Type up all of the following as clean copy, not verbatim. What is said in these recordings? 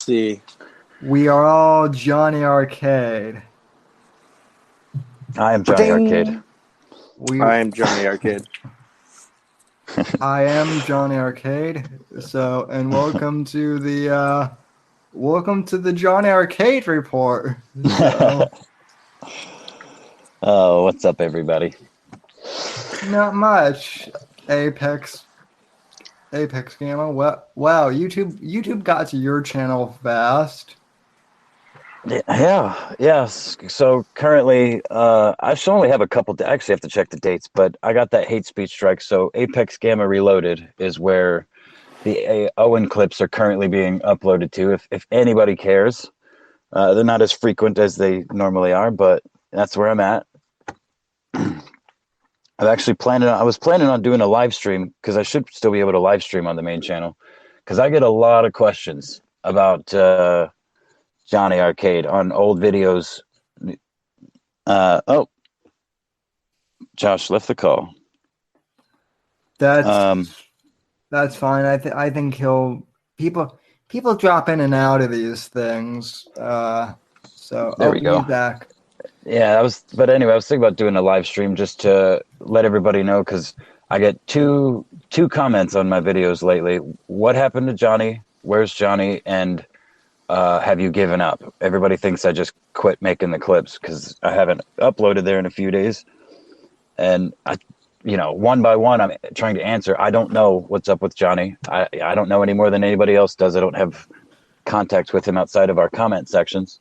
See, We are all Johnny Arcade. I am Johnny Arcade. I am Johnny Arcade. I am Johnny Arcade. So, and welcome to the Johnny Arcade report. So, Oh, what's up, everybody? not much. Apex Gamma. Wow, YouTube got to your channel fast. Yes. So currently, I should only have a couple. I actually have to check the dates, but I got that hate speech strike. So Apex Gamma Reloaded is where the Owen clips are currently being uploaded to. If anybody cares, they're not as frequent as they normally are, but that's where I'm at. I was planning on doing a live stream because I should still be able to live stream on the main channel because I get a lot of questions about Johnny Arcade on old videos. Josh left the call. That's fine. I think people drop in and out of these things. So There we go. He's back. Yeah, but anyway, I was thinking about doing a live stream just to let everybody know because I get two comments on my videos lately. What happened to Johnny? Where's Johnny? And have you given up? Everybody thinks I just quit making the clips because I haven't uploaded there in a few days. And one by one, I'm trying to answer. I don't know what's up with Johnny. I don't know any more than anybody else does. I don't have contact with him outside of our comment sections.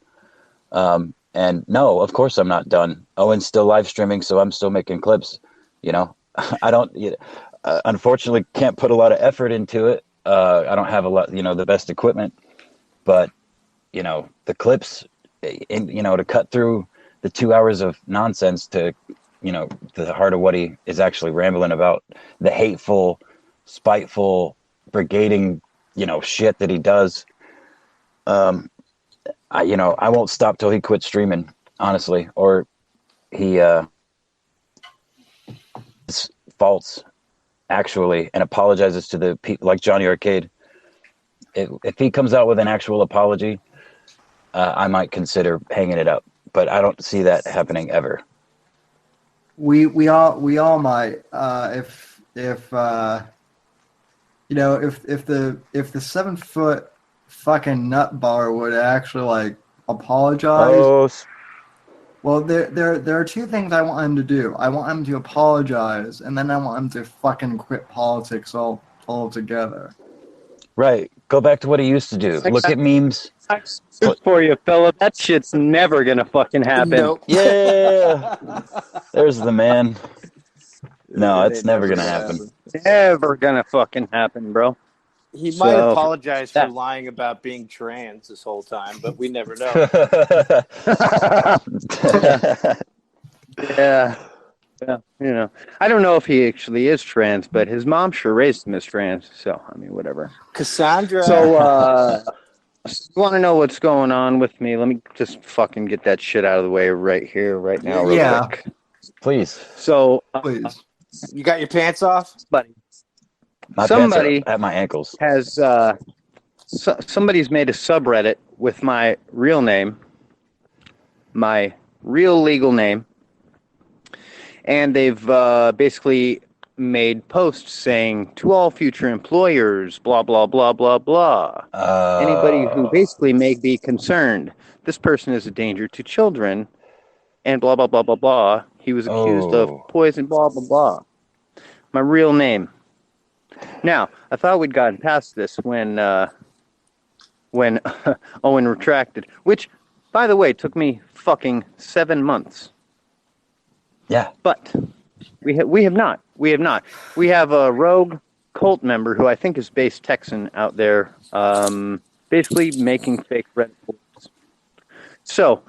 And no, of course I'm not done. Owen's still live streaming, so I'm still making clips. I don't, unfortunately, can't put a lot of effort into it. I don't have a lot, the best equipment, but the clips, to cut through the 2 hours of nonsense to, the heart of what he is actually rambling about, the hateful, spiteful, brigading, shit that he does. I won't stop till he quits streaming, honestly, or he is false, actually, and apologizes to the people like Johnny Arcade. If he comes out with an actual apology, I might consider hanging it up, but I don't see that happening ever. We all might if the 7-foot fucking nut bar would actually apologize. Oh. Well, there are two things I want him to do. I want him to apologize, and then I want him to fucking quit politics altogether. Right. Go back to what he used to do. Look at memes. Good for you, fella. That shit's never gonna fucking happen. Nope. Yeah. There's the man. No, it's never gonna happen. Never gonna fucking happen, bro. He might apologize for lying about being trans this whole time, but we never know. Yeah. I don't know if he actually is trans, but his mom sure raised him as trans, so, whatever. Cassandra. So, you want to know what's going on with me? Let me just fucking get that shit out of the way right here, right now, real quick. Please. So, Please. You got your pants off? Buddy. My Somebody pants are at my ankles. has, somebody's made a subreddit with my real name, my real legal name, and they've basically made posts saying, to all future employers, blah, blah, blah, blah, blah. Anybody who basically may be concerned, this person is a danger to children, and blah, blah, blah, blah, blah. He was accused of poison, blah, blah, blah. My real name. Now, I thought we'd gotten past this when Owen retracted, which, by the way, took me fucking 7 months. Yeah. But we have not. We have a rogue cult member who I think is based Texan out there, basically making fake Reddit boards. So,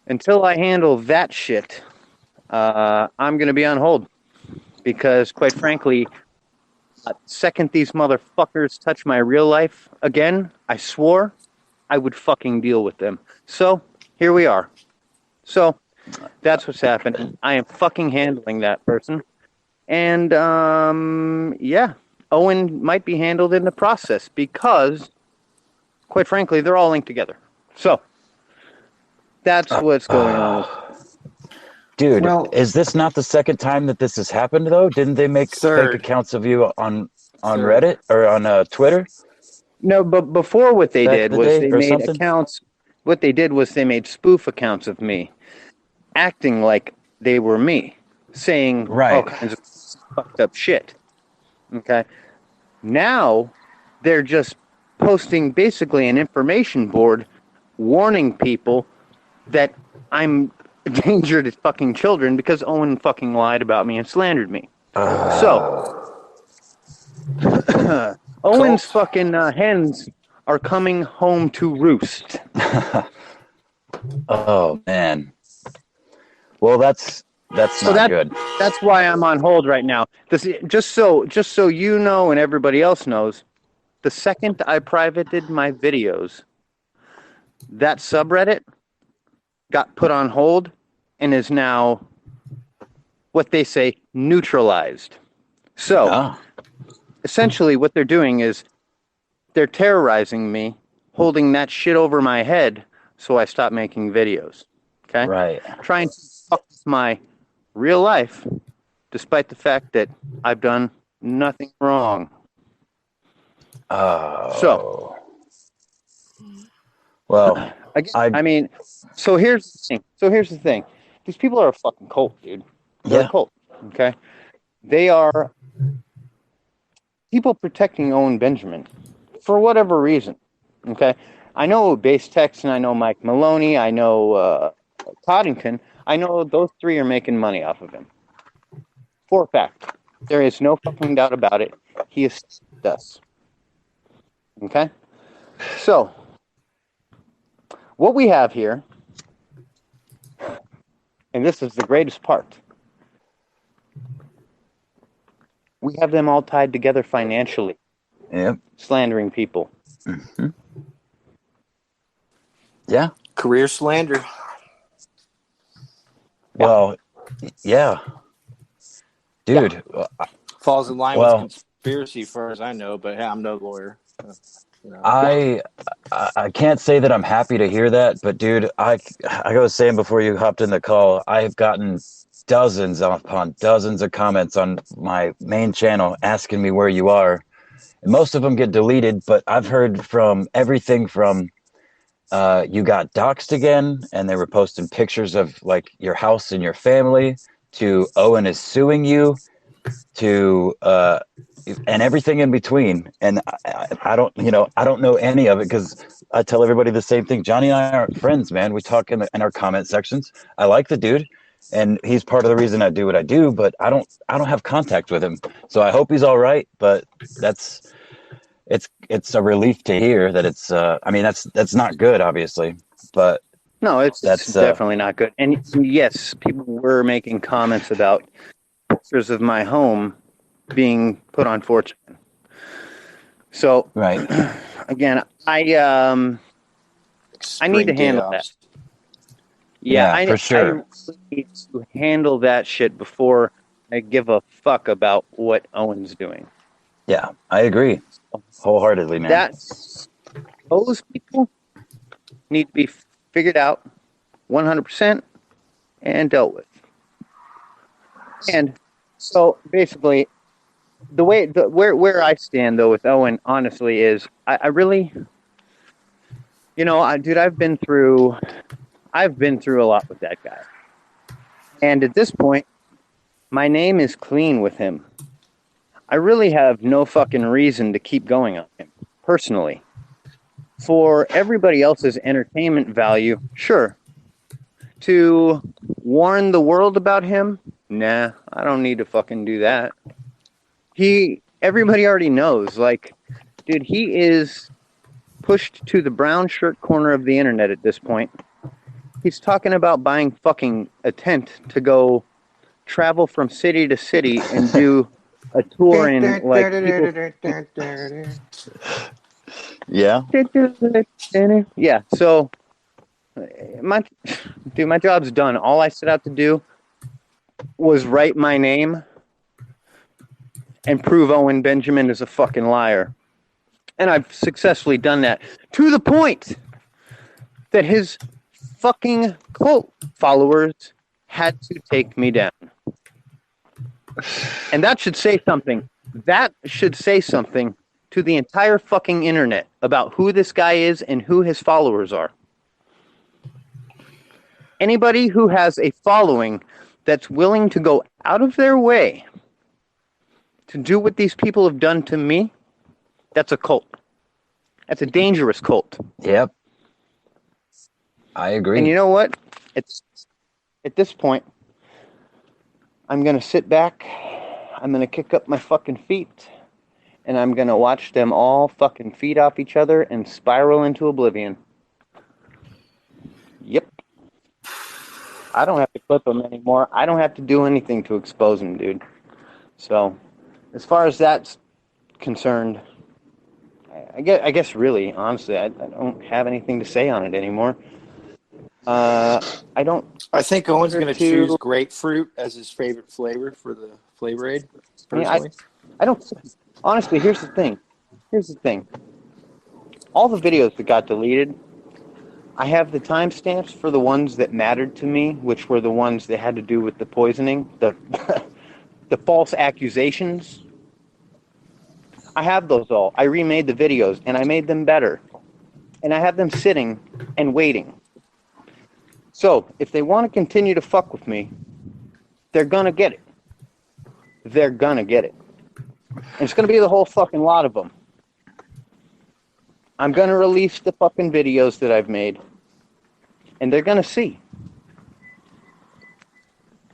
until I handle that shit, I'm going to be on hold. Because, quite frankly, second these motherfuckers touch my real life again, I swore I would fucking deal with them. So, here we are. So, that's what's happening. I am fucking handling that person. And, Owen might be handled in the process because, quite frankly, they're all linked together. So that's what's going on. Dude, Well- is this not the second time that this has happened, though? Didn't they make Third. fake accounts of you on Third. Reddit or on Twitter? No, but before what they Back did in the was day they or made something? accounts. What they did was they made spoof accounts of me, acting like they were me, saying all Right. kinds of fucked up shit. Okay. Now they're just posting basically an information board warning people that I'm a danger to fucking children because Owen fucking lied about me and slandered me. So Owen's fucking hens are coming home to roost. Oh man. Well, that's So not good. That's why I'm on hold right now. Just so you know and everybody else knows, the second I privated my videos, that subreddit got put on hold and is now what they say neutralized. So Ah, essentially what they're doing is they're terrorizing me, holding that shit over my head so I stop making videos. Okay? right. Trying to fuck with my real life, despite the fact that I've done nothing wrong. Oh. So, well, again, I mean, so here's the thing. These people are a fucking cult, dude. They're yeah. a cult, okay? They are people protecting Owen Benjamin for whatever reason, okay? I know Base Tex and I know Mike Maloney. I know Coddington. I know those three are making money off of him. For a fact. There is no fucking doubt about it. He assisted us. Okay? So, what we have here, and this is the greatest part, we have them all tied together financially, Yep. slandering people. Mm-hmm. Yeah. Career slander. Well, yeah. Dude. Falls in line Well, with conspiracy, as far as I know, but hey, I'm no lawyer. You know. I can't say that I'm happy to hear that, but dude, I was saying before you hopped in the call, I have gotten dozens upon dozens of comments on my main channel asking me where you are. And most of them get deleted, but I've heard from everything from you got doxxed again, and they were posting pictures of like your house and your family, to Owen is suing you, to and everything in between. And I don't know any of it because I tell everybody the same thing. Johnny and I aren't friends, man. We talk in our comment sections. I like the dude, and he's part of the reason I do what I do, but I don't have contact with him. So I hope he's all right, but it's a relief to hear that it's I mean that's not good, obviously, but No, it's that's definitely not good. And yes, people were making comments about pictures of my home being put on 4chan. So, right. again, I need to handle that. Yeah, for sure. I need to handle that shit before I give a fuck about what Owen's doing. Yeah, I agree wholeheartedly, man. Those people need to be figured out 100% and dealt with. And so basically, where I stand though with Owen, honestly, is I really, dude, I've been through a lot with that guy, and at this point, my name is clean with him. I really have no fucking reason to keep going on him personally. For everybody else's entertainment value, sure. To warn the world about him, nah, I don't need to fucking do that. Everybody already knows, like, dude, he is pushed to the brown shirt corner of the internet at this point. He's talking about buying fucking a tent to go travel from city to city and do a tour in, like, Yeah. Yeah, so my job's done. All I set out to do was write my name and prove Owen Benjamin is a fucking liar. And I've successfully done that to the point that his fucking cult followers had to take me down. And that should say something. That should say something to the entire fucking internet about who this guy is and who his followers are. Anybody who has a following that's willing to go out of their way to do what these people have done to me, that's a cult. That's a dangerous cult. Yep. I agree. And you know what? At this point, I'm going to sit back, I'm going to kick up my fucking feet, and I'm going to watch them all fucking feed off each other and spiral into oblivion. Yep. I don't have to clip them anymore. I don't have to do anything to expose them, dude. So, as far as that's concerned, I guess really, honestly, I don't have anything to say on it anymore. I don't. I think Owen's going to choose grapefruit as his favorite flavor for the Flavor Aid. Personally, I don't. Honestly, here's the thing. All the videos that got deleted, I have the timestamps for the ones that mattered to me, which were the ones that had to do with the poisoning, the the false accusations. I have those all. I remade the videos, and I made them better. And I have them sitting and waiting. So, if they want to continue to fuck with me, they're going to get it. They're going to get it. And it's going to be the whole fucking lot of them. I'm going to release the fucking videos that I've made. And they're going to see.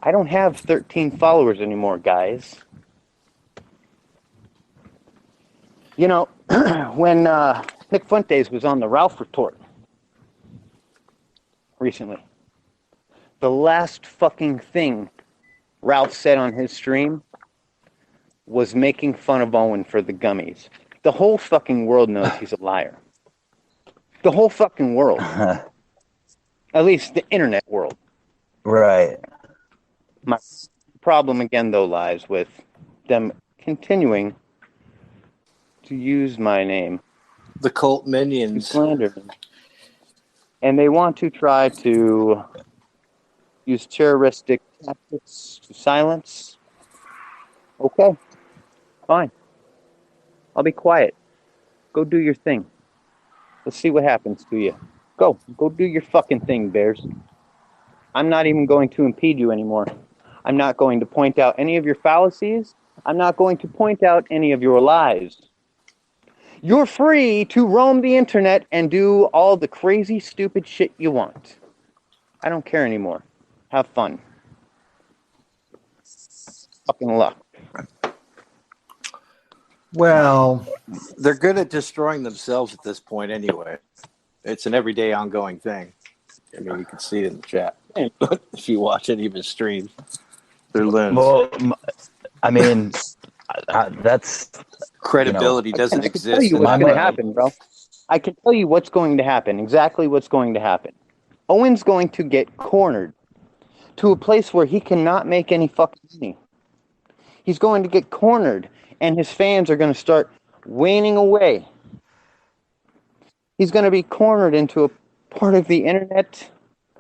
I don't have 13 followers anymore, guys. You know, when Nick Fuentes was on the Ralph Retort recently, the last fucking thing Ralph said on his stream was making fun of Owen for the gummies. The whole fucking world knows he's a liar. The whole fucking world. At least the internet world. Right. My problem again, though, lies with them continuing to use my name. the cult To minions. slander me. And they want to try to use terroristic tactics to silence. Okay, fine. I'll be quiet. Go do your thing. Let's see what happens to you. Go do your fucking thing, Bears. I'm not even going to impede you anymore. I'm not going to point out any of your fallacies. I'm not going to point out any of your lies. You're free to roam the internet and do all the crazy, stupid shit you want. I don't care anymore. Have fun. Fucking luck. Well, They're good at destroying themselves at this point anyway. It's an everyday ongoing thing. I mean, you can see it in the chat. If you watch any of his streams, they're loons. Well, I mean, that's Credibility I doesn't can tell exist. you in what's that going to realm. happen, bro. I can tell you what's going to happen. Exactly what's going to happen. Owen's going to get cornered to a place where he cannot make any fucking money. He's going to get cornered, and his fans are going to start waning away. He's going to be cornered into a part of the internet,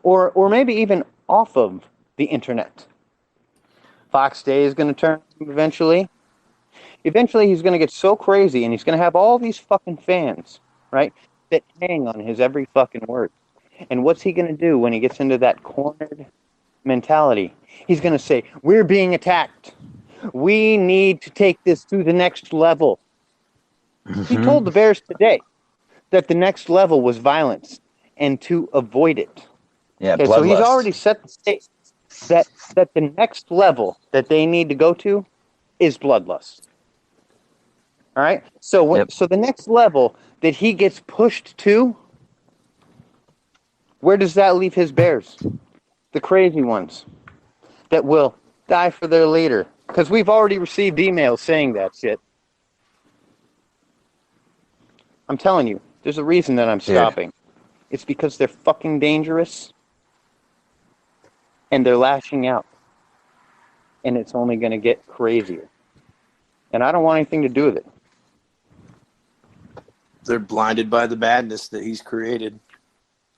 or maybe even off of the internet. Fox Day is going to turn eventually. Eventually, he's going to get so crazy, and he's going to have all these fucking fans, right, that hang on his every fucking word. And what's he going to do when he gets into that cornered mentality? He's going to say, we're being attacked. We need to take this to the next level. He told the Bears today that the next level was violence and to avoid it. Yeah, Okay, so he's bloodlust. already set the stage that the next level that they need to go to is bloodlust. All right? So Yep. so the next level that he gets pushed to, where does that leave his Bears? The crazy ones that will die for their leader. Because we've already received emails saying that shit. I'm telling you, there's a reason that I'm stopping. It's because they're fucking dangerous and they're lashing out. And it's only going to get crazier. And I don't want anything to do with it. They're blinded by the madness that he's created.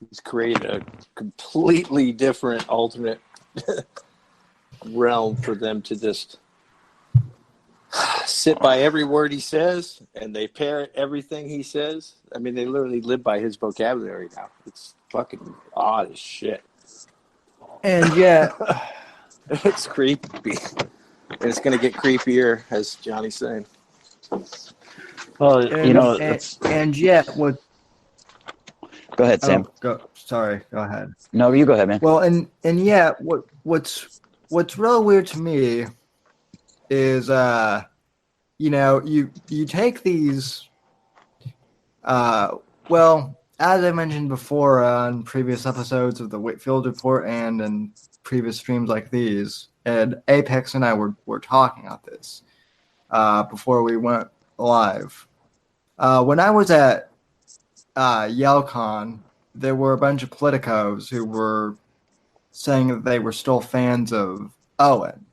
He's created a completely different alternate realm for them to just sit by every word he says, and they parrot everything he says. I mean, they literally live by his vocabulary now. It's fucking odd as shit. And yet, It's creepy. And it's going to get creepier, as Johnny's saying. Well, and yet, what? Go ahead, Sam. Sorry, go ahead. No, you go ahead, man. Well, and yet, what's really weird to me is, you take these, well, as I mentioned before on previous episodes of the Whitfield Report and in previous streams like these, and Apex and I were talking about this before we went live. When I was at YaleCon, there were a bunch of politicos who were saying that they were still fans of Owen.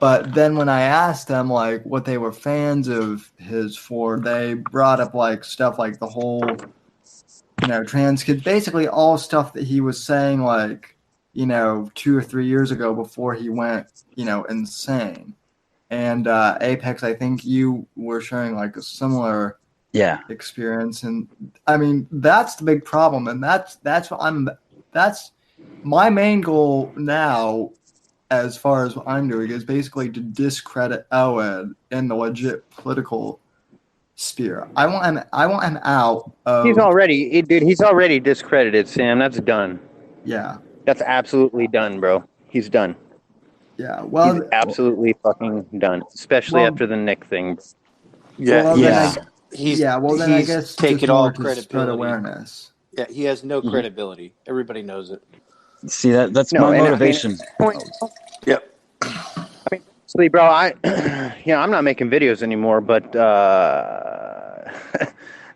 But then when I asked them like what they were fans of his for, they brought up like stuff like the whole, trans kids, basically all stuff that he was saying like, 2 or 3 years ago before he went, insane. And Apex, I think you were sharing like a similar experience, and I mean that's the big problem, and that's my main goal now, as far as what I'm doing, is basically to discredit Owen in the legit political sphere. I want him out of. He's already discredited, Sam. That's done. Yeah. That's absolutely done, bro. He's done. Yeah. Well, he's absolutely fucking done, especially after the Nick thing. Yeah. Well, then I guess taken all credibility. Spread awareness. Yeah, he has no credibility. Everybody knows it. See, that's my motivation. Yep. I mean, honestly, bro, I'm not making videos anymore, but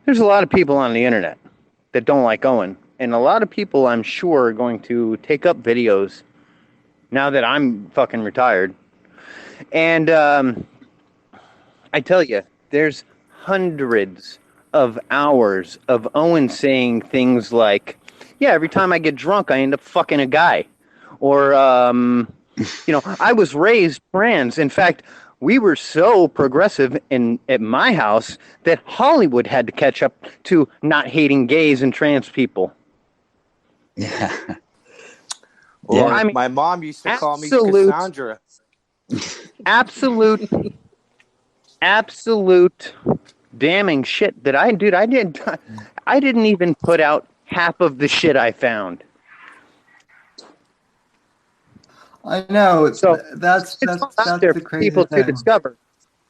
there's a lot of people on the internet that don't like Owen, and a lot of people, I'm sure, are going to take up videos now that I'm fucking retired. And I tell you, there's hundreds of hours of Owen saying things like, yeah, every time I get drunk, I end up fucking a guy. Or, I was raised trans. In fact, we were so progressive at my house that Hollywood had to catch up to not hating gays and trans people. Yeah. Or I mean, my mom used to call me Cassandra. Absolute damning shit that I didn't even put out half of the shit I found. I know. So that's there the for crazy people thing. to discover.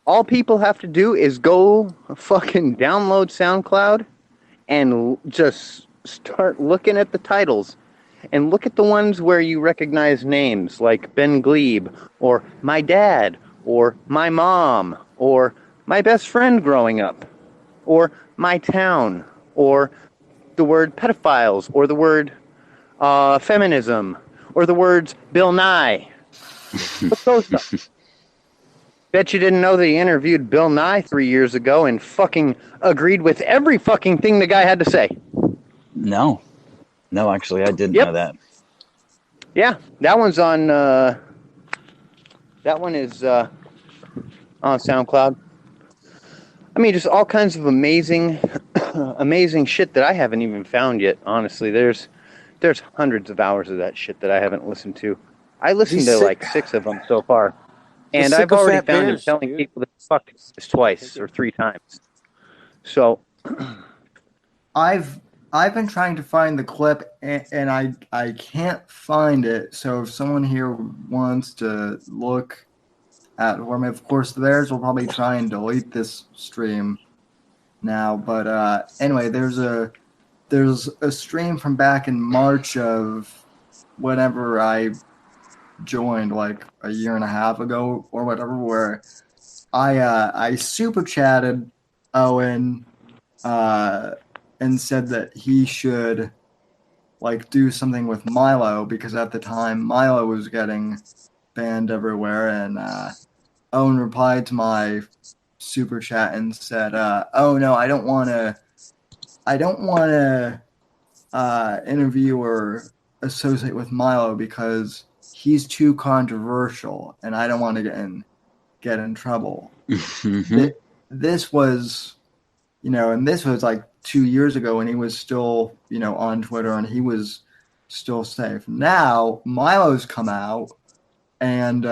All people have to do is go fucking download SoundCloud and just start looking at the titles. And look at the ones where you recognize names like Ben Glebe, or my dad, or my mom, or my best friend growing up, or my town, or the word pedophiles, or the word feminism, or the words Bill Nye. What's those stuff? Bet you didn't know that he interviewed Bill Nye 3 years ago and fucking agreed with every fucking thing the guy had to say. No, actually, I didn't know that. Yeah, that one's on. That one is on SoundCloud. I mean, just all kinds of amazing shit that I haven't even found yet. Honestly, there's hundreds of hours of that shit that I haven't listened to. I listened to like 6 of them so far, and I've already found him telling people that fucked this twice or 3 times. So, I've been trying to find the clip, and I can't find it. So if someone here wants to look at, or of course theirs will probably try and delete this stream now. But anyway, there's a stream from back in March of whenever I joined, like a year and a half ago or whatever, where I super chatted Owen and said that he should like do something with Milo, because at the time Milo was getting banned everywhere, and Owen replied to my super chat and said, "Oh no, I don't want to interview or associate with Milo because he's too controversial, and I don't want to get in trouble." This was, and this was like 2 years ago when he was still, on Twitter and he was still safe. Now Milo's come out and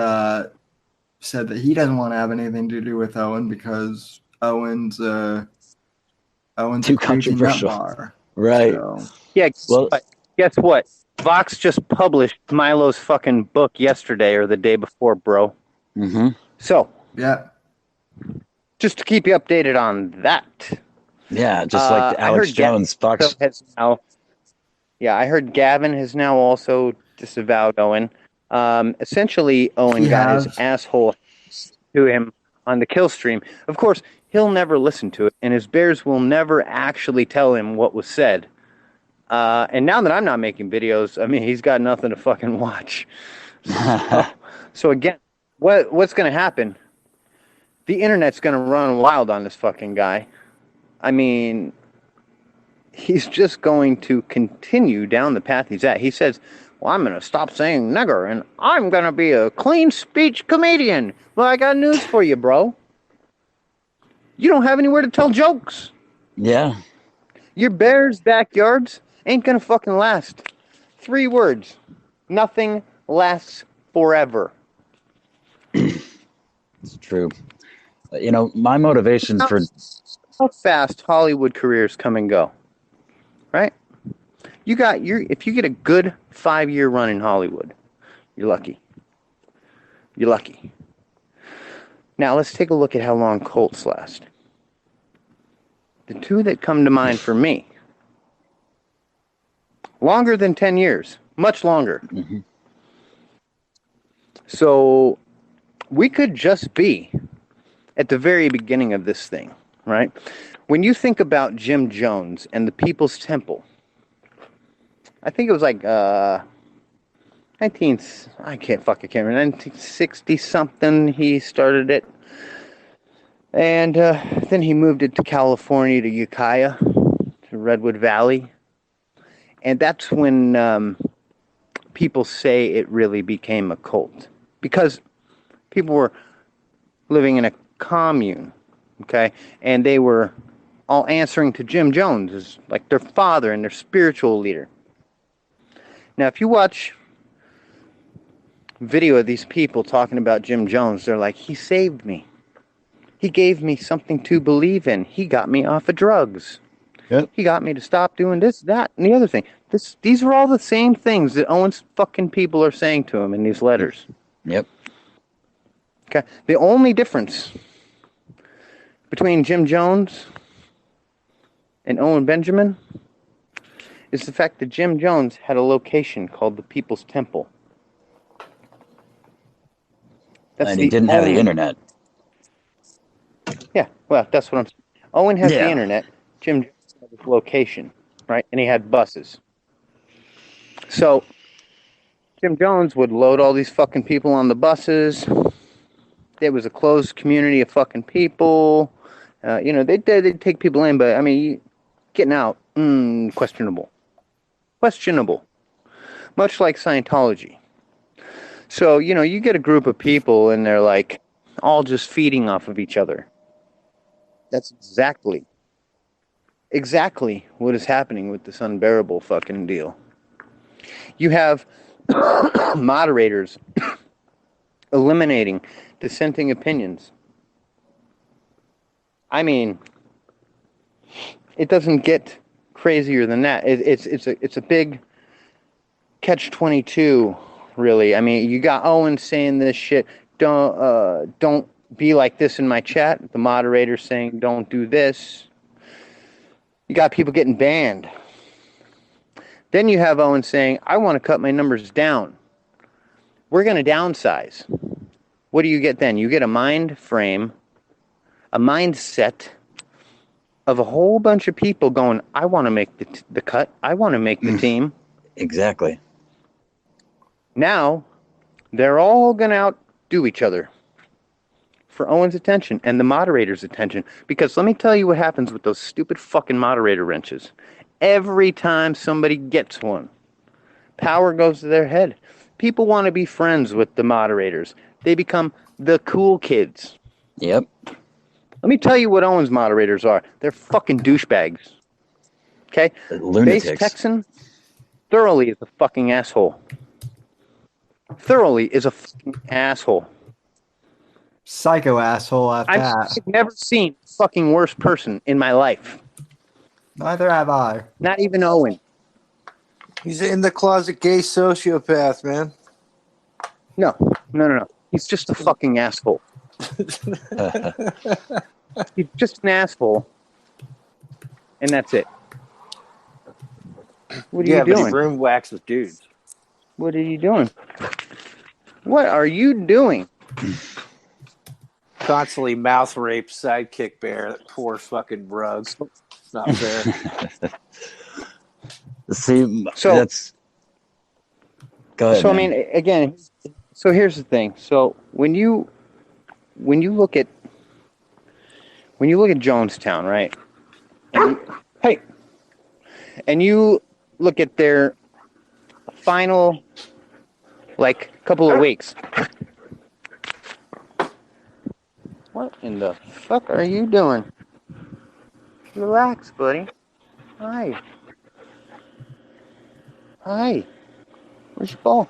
said that he doesn't want to have anything to do with Owen because Owen's Too a crazy nut controversial. bar. Right. So, Yeah. Well, Guess what? Vox just published Milo's fucking book yesterday or the day before, bro. mm-hmm. So, yeah. just to keep you updated on that. Yeah, just like I Alex heard Jones, Fox. I heard Gavin has now also disavowed Owen. Essentially, Owen He got has. his asshole to him on the kill stream. Of course, he'll never listen to it, and his bears will never actually tell him what was said. And now that I'm not making videos, I mean, he's got nothing to fucking watch. So again, what's going to happen? The internet's going to run wild on this fucking guy. I mean, he's just going to continue down the path he's at. He says, well, I'm going to stop saying nigger, and I'm going to be a clean speech comedian. Well, I got news for you, bro. You don't have anywhere to tell jokes. Yeah. Your bears' backyards ain't going to fucking last. 3 words. Nothing lasts forever. It's true. My motivation for How fast Hollywood careers come and go, right? If you get a good 5-year run in Hollywood, you're lucky. You're lucky. Now let's take a look at how long Colts last. The 2 that come to mind for me, longer than 10 years, much longer. Mm-hmm. So we could just be at the very beginning of this thing, right? When you think about Jim Jones and the People's Temple, I think it was like I can't remember, 1960 something he started it. And then he moved it to California, to Ukiah, to Redwood Valley. And that's when people say it really became a cult. Because people were living in a commune, okay? And they were all answering to Jim Jones as like their father and their spiritual leader. Now, if you watch video of these people talking about Jim Jones, they're like, he saved me. He gave me something to believe in. He got me off of drugs. Yep. He got me to stop doing this, that, and the other thing. These are all the same things that Owen's fucking people are saying to him in these letters. Yep. Okay. The only difference between Jim Jones and Owen Benjamin is the fact that Jim Jones had a location called the People's Temple. And he didn't have the internet. Yeah, well, that's what I'm saying. Owen has Yeah. the internet. Jim Jones had his location, right? And he had buses. So Jim Jones would load all these fucking people on the buses. There was a closed community of fucking people. They'd take people in, but I mean, getting out, questionable. Questionable. Much like Scientology. So, you get a group of people and they're like all just feeding off of each other. That's exactly what is happening with this unbearable fucking deal. You have moderators eliminating dissenting opinions. I mean, it doesn't get crazier than that. It's a big catch-22, really. I mean, you got Owen saying this shit. Don't be like this in my chat. The moderator saying don't do this. You got people getting banned. Then you have Owen saying, I want to cut my numbers down. We're going to downsize. What do you get then? You get a mind frame, a mindset of a whole bunch of people going, I want to make the cut. I want to make the team. Exactly. Now, they're all going to outdo each other for Owen's attention and the moderator's attention, because let me tell you what happens with those stupid fucking moderator wrenches. Every time somebody gets one, power goes to their head. People want to be friends with the moderators. They become the cool kids. Yep. Let me tell you what Owen's moderators are. They're fucking douchebags. Okay? Lunatics. Base Texan thoroughly is a fucking asshole. Thoroughly is a fucking asshole. Psycho asshole at that. I've never seen a fucking worse person in my life. Neither have I. Not even Owen. He's in the closet gay sociopath, man. No. He's just a fucking asshole. He's just an asshole. And that's it. What are you But he doing? room waxes dudes. What are you doing? What are you doing? Constantly mouth rape sidekick bear. That poor fucking rug. It's not fair. See, So- that's. Go ahead. So, man. I mean, again, so here's the thing. So when you look at Jonestown, right? And you look at their final, like, couple of weeks. What in the fuck are you doing? Relax, buddy. Hi. Where's your ball?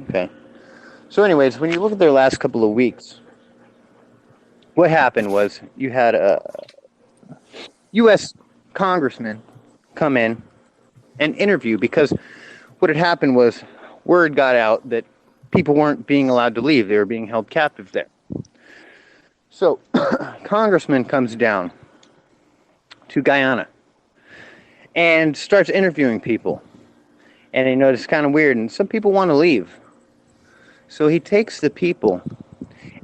Okay. So anyways, when you look at their last couple of weeks, what happened was you had a U.S. congressman come in and interview, because what had happened was word got out that people weren't being allowed to leave. They were being held captive there. So congressman comes down to Guyana and starts interviewing people. And they notice it's kind of weird, and some people want to leave. So he takes the people,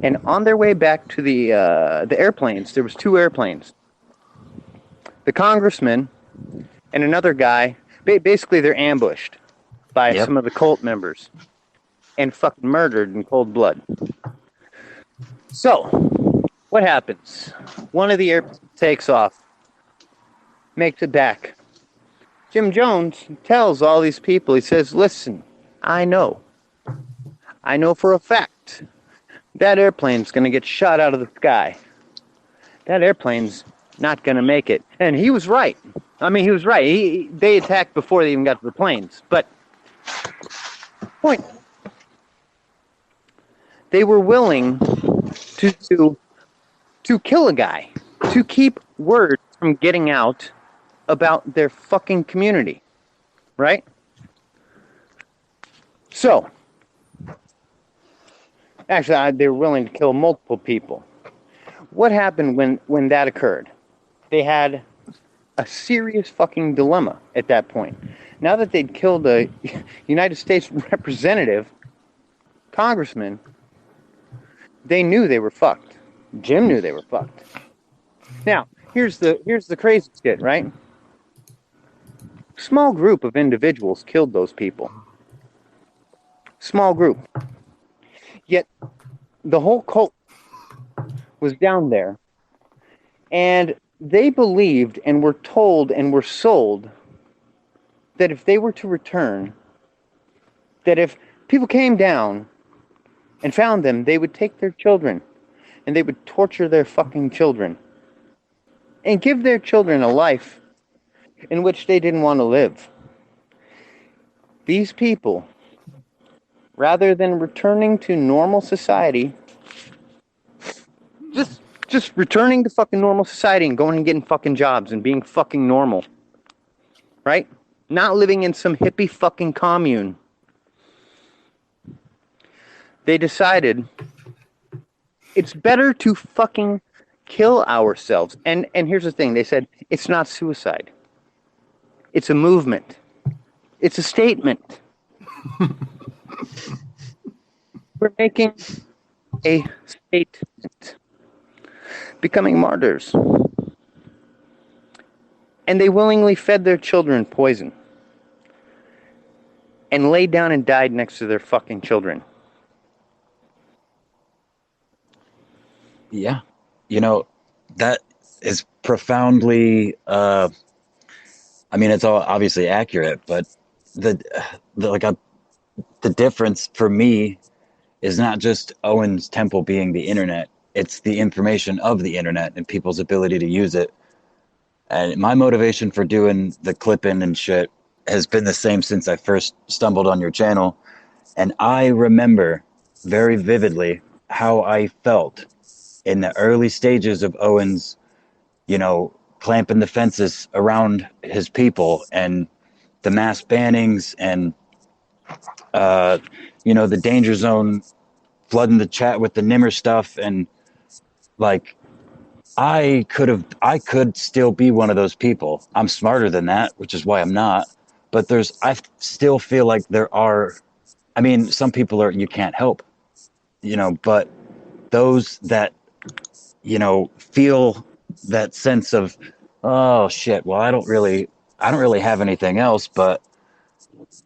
and on their way back to the airplanes, there was 2 airplanes. The congressman and another guy, basically they're ambushed by some of the cult members and fucking murdered in cold blood. So, what happens? One of the airplanes takes off, makes it back. Jim Jones tells all these people, he says, listen, I know for a fact that airplane's going to get shot out of the sky. That airplane's not going to make it. And he was right. I mean, he was right. They attacked before they even got to the planes. But, point, they were willing to kill a guy, to keep word from getting out about their fucking community, right? So, actually, they were willing to kill multiple people. What happened when that occurred? They had a serious fucking dilemma at that point. Now that they'd killed a United States representative, congressman, they knew they were fucked. Jim knew they were fucked. Now, here's the crazy shit, right? Small group of individuals killed those people. Small group. Yet, the whole cult was down there, and they believed and were told and were sold that if they were to return, that if people came down and found them, they would take their children and they would torture their fucking children and give their children a life in which they didn't want to live. These people, rather than returning to normal society, just returning to fucking normal society and going and getting fucking jobs and being fucking normal, right? Not living in some hippie fucking commune. They decided it's better to fucking kill ourselves. And here's the thing, they said, it's not suicide. It's a movement. It's a statement. We're making a statement. Becoming martyrs. And they willingly fed their children poison. And laid down and died next to their fucking children. Yeah, you know, that is profoundly. I mean, it's all obviously accurate, but the the like a, the difference for me is not just Owen's temple being the internet; it's the information of the internet and people's ability to use it. And my motivation for doing the clipping and shit has been the same since I first stumbled on your channel. And I remember very vividly how I felt in the early stages of Owen's, clamping the fences around his people and the mass bannings and, the danger zone flooding the chat with the Nimmer stuff. And like, I could still be one of those people. I'm smarter than that, which is why I'm not. But I still feel like there are, I mean, some people you can't help, but those that, feel that sense of, oh shit, well, I don't really have anything else, but,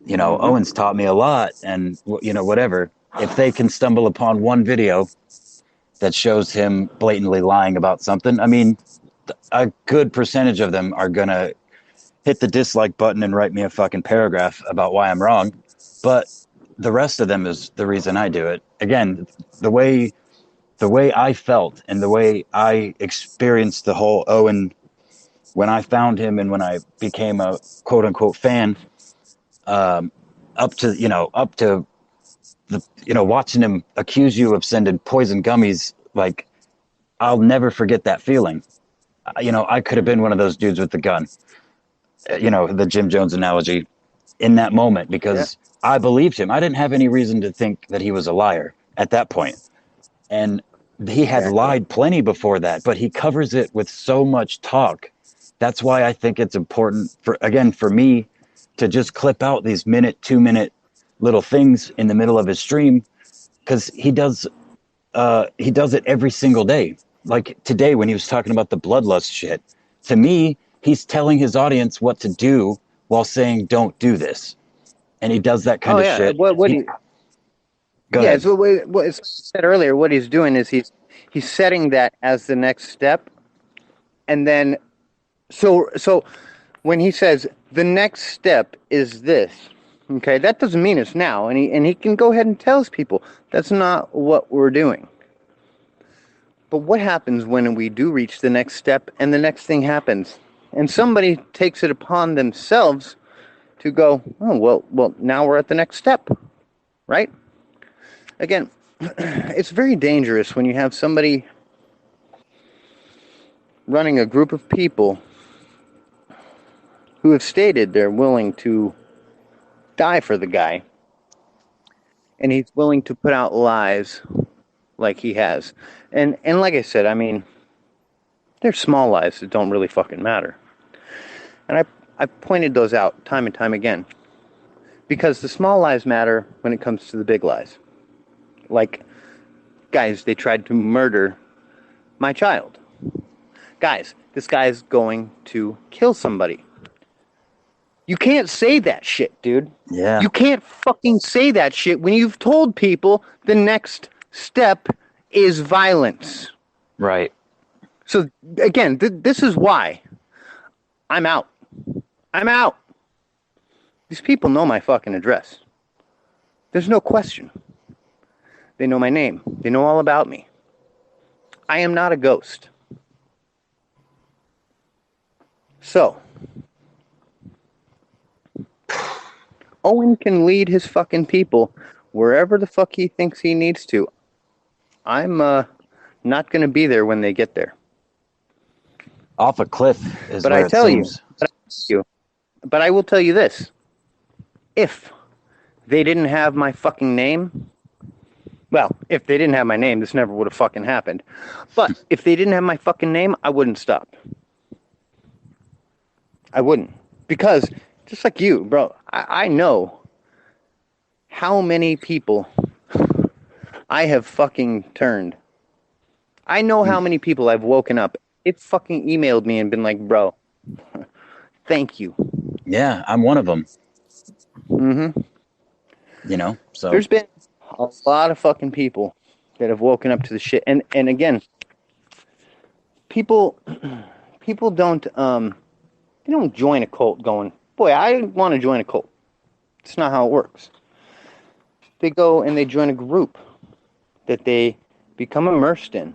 Owen's taught me a lot and, whatever. If they can stumble upon one video that shows him blatantly lying about something, I mean, a good percentage of them are going to hit the dislike button and write me a fucking paragraph about why I'm wrong. But the rest of them is the reason I do it. Again, the way I felt and the way I experienced the whole Owen when I found him and when I became a quote unquote fan, up to the, watching him accuse you of sending poison gummies, like, I'll never forget that feeling. I could have been one of those dudes with the gun, the Jim Jones analogy in that moment because I believed him. I didn't have any reason to think that he was a liar at that point. And he had lied plenty before that, but he covers it with so much talk. That's why I think it's important for me to just clip out these 2-minute little things in the middle of his stream because he does it every single day. Like today when he was talking about the bloodlust shit, to me, he's telling his audience what to do while saying, don't do this. And he does that kind of shit. Go ahead. So what as said earlier, what he's doing is he's setting that as the next step. And then, so when he says the next step is this, okay, that doesn't mean it's now. And he can go ahead and tell his people that's not what we're doing. But what happens when we do reach the next step and the next thing happens? And somebody takes it upon themselves to go, oh, well, now we're at the next step, right? Again, it's very dangerous when you have somebody running a group of people who have stated they're willing to die for the guy, and he's willing to put out lies like he has. And like I said, I mean, there's small lies that don't really fucking matter. And I pointed those out time and time again. Because the small lies matter when it comes to the big lies. Like, guys, they tried to murder my child. Guys, this guy's going to kill somebody. You can't say that shit, dude. Yeah. You can't fucking say that shit when you've told people the next step is violence. Right. So, again, this is why I'm out. I'm out. These people know my fucking address. There's no question. They know my name. They know all about me. I am not a ghost. So, Owen can lead his fucking people wherever the fuck he thinks he needs to. I'm not going to be there when they get there. Off a cliff is But where I tell it you, seems. but I will tell you this. If they didn't have my fucking name, well, if they didn't have my name, this never would have fucking happened. But if they didn't have my fucking name, I wouldn't stop. I wouldn't. Because, just like you, bro, I know how many people I have fucking turned. I know how many people I've woken up. It fucking emailed me and been like, bro, thank you. Yeah, I'm one of them. Mm-hmm. So there's been a lot of fucking people that have woken up to the shit. And again, people don't they don't join a cult going, boy, I want to join a cult. It's not how it works. They go and they join a group that they become immersed in.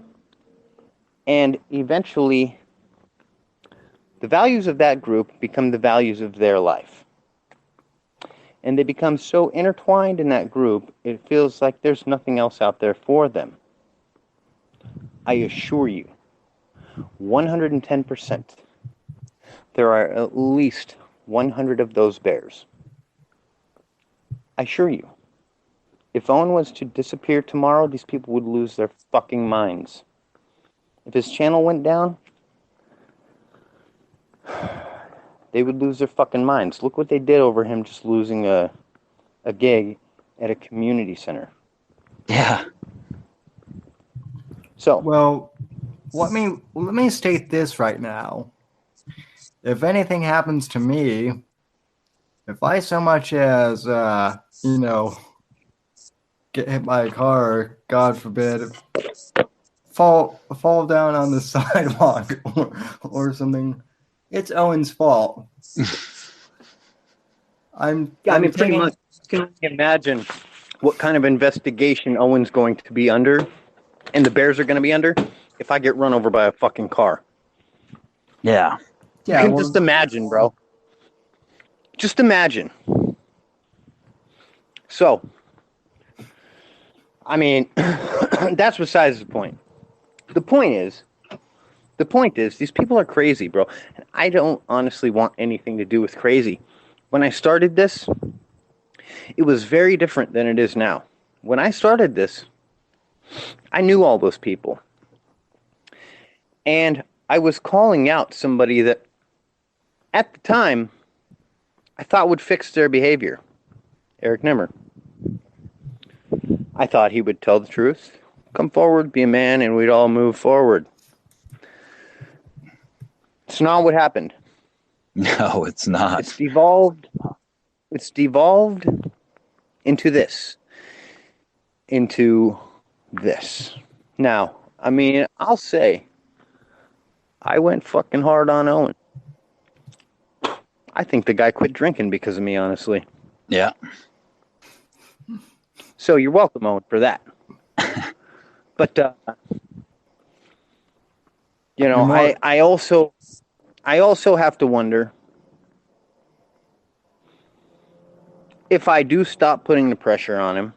And eventually, the values of that group become the values of their life. And they become so intertwined in that group, it feels like there's nothing else out there for them. I assure you, 110%, there are at least 100 of those bears. I assure you, if Owen was to disappear tomorrow, these people would lose their fucking minds. If his channel went down, they would lose their fucking minds. Look what they did over him just losing a gig at a community center. Yeah. So, Well, let me state this right now. If anything happens to me, if I so much as get hit by a car, God forbid, fall down on the sidewalk or something, it's Owen's fault. I'm pretty taking, much, you can imagine what kind of investigation Owen's going to be under, and the Bears are going to be under, if I get run over by a fucking car. Yeah. You yeah, can well, just imagine, bro. Just imagine. So, I mean, that's besides the point. The point is, these people are crazy, bro. And I don't honestly want anything to do with crazy. When I started this, it was very different than it is now. When I started this, I knew all those people. And I was calling out somebody that, at the time, I thought would fix their behavior. Eric Nimmer. I thought he would tell the truth, come forward, be a man, and we'd all move forward. It's not what happened. No, it's not. It's devolved into this. Now, I mean, I'll say, I went fucking hard on Owen. I think the guy quit drinking because of me, honestly. Yeah. So you're welcome, Owen, for that. But I also have to wonder if I do stop putting the pressure on him,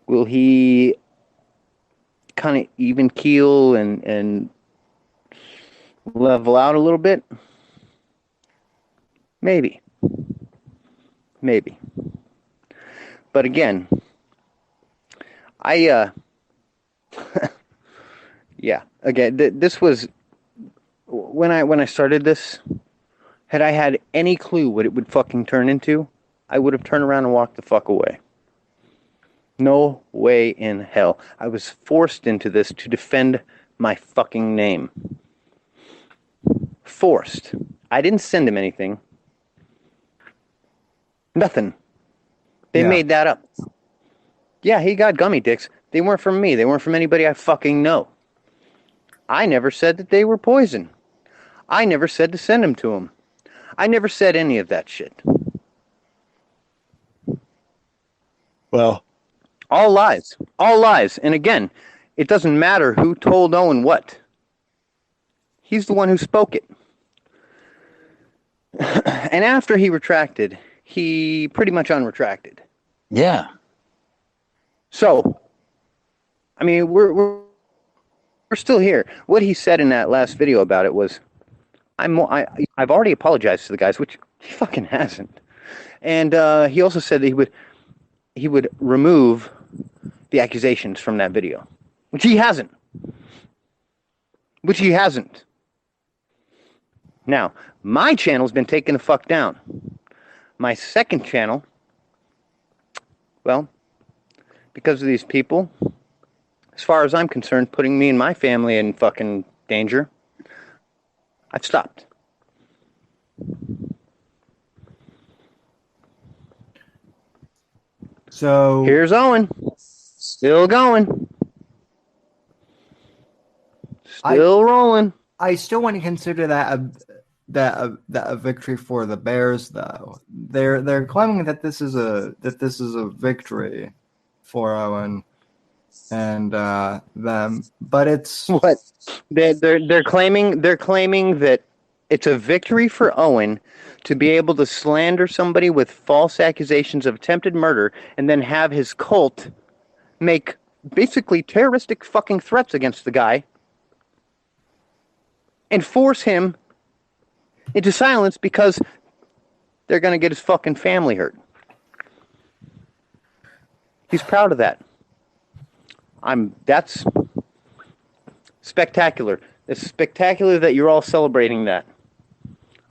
will he kind of even keel and level out a little bit? Maybe. But again, this was when I started this. Had I had any clue what it would fucking turn into, I would have turned around and walked the fuck away. No way in hell. I was forced into this to defend my fucking name. Forced. I didn't send him anything. Nothing. They made that up. Yeah, he got gummy dicks. They weren't from me. They weren't from anybody I fucking know. I never said that they were poison. I never said to send them to him. I never said any of that shit. Well, all lies. All lies. And again, it doesn't matter who told Owen what. He's the one who spoke it. And after he retracted, he pretty much unretracted. yeah. So, I mean, we're still here. What he said in that last video about it was, I've already apologized to the guys, which he fucking hasn't. And he also said that he would remove the accusations from that video, which he hasn't. Now, my channel's been taken the fuck down. My second channel, well, because of these people, as far as I'm concerned, putting me and my family in fucking danger, I've stopped. So here's Owen, still going. Still rolling. I still want to consider that a victory for the Bears, though. They're claiming that this is a victory for Owen and them, but it's What? They're claiming that it's a victory for Owen to be able to slander somebody with false accusations of attempted murder and then have his cult make basically terroristic fucking threats against the guy and force him into silence because they're going to get his fucking family hurt. He's proud of that. That's spectacular. It's spectacular that you're all celebrating that.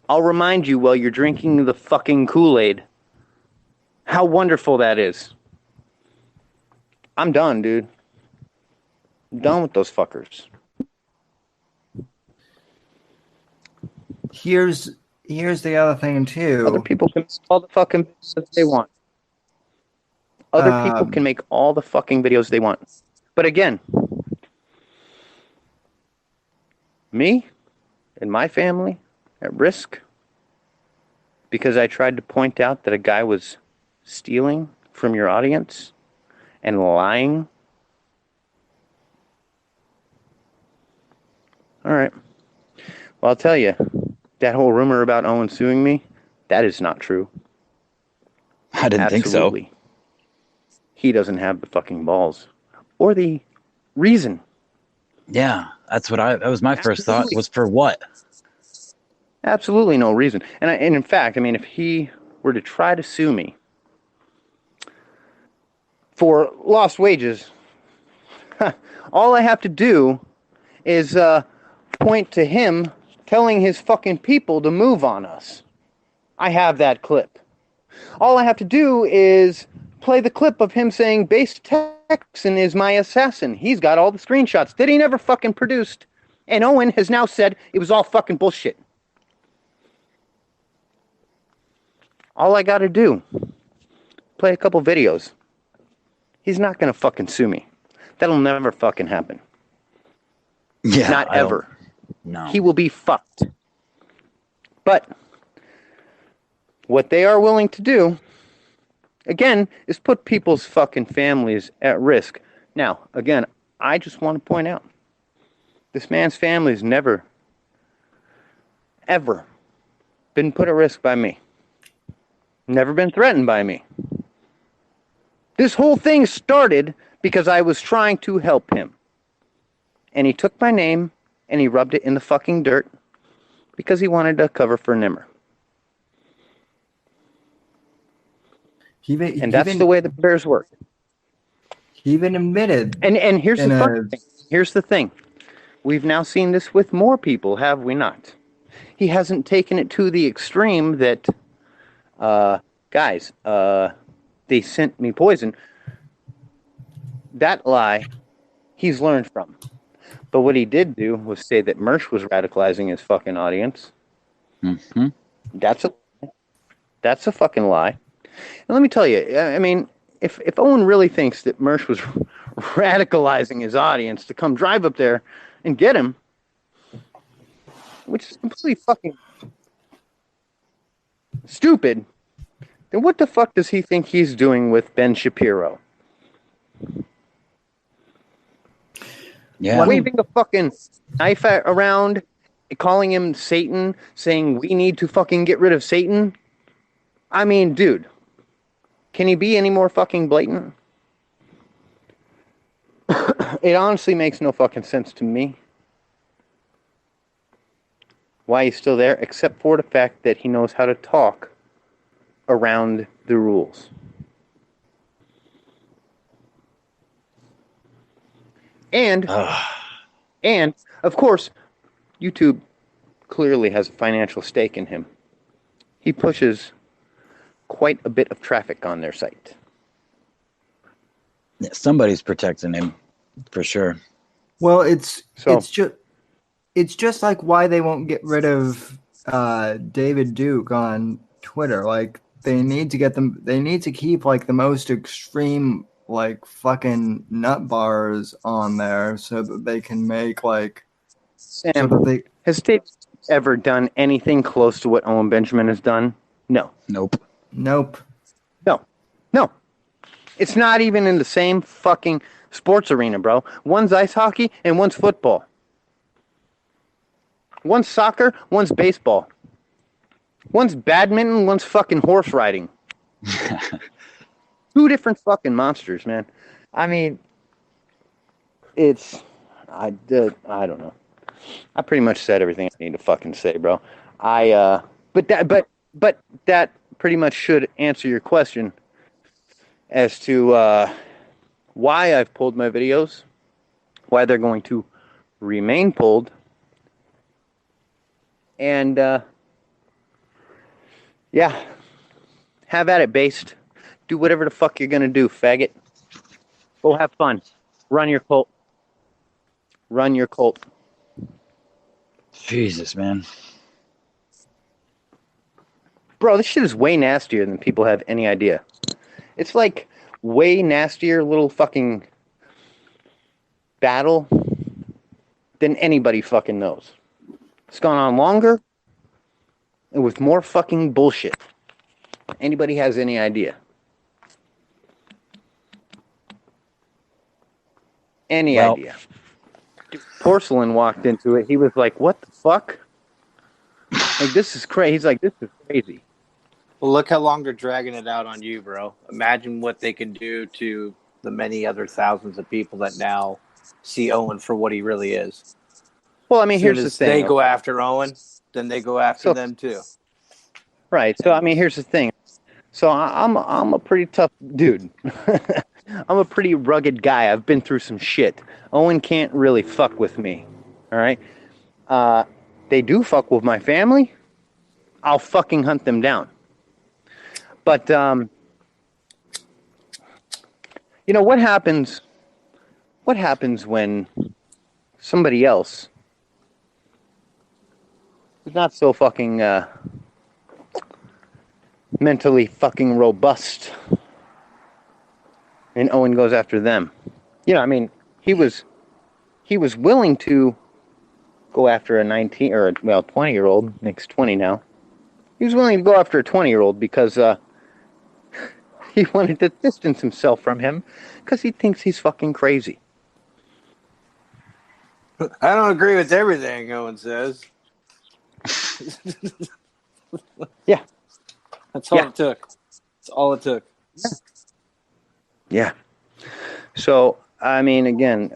I'll remind you while you're drinking the fucking Kool-Aid how wonderful that is. I'm done, dude. I'm done with those fuckers. here's the other thing too. Other people can make all the fucking videos they want. Other people can make all the fucking videos they want. But again, me and my family at risk because I tried to point out that a guy was stealing from your audience and lying. All right. Well, I'll tell you, that whole rumor about Owen suing me, that is not true. I didn't think so. Absolutely. He doesn't have the fucking balls or the reason. Yeah, that was my first thought, was for what? Absolutely no reason. And in fact, I mean, if he were to try to sue me for lost wages, all I have to do is point to him telling his fucking people to move on us. I have that clip. All I have to do is play the clip of him saying Base Texan is my assassin. He's got all the screenshots that he never fucking produced. And Owen has now said it was all fucking bullshit. All I gotta do, play a couple videos. He's not gonna fucking sue me. That'll never fucking happen. Yeah, not ever. No. He will be fucked. But what they are willing to do, again, is put people's fucking families at risk. Now, again, I just want to point out, this man's family's never, ever been put at risk by me. Never been threatened by me. This whole thing started because I was trying to help him. And he took my name and he rubbed it in the fucking dirt because he wanted to cover for Nimmer. And that's the way the Bears work. He even admitted. And here's the funny thing. Here's the thing. We've now seen this with more people, have we not? He hasn't taken it to the extreme that, guys, they sent me poison. That lie, he's learned from. But what he did do was say that Mersh was radicalizing his fucking audience. Mm-hmm. That's a fucking lie. And let me tell you, I mean, if Owen really thinks that Mersh was radicalizing his audience to come drive up there and get him, which is completely fucking stupid, then what the fuck does he think he's doing with Ben Shapiro? Yeah. Waving a fucking knife around, calling him Satan, saying we need to fucking get rid of Satan. I mean, dude, can he be any more fucking blatant? It honestly makes no fucking sense to me why he's still there, except for the fact that he knows how to talk around the rules. And of course, YouTube clearly has a financial stake in him. He pushes quite a bit of traffic on their site. Yeah, somebody's protecting him, for sure. Well, it's just like why they won't get rid of David Duke on Twitter. Like they need to keep like the most extreme like fucking nut bars on there so that they can make like so Sam, that they. has State ever done anything close to what Owen Benjamin has done? No. Nope. Nope. No. It's not even in the same fucking sports arena, bro. One's ice hockey and one's football. One's soccer, one's baseball. One's badminton, one's fucking horse riding. Two different fucking monsters, man. I mean, I don't know. I pretty much said everything I need to fucking say, bro. But that pretty much should answer your question as to why I've pulled my videos, why they're going to remain pulled, and yeah, have at it, Based. Do whatever the fuck you're gonna do, faggot. Go have fun. Run your cult. Run your cult. Jesus, man. Bro, this shit is way nastier than people have any idea. It's like way nastier little fucking battle than anybody fucking knows. It's gone on longer and with more fucking bullshit. Anybody has any idea? Any Well, idea? Porcelain walked into it. He was like, "What the fuck? Like, this is crazy." He's like, "This is crazy." Well, look how long they're dragging it out on you, bro. Imagine what they can do to the many other thousands of people that now see Owen for what he really is. Well, I mean, As soon here's the as thing. they go after Owen, then they go after So- them too. Right. So I mean, here's the thing. So I'm a pretty tough dude. I'm a pretty rugged guy. I've been through some shit. Owen can't really fuck with me. All right. They do fuck with my family. I'll fucking hunt them down. But you know what happens? What happens when somebody else is not so fucking mentally fucking robust, and Owen goes after them? You know, I mean, he was willing to go after a 19 or 20-year-old, makes 20 now. He was willing to go after a 20-year-old because he wanted to distance himself from him because he thinks he's fucking crazy. I don't agree with everything Owen says. Yeah. That's all Yeah. it took. That's all it took. Yeah. So, I mean, again,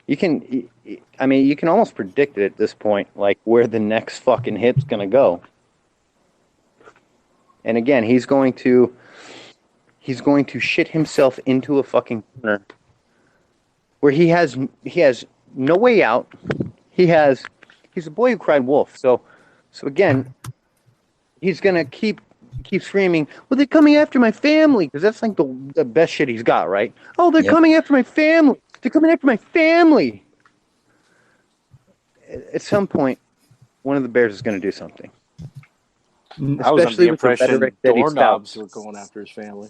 you can almost predict it at this point, like where the next fucking hit's gonna go. And again, he's going to shit himself into a fucking corner where he has no way out. He's a boy who cried wolf. So again, he's gonna keep screaming, "Well, they're coming after my family," because that's like the best shit he's got, right? "Oh, they're coming after my family. They're coming after my family." At some point, one of the bears is going to do something. I was under the Especially with the impression rhetoric that he doorknobs spouts. were going after his family.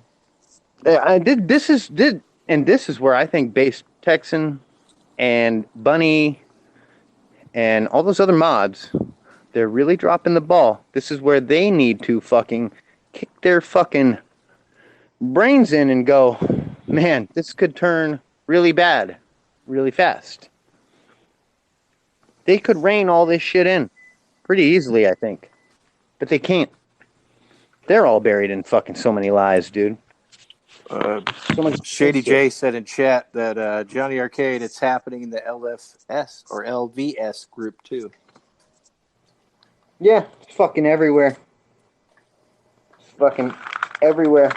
This is where I think Base Texan and Bunny and all those other mods, they're really dropping the ball. This is where they need to fucking kick their fucking brains in and go, man, this could turn really bad really fast. They could rein all this shit in pretty easily, I think. But they can't. They're all buried in fucking so many lies, dude. So much Shady bullshit. J said in chat that Johnny Arcade, it's happening in the LFS or LVS group too. Yeah, it's fucking everywhere. It's fucking everywhere.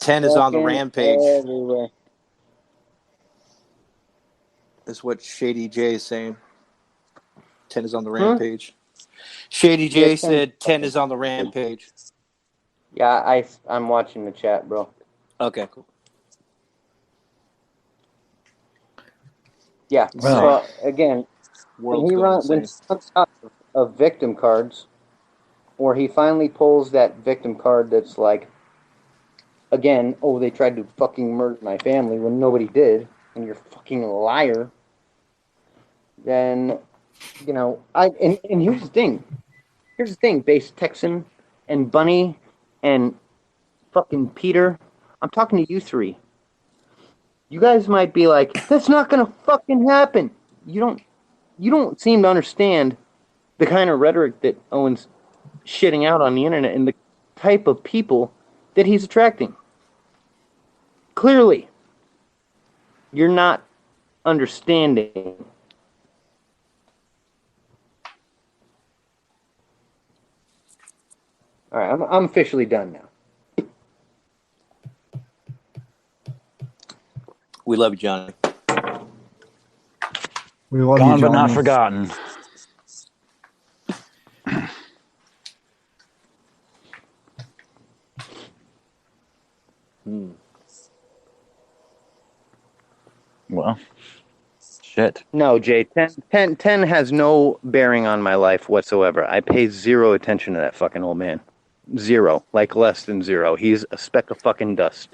10 is on the Fucking rampage. Everywhere. Is what Shady J is saying. 10 is on the rampage. Shady J Yeah, 10 said 10 is on the rampage. Yeah, I'm watching the chat, bro. Okay, cool. Yeah. Well- So again, World's when he going runs out of victim cards, or he finally pulls that victim card that's like again, oh, they tried to fucking murder my family when nobody did, and you're a fucking liar, then, you know, and here's the thing. Here's the thing, Base Texan and Bunny and fucking Peter. I'm talking to you three. You guys might be like, that's not gonna fucking happen. You don't seem to understand the kind of rhetoric that Owen's shitting out on the internet and the type of people that he's attracting. Clearly, you're not understanding. All right, I'm officially done now. We love you, Johnny. We love Gone you, but not Johnny. forgotten. Well, shit. No, Jay, 10 has no bearing on my life whatsoever. I pay zero attention to that fucking old man. Zero. Like less than zero. He's a speck of fucking dust.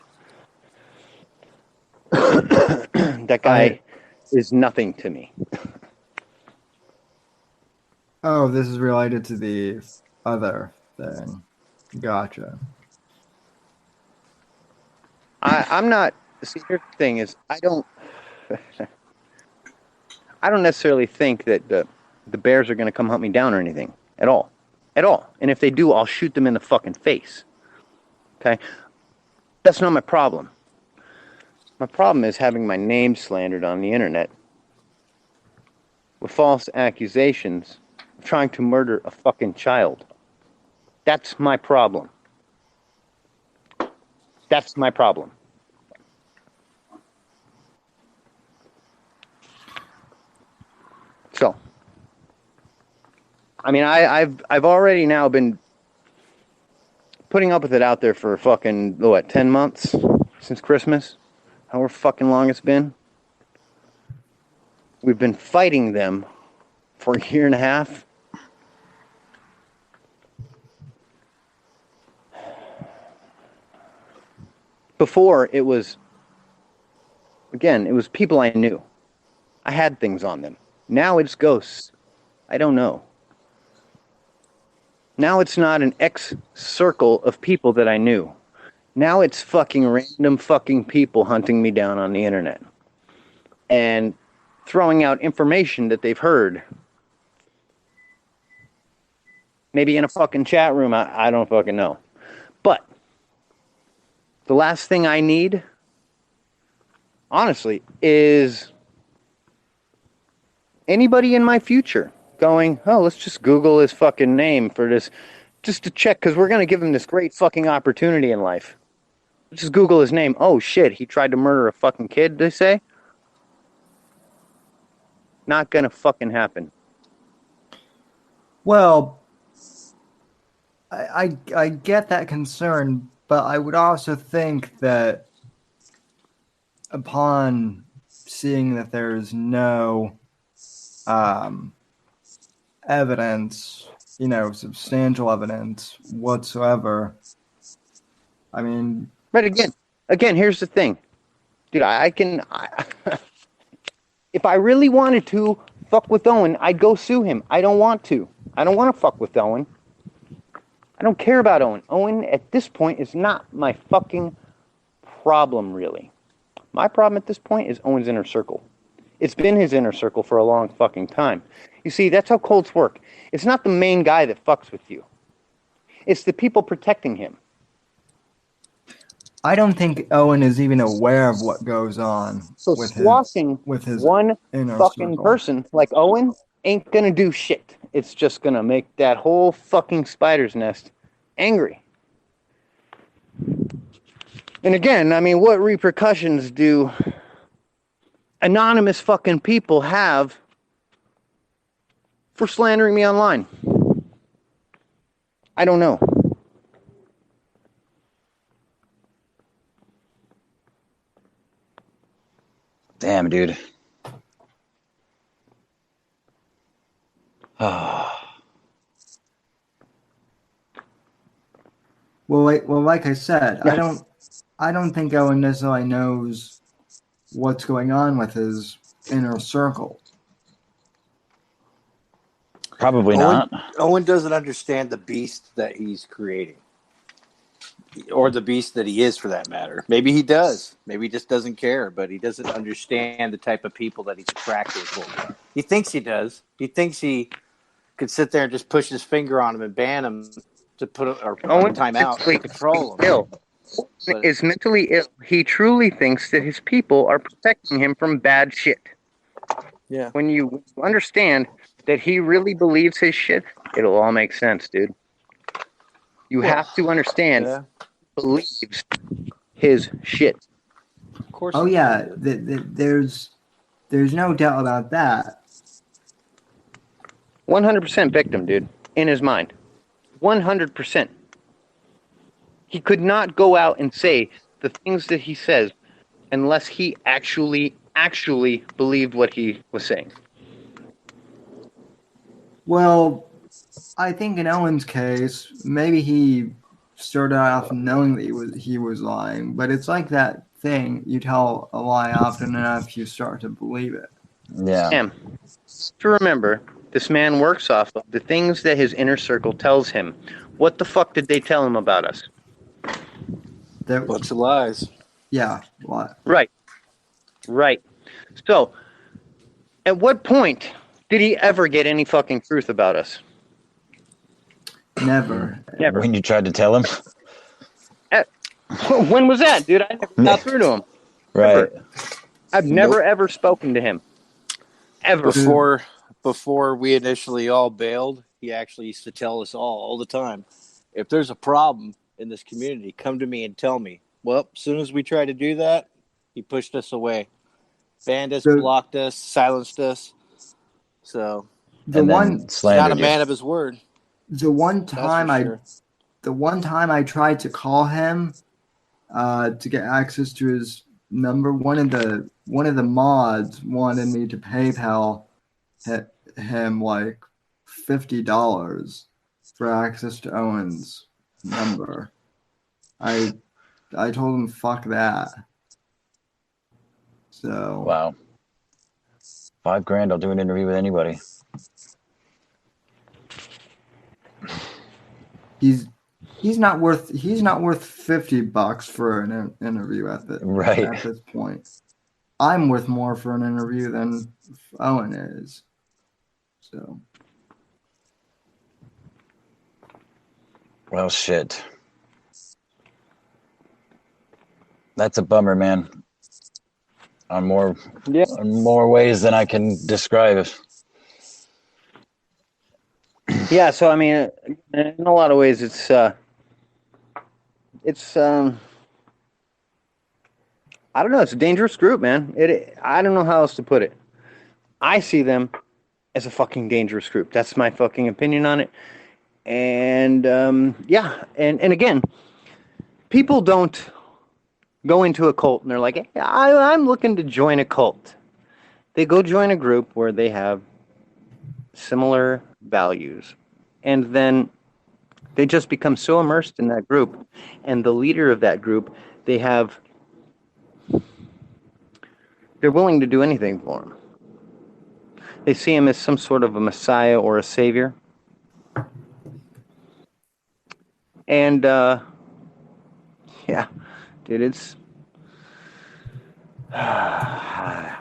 That guy is nothing to me. Oh, this is related to the other thing. Gotcha. I'm not. See, here's the thing: is I don't necessarily think that the bears are going to come hunt me down or anything at all, at all. And if they do, I'll shoot them in the fucking face. Okay, that's not my problem. My problem is having my name slandered on the internet with false accusations of trying to murder a fucking child. That's my problem. That's my problem. So, I mean, I've already now been putting up with it out there for fucking, what, 10 months since Christmas? However fucking long it's been. We've been fighting them for a year and a half. Before, it was people I knew. I had things on them. Now it's ghosts. I don't know. Now it's not an X circle of people that I knew. Now it's fucking random fucking people hunting me down on the internet. And throwing out information that they've heard. Maybe in a fucking chat room, I don't fucking know. But the last thing I need, honestly, is anybody in my future going, oh, let's just Google his fucking name for this, just to check, because we're going to give him this great fucking opportunity in life. Let's just Google his name. Oh, shit, he tried to murder a fucking kid, they say? Not going to fucking happen. Well, I get that concern, but I would also think that upon seeing that there's no evidence, substantial evidence whatsoever, I mean... But again, here's the thing. Dude, if I really wanted to fuck with Owen, I'd go sue him. I don't want to. I don't want to fuck with Owen. I don't care about Owen. Owen, at this point, is not my fucking problem, really. My problem at this point is Owen's inner circle. It's been his inner circle for a long fucking time. You see, that's how cults work. It's not the main guy that fucks with you. It's the people protecting him. I don't think Owen is even aware of what goes on So with squashing his one inner fucking circle. person like Owen ain't gonna do shit. It's just gonna make that whole fucking spider's nest angry. And again, I mean, what repercussions do anonymous fucking people have for slandering me online? I don't know. Damn, dude. Oh. Well, like I said, Yeah. I don't think Owen necessarily knows what's going on with his inner circle. Probably Owen, not. Owen doesn't understand the beast that he's creating, or the beast that he is, for that matter. Maybe he does. Maybe he just doesn't care, but he doesn't understand the type of people that he's attracted to. He thinks he does. He thinks he could sit there and just push his finger on him and ban him to put or Owen time out to control him. ill. But Is mentally ill. He truly thinks that his people are protecting him from bad shit. yeah, When you understand that he really believes his shit, it'll all make sense, dude. You have to understand yeah, he believes his shit. of course. Oh he yeah, does. there's no doubt about that. 100% victim, dude, in his mind. 100%. He could not go out and say the things that he says unless he actually believed what he was saying. Well, I think in Owen's case, maybe he started off knowing that he was lying, but it's like that thing, you tell a lie often enough, you start to believe it. Yeah. Sam, to remember, this man works off of the things that his inner circle tells him. What the fuck did they tell him about us? That Bunch of lies. yeah, what? Right. So, at what point did he ever get any fucking truth about us? Never. Never. When you tried to tell him. When was that, dude? I never got through to him. Right. Ever. I've never ever spoken to him. Ever. Before we initially all bailed, he actually used to tell us all the time, if there's a problem in this community, come to me and tell me. Well, as soon as we tried to do that, he pushed us away, banned us, The- blocked us, silenced us. So The And one then he's not a slandered you. man of his word. the one That's for time sure. the one time I tried to call him to get access to his number, one of the mods wanted me to PayPal him like $50 for access to Owen's number. I told him fuck that. So Wow. $5,000, I'll do an interview with anybody. he's not worth $50 for an interview at Right. this point. I'm worth more for an interview than Owen is. So Well, shit. That's a bummer, man. On more ways than I can describe. Yeah, so I mean, in a lot of ways, it's I don't know. It's a dangerous group, man. I don't know how else to put it. I see them as a fucking dangerous group. That's my fucking opinion on it. And yeah, and again, people don't go into a cult and they're like, hey, I'm looking to join a cult. They go join a group where they have similar values, and then they just become so immersed in that group, and the leader of that group, they're willing to do anything for him. They see him as some sort of a messiah or a savior. And yeah, dude, it's yeah.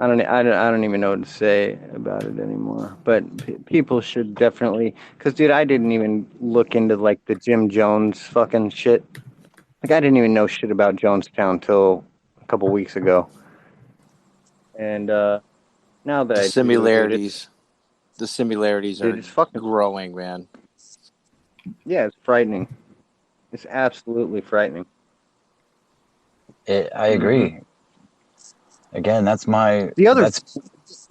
I don't even know what to say about it anymore. But people should definitely, because dude, I didn't even look into like the Jim Jones fucking shit. Like I didn't even know shit about Jonestown till a couple weeks ago. And now that The I similarities dude, are it's fucking growing, man. yeah, it's frightening. It's absolutely frightening. I agree. Again, that's my. The other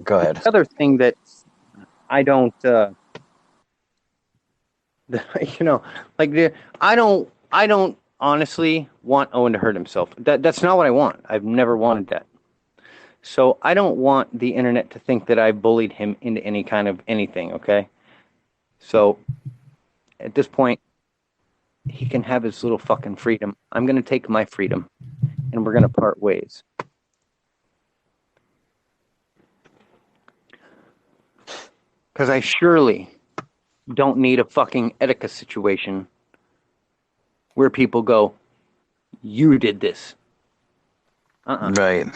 Go ahead. The other thing that I don't, I don't honestly want Owen to hurt himself. That's not what I want. I've never wanted that. So I don't want the internet to think that I bullied him into any kind of anything. Okay. So at this point, he can have his little fucking freedom. I'm going to take my freedom, and we're going to part ways. Because I surely don't need a fucking Etika situation where people go, you did this. Right.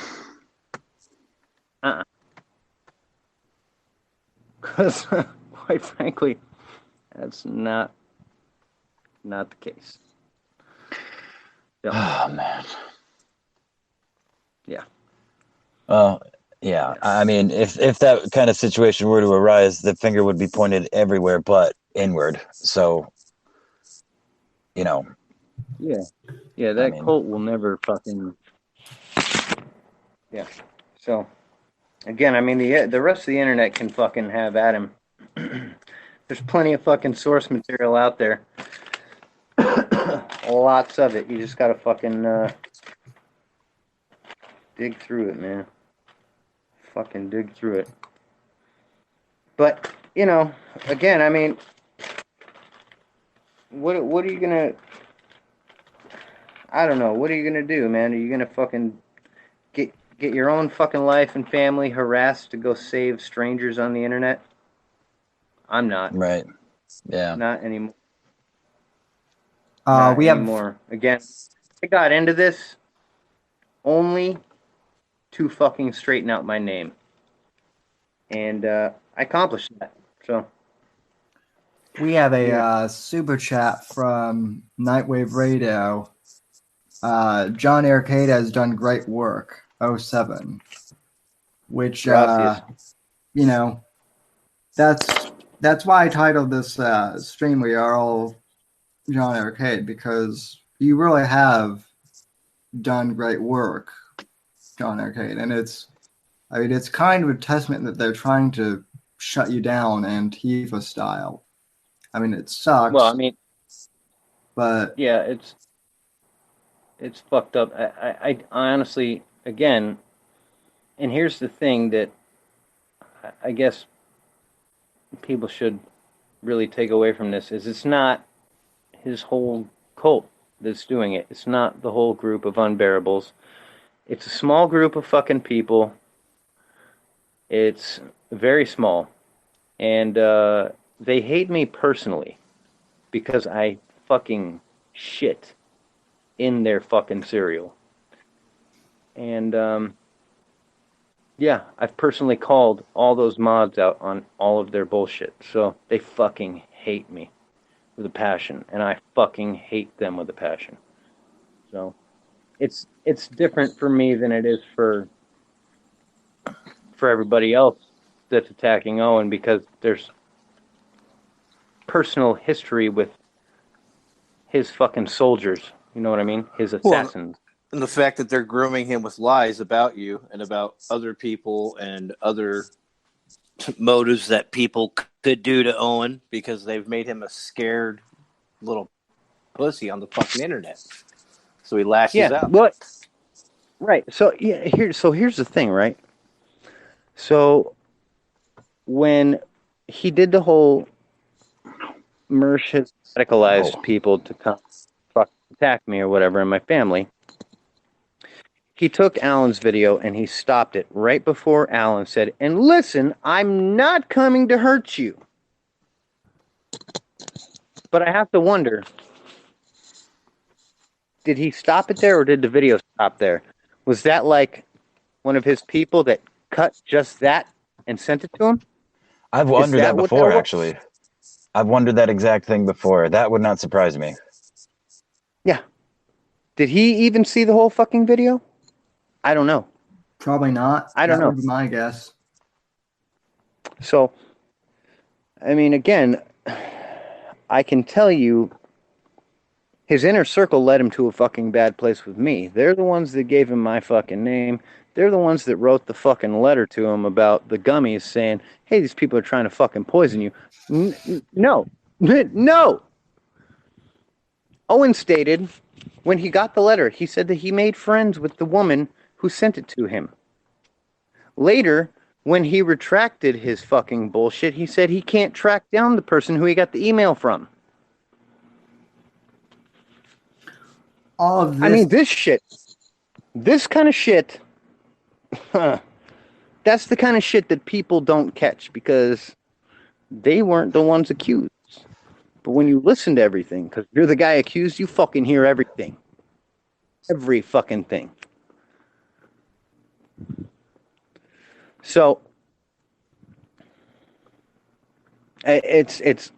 Because, quite frankly, that's not the case. Oh, man. Yeah. Well, yeah. I mean, if that kind of situation were to arise, the finger would be pointed everywhere but inward. So, you know. Yeah. Yeah, that cult will never fucking... Yeah. So, again, I mean, the rest of the internet can fucking have at him. There's plenty of fucking source material out there. Lots of it. You just gotta fucking dig through it, man. Fucking dig through it. But, you know, again, I mean, what are you gonna... I don't know. What are you gonna do, man? Are you gonna fucking get your own fucking life and family harassed to go save strangers on the internet? I'm not. Right. Yeah. Not anymore. We anymore. Again, I got into this only to fucking straighten out my name. And I accomplished that. So we have a super chat from Nightwave Radio. John Arcade has done great work. 07, which you know, that's why I titled this stream "We Are All John Arcade," because you really have done great work, John Arcade, and it's kind of a testament that they're trying to shut you down Antifa style. I mean, it sucks. Well, I mean, but yeah, it's fucked up. I honestly, again, and here's the thing that I guess people should really take away from this is it's not his whole cult that's doing it. It's not the whole group of unbearables. It's a small group of fucking people. It's very small. And they hate me personally because I fucking shit in their fucking cereal. And yeah, I've personally called all those mods out on all of their bullshit. So they fucking hate me with a passion, and I fucking hate them with a passion. So it's different for me than it is for everybody else that's attacking Owen, because there's personal history with his fucking soldiers. You know what I mean? His assassins. Well, and the fact that they're grooming him with lies about you and about other people and other motives that people could do to Owen, because they've made him a scared little pussy on the fucking internet. So he lashes out. But, right. So here's the thing, right? So when he did the whole Mersh has radicalized people to come attack me or whatever and my family, he took Alan's video and he stopped it right before Alan said, "And listen, I'm not coming to hurt you." But I have to wonder, did he stop it there or did the video stop there? Was that like one of his people that cut just that and sent it to him? I've wondered that before, actually. I've wondered that exact thing before. That would not surprise me. Yeah. Did he even see the whole fucking video? I don't know. Probably not. I don't know. That would be my guess. So, I mean, again, I can tell you his inner circle led him to a fucking bad place with me. They're the ones that gave him my fucking name. They're the ones that wrote the fucking letter to him about the gummies saying, "Hey, these people are trying to fucking poison you." No. No. Owen stated when he got the letter, he said that he made friends with the woman who sent it to him. Later, when he retracted his fucking bullshit, he said he can't track down the person who he got the email from. all of this. I mean, this kind of shit, that's the kind of shit that people don't catch because they weren't the ones accused. But when you listen to everything, because you're the guy accused, you fucking hear everything. Every fucking thing. So, it's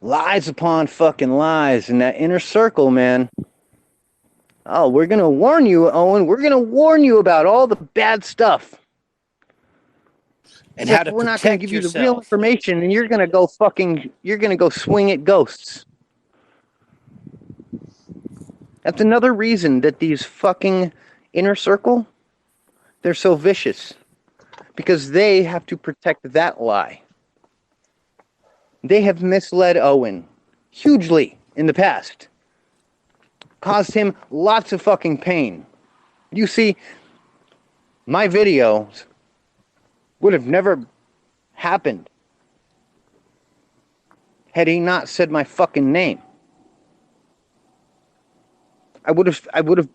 lies upon fucking lies in that inner circle, man. Oh, we're going to warn you, Owen. We're going to warn you about all the bad stuff. And how to we're not going to protect give you yourself. the real information, and you're going to go swing at ghosts. That's another reason that these fucking inner circle, they're so vicious. Because they have to protect that lie. They have misled Owen hugely in the past. Caused him lots of fucking pain. You see, my videos would have never happened had he not said my fucking name. I would have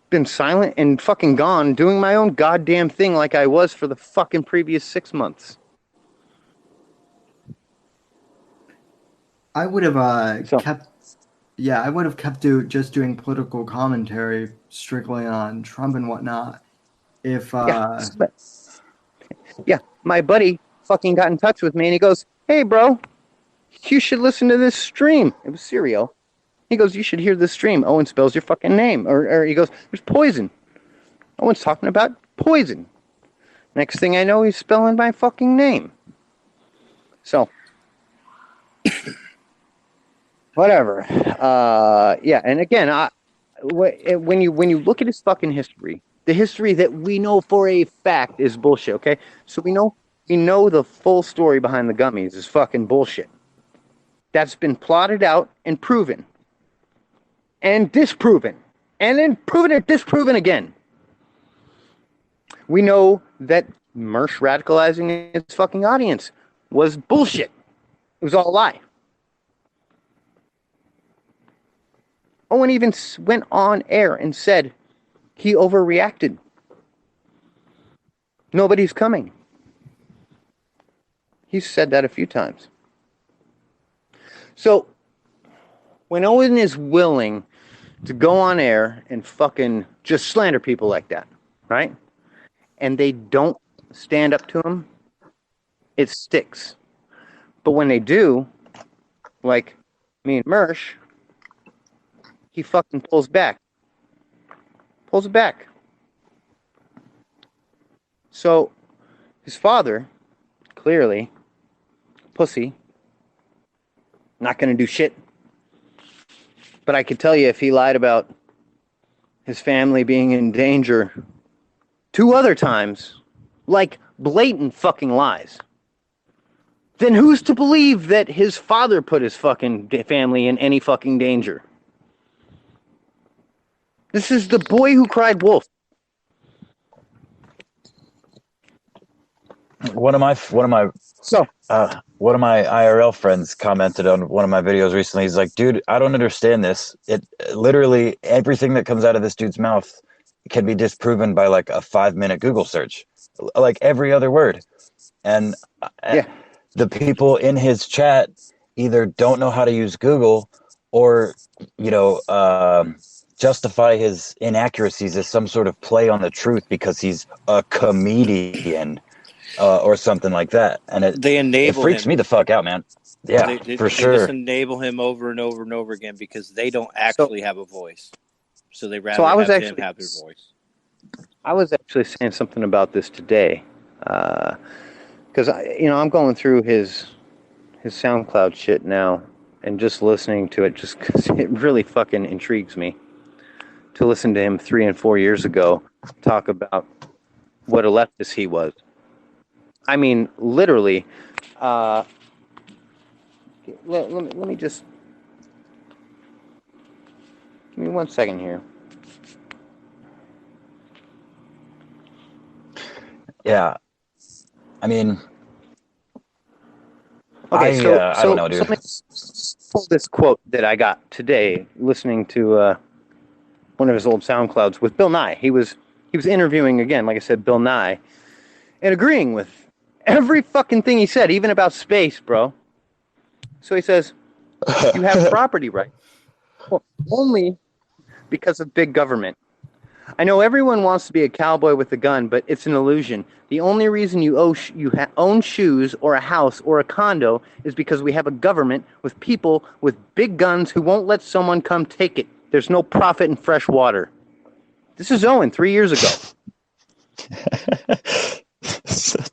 been silent and fucking gone doing my own goddamn thing like I was for the fucking previous 6 months. I would have kept. Yeah, I would have kept just doing political commentary strictly on Trump and whatnot. If yeah, my buddy fucking got in touch with me and he goes, "Hey, bro, you should listen to this stream." It was Serial. He goes, "You should hear this stream. Owen spells your fucking name." Or he goes, "There's poison. Owen's talking about poison." Next thing I know, he's spelling my fucking name. So, whatever. Yeah, and again, when you look at his fucking history, the history that we know for a fact is bullshit. Okay, so we know the full story behind the gummies is fucking bullshit. That's been plotted out and proven, and disproven, and then proven and disproven again. We know that Mersh radicalizing his fucking audience was bullshit. It was all a lie. Owen even went on air and said he overreacted. Nobody's coming. He's said that a few times. So, when Owen is willing to go on air and fucking just slander people like that, right? And they don't stand up to him, it sticks. But when they do, like me and Mersh, he fucking pulls back. Pulls it back. So, his father, clearly, pussy, not gonna do shit. But I could tell you if he lied about his family being in danger 2 other times, like blatant fucking lies, then who's to believe that his father put his fucking family in any fucking danger? This is the boy who cried wolf. One of my IRL friends commented on one of my videos recently. He's like, "Dude, I don't understand this. It literally everything that comes out of this dude's mouth can be disproven by like a 5-minute Google search, like every other word." And the people in his chat either don't know how to use Google or, justify his inaccuracies as some sort of play on the truth because he's a comedian. Or something like that, and it freaks me the fuck out, man. Yeah, for sure. They just enable him over and over and over again because they don't actually have a voice, so they rather have him have their voice. I was actually saying something about this today, because I'm going through his SoundCloud shit now, and just listening to it, just because it really fucking intrigues me to listen to him 3 and 4 years ago talk about what a leftist he was. I mean, literally, let me just, give me 1 second here. Yeah. I mean, okay, I don't know, dude. So let me pull this quote that I got today listening to one of his old SoundClouds with Bill Nye. He was interviewing again, like I said, Bill Nye, and agreeing with every fucking thing he said, even about space, bro. So he says, you have property rights. Well, only because of big government. I know everyone wants to be a cowboy with a gun, but it's an illusion. The only reason you own shoes or a house or a condo is because we have a government with people with big guns who won't let someone come take it. There's no profit in fresh water. This is Owen 3 years ago. What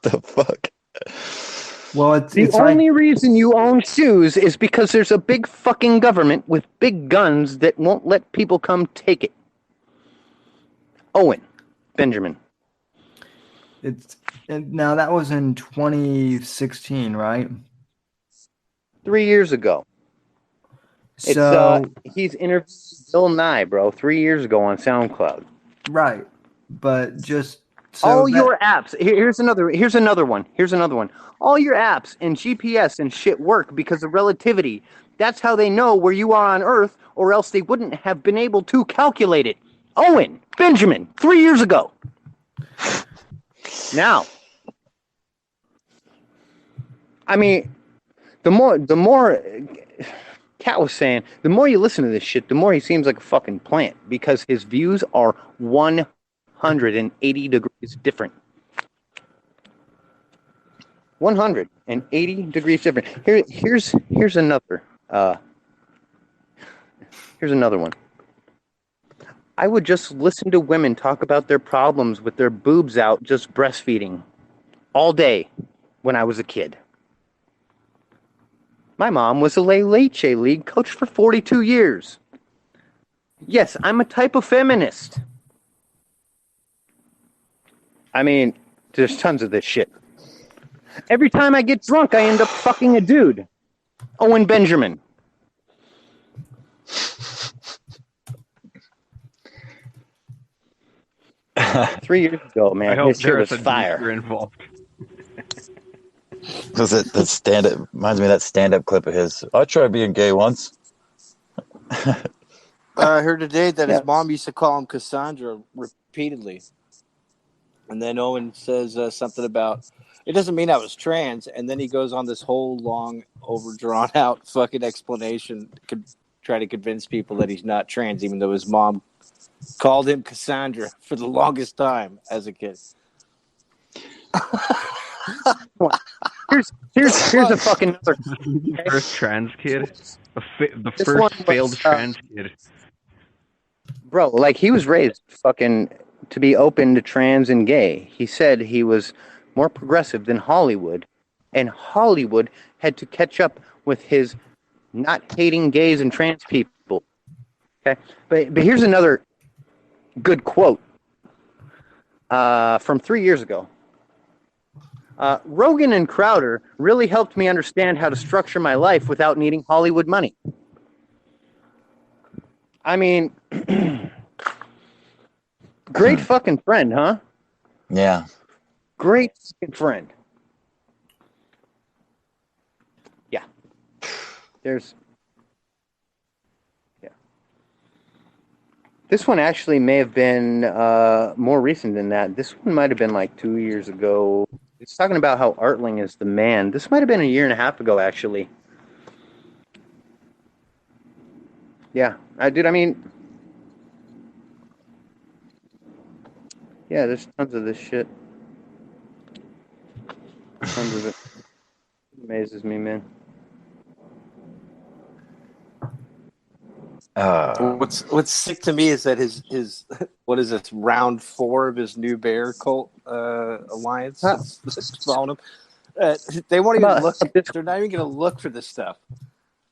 the fuck? Well, it's only reason you own shoes is because there's a big fucking government with big guns that won't let people come take it. Owen Benjamin. Now that was in 2016, right? 3 years ago. So he's interviewed Bill Nye, bro, 3 years ago on SoundCloud. Right, but just your apps. Here's another one. All your apps and GPS and shit work because of relativity. That's how they know where you are on Earth, or else they wouldn't have been able to calculate it. Owen Benjamin, 3 years ago. Now, I mean, the more Kat was saying, the more you listen to this shit, the more he seems like a fucking plant, because his views are 180 degrees different. 180 degrees different. Here's another. Here's another one. I would just listen to women talk about their problems with their boobs out just breastfeeding all day when I was a kid. My mom was a La Leche League coach for 42 years. Yes, I'm a type of feminist. I mean, there's tons of this shit. Every time I get drunk, I end up fucking a dude. Owen Benjamin. Three years ago, man, his shit was fire. Involved. Was it that stand-up? Reminds me of that stand-up clip of his. I tried being gay once. I heard today that his mom used to call him Cassandra repeatedly. And then Owen says something about, it doesn't mean I was trans. And then he goes on this whole long, overdrawn out fucking explanation to try to convince people that he's not trans, even though his mom called him Cassandra for the longest time as a kid. Here's a fucking first trans kid. The first failed trans kid. Bro, like, he was raised fucking to be open to trans and gay. He said he was more progressive than Hollywood, and Hollywood had to catch up with his not hating gays and trans people. Okay, but here's another good quote from 3 years ago. Rogan and Crowder really helped me understand how to structure my life without needing Hollywood money. I mean, great fucking friend, huh? Yeah. Great fucking friend. Yeah. Yeah. This one actually may have been more recent than that. This one might have been like 2 years ago. It's talking about how Artling is the man. This might have been a year and a half ago, actually. Yeah, I mean, yeah, there's tons of this shit. Tons of it. It amazes me, man. What's sick to me is that his what is this, round 4 of his New Bear cult alliance that's following him. They won't even look. They're not even going to look for this stuff.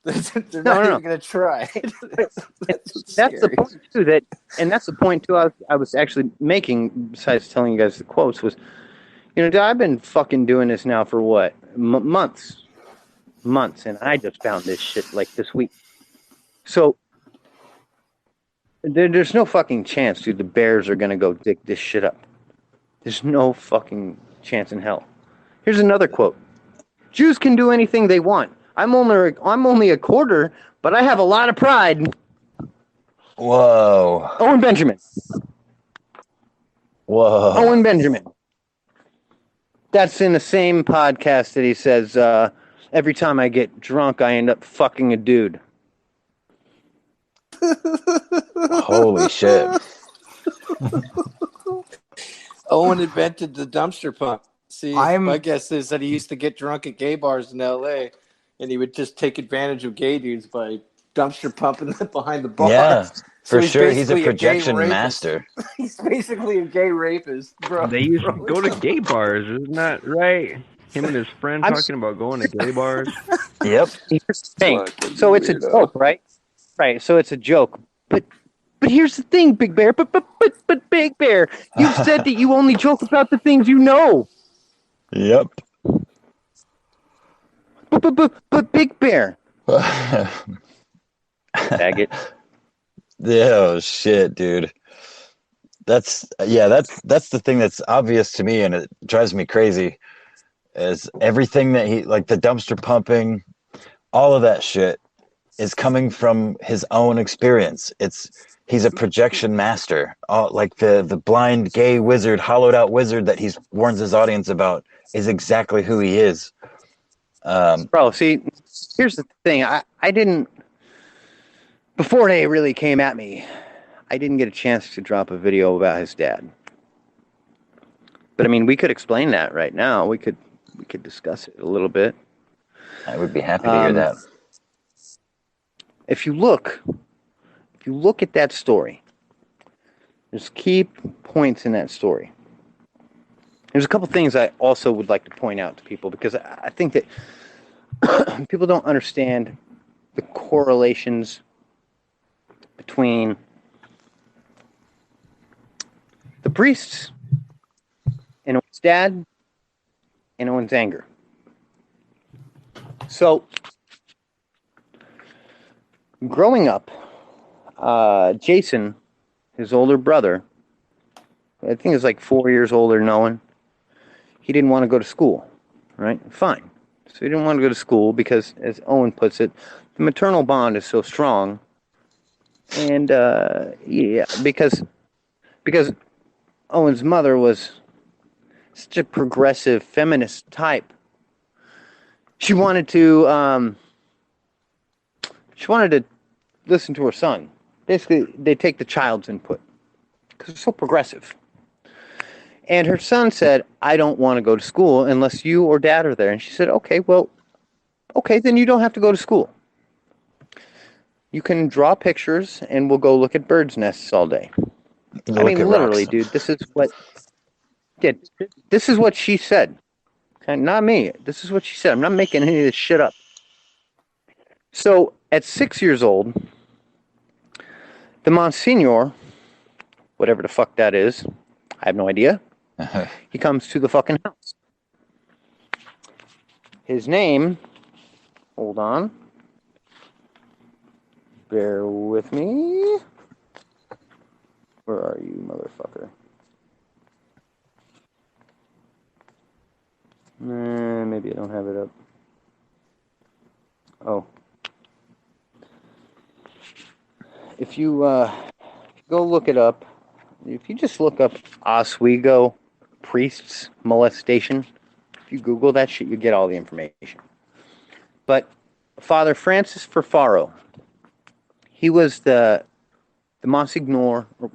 They're not even going to try. That's the point too. That's the point too. I was actually making, besides telling you guys the quotes, was, I've been fucking doing this now for what, months, and I just found this shit like this week. So there's no fucking chance, dude. The Bears are going to go dig this shit up. There's no fucking chance in hell. Here's another quote. Jews can do anything they want. I'm only a quarter, but I have a lot of pride. Whoa. Owen Benjamin. Whoa. Owen Benjamin. That's in the same podcast that he says, every time I get drunk, I end up fucking a dude. Holy shit. Owen invented the dumpster pump. See, I'm- my guess is that he used to get drunk at gay bars in L.A. and he would just take advantage of gay dudes by dumpster pumping them behind the bar. Yeah, So for sure. He's a basically projection gay rapist. master. He's basically a gay rapist, bro. They used to Bro, go to gay bars, isn't that right? Him and his friend I'm- talking about going to gay bars. Yep. Here's the thing. Fucking So it's a weirdo. joke, right? Right. So it's a joke. But here's the thing, Big Bear. But Big Bear, you said that you only joke about the things you know. Yep. But Big Bear. Faggot. Oh shit, dude. That's the thing that's obvious to me and it drives me crazy is everything that he like the dumpster pumping, all of that shit is coming from his own experience. He's a projection master. Like the blind gay wizard, hollowed out wizard that he warns his audience about is exactly who he is. Bro, see, here's the thing. I didn't, before they really came at me, I didn't get a chance to drop a video about his dad. But I mean, we could explain that right now. We could discuss it a little bit. I would be happy to hear that. If you look at that story, there's key points in that story. There's a couple things I also would like to point out to people because I think that people don't understand the correlations between the priests and Owen's dad and Owen's anger. So, growing up, Jason, his older brother, I think is like 4 years older than Owen, he didn't want to go to school, right? Fine. So he didn't want to go to school because, as Owen puts it, the maternal bond is so strong. And, because Owen's mother was such a progressive feminist type. She wanted to listen to her son. Basically, they take the child's input because they're so progressive. And her son said, I don't want to go to school unless you or dad are there. And she said, okay, then you don't have to go to school. You can draw pictures and we'll go look at birds' nests all day. I mean, literally, dude, this is what she said. Okay, not me. This is what she said. I'm not making any of this shit up. So, at 6 years old, the Monsignor, whatever the fuck that is, I have no idea, he comes to the fucking house. His name, hold on, bear with me. Where are you, motherfucker? Maybe I don't have it up. Oh. If you go look it up, if you just look up Oswego priests molestation, if you Google that shit, you get all the information. But Father Francis Furfaro, he was the Monsignor, or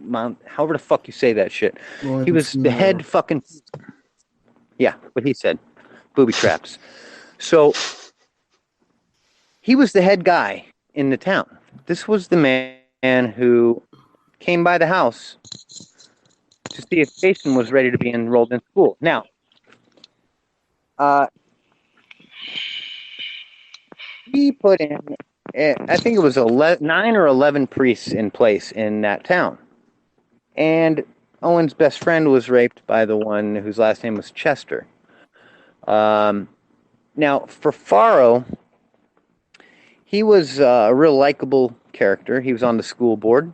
however the fuck you say that shit. He was the head fucking... Yeah, what he said. Booby traps. So, he was the head guy in the town. This was the man who came by the house to see if Jason was ready to be enrolled in school. Now, he put in, I think it was 9 or 11 priests in place in that town. And Owen's best friend was raped by the one whose last name was Chester. Now, for Faro, he was a real likable character. He was on the school board.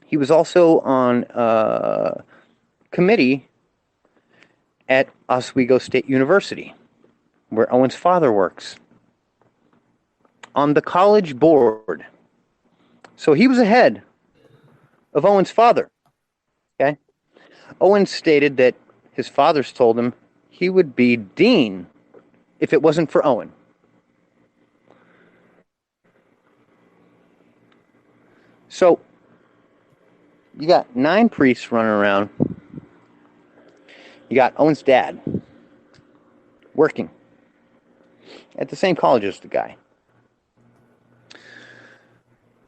He was also on a committee at Oswego State University, where Owen's father works. On the college board, So he was ahead of Owen's father. Okay? Owen stated that his fathers told him he would be dean if it wasn't for Owen. So you got 9 priests running around. You got Owen's dad working at the same college as the guy.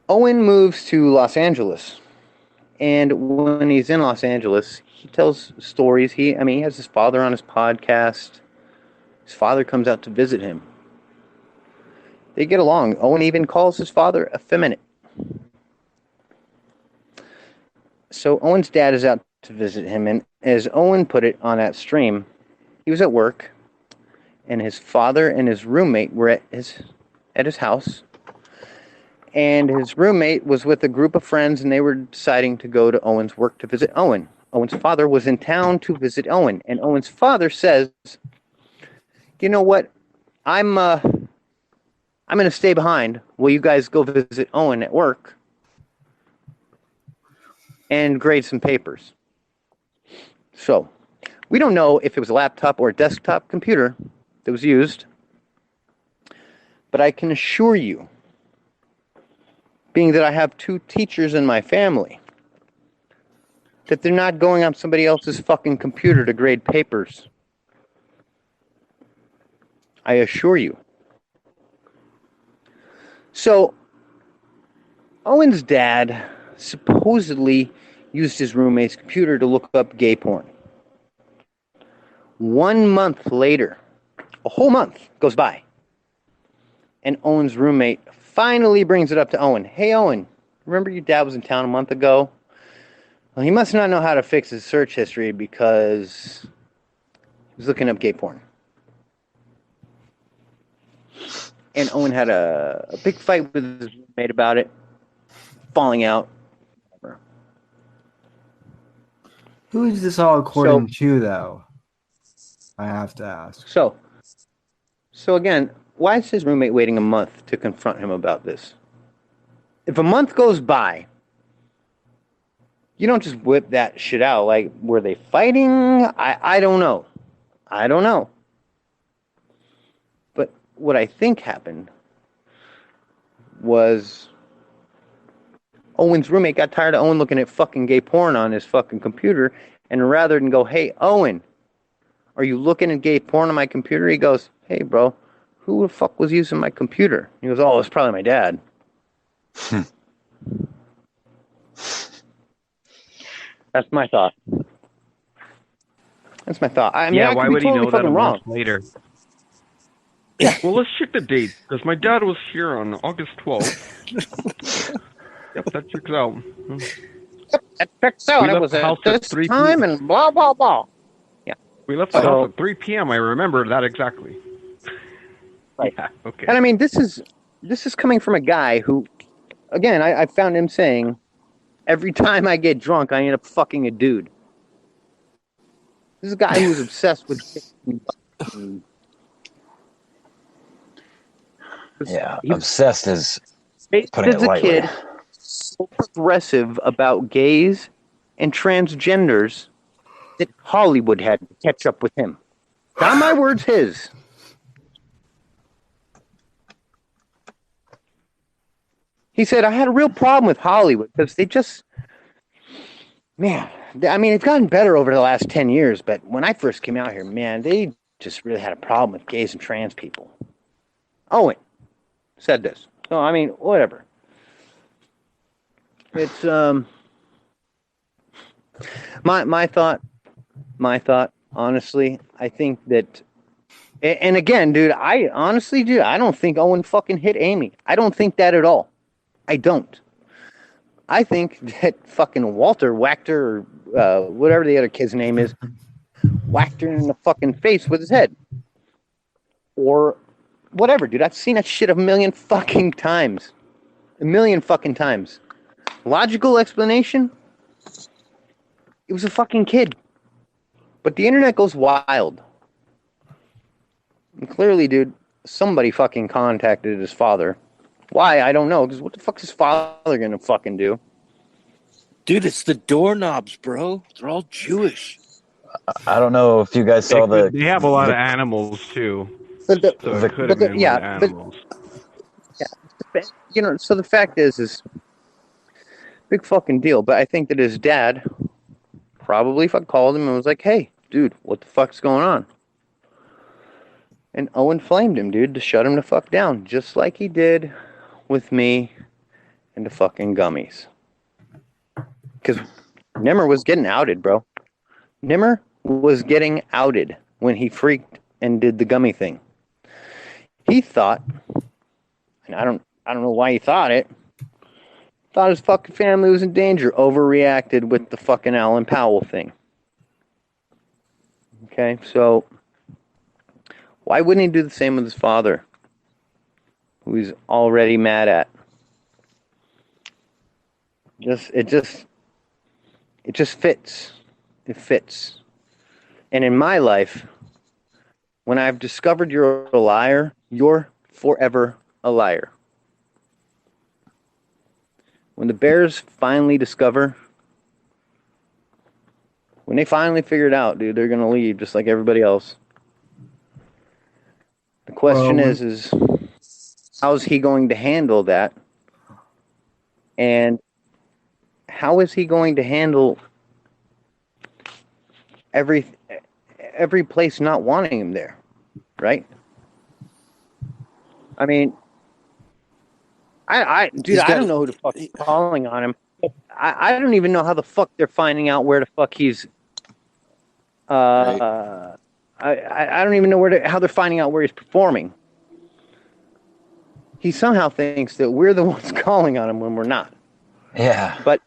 Owen moves to Los Angeles. And when he's in Los Angeles, he tells stories. He has his father on his podcast. His father comes out to visit him. They get along. Owen even calls his father effeminate. So Owen's dad is out to visit him, and as Owen put it on that stream, he was at work, and his father and his roommate were at his house, and his roommate was with a group of friends, and they were deciding to go to Owen's work to visit Owen. Owen's father was in town to visit Owen, and Owen's father says, "You know what? I'm going to stay behind. Will you guys go visit Owen at work and grade some papers?" So, we don't know if it was a laptop or a desktop computer that was used, but I can assure you, being that I have 2 teachers in my family, that they're not going on somebody else's fucking computer to grade papers. I assure you. So, Owen's dad supposedly used his roommate's computer to look up gay porn. 1 month later, a whole month goes by, and Owen's roommate finally brings it up to Owen. "Hey, Owen, remember your dad was in town a month ago? Well, he must not know how to fix his search history because he was looking up gay porn." And Owen had a big fight with his roommate about it, falling out. Who is this all according to, though? I have to ask. So again, why is his roommate waiting a month to confront him about this? If a month goes by, you don't just whip that shit out. Like, were they fighting? I don't know. I don't know. But what I think happened was Owen's roommate got tired of Owen looking at fucking gay porn on his fucking computer, and rather than go, "Hey, Owen, are you looking at gay porn on my computer?" he goes, "Hey, bro, who the fuck was using my computer?" He goes, "Oh, it's probably my dad." That's my thought. That's my thought. I mean, Yeah, I why could be would he totally know that a fucking wrong. month later? Well, let's check the date, because my dad was here on August 12th. Yep, that checks out. That checks out. We It left was the at house at this 3 time p.m. and blah, blah, blah. Yeah. We left the house at 3 p.m. I remember that exactly. Right. Yeah, okay. And I mean, this is coming from a guy who, again, I found him saying, "Every time I get drunk, I end up fucking a dude." This is a guy who was obsessed with. Yeah, He was obsessed is raised putting it as a lightly. kid, so progressive about gays and transgenders that Hollywood had to catch up with him. Not my words, his. He said, "I had a real problem with Hollywood because they just, man, I mean, it's gotten better over the last 10 years, but when I first came out here, man, they just really had a problem with gays and trans people." Owen said this. So, I mean, whatever. It's, my thought, honestly, I think that, and again, dude, I don't think Owen fucking hit Amy. I don't think that at all. I don't. I think that fucking Walter whacked her, or whatever the other kid's name is, whacked her in the fucking face with his head. Or whatever, dude. I've seen that shit a million fucking times. A million fucking times. Logical explanation? It was a fucking kid. But the internet goes wild. And clearly, dude, somebody fucking contacted his father Why? I don't know. Because what the fuck is his father gonna fucking do? Dude, it's the doorknobs, bro. They're all Jewish. I don't know if you guys saw They have a lot of the animals too, But the, so the it could have been with animals. so the fact is big fucking deal. But I think that his dad probably called him and was like, "Hey, dude, what the fuck's going on?" And Owen flamed him, dude, to shut him the fuck down, just like he did with me and the fucking gummies. Because Nimmer was getting outed, bro. Nimmer was getting outed when he freaked and did the gummy thing. He thought, and I don't know why he thought it, thought his fucking family was in danger, overreacted with the fucking Alan Powell thing. Okay, so why wouldn't he do the same with his father, who he's already mad at? It just fits. It fits. And in my life, when I've discovered you're a liar, you're forever a liar. When the Bears finally discover, when they finally figure it out, dude, they're going to leave just like everybody else. The question is how's he going to handle that? And how is he going to handle every place not wanting him there, right? I mean, I don't know who the fuck is calling on him. I don't even know how the fuck they're finding out where the fuck he's. Right. I don't even know how they're finding out where he's performing. He somehow thinks that we're the ones calling on him when we're not. yeah. But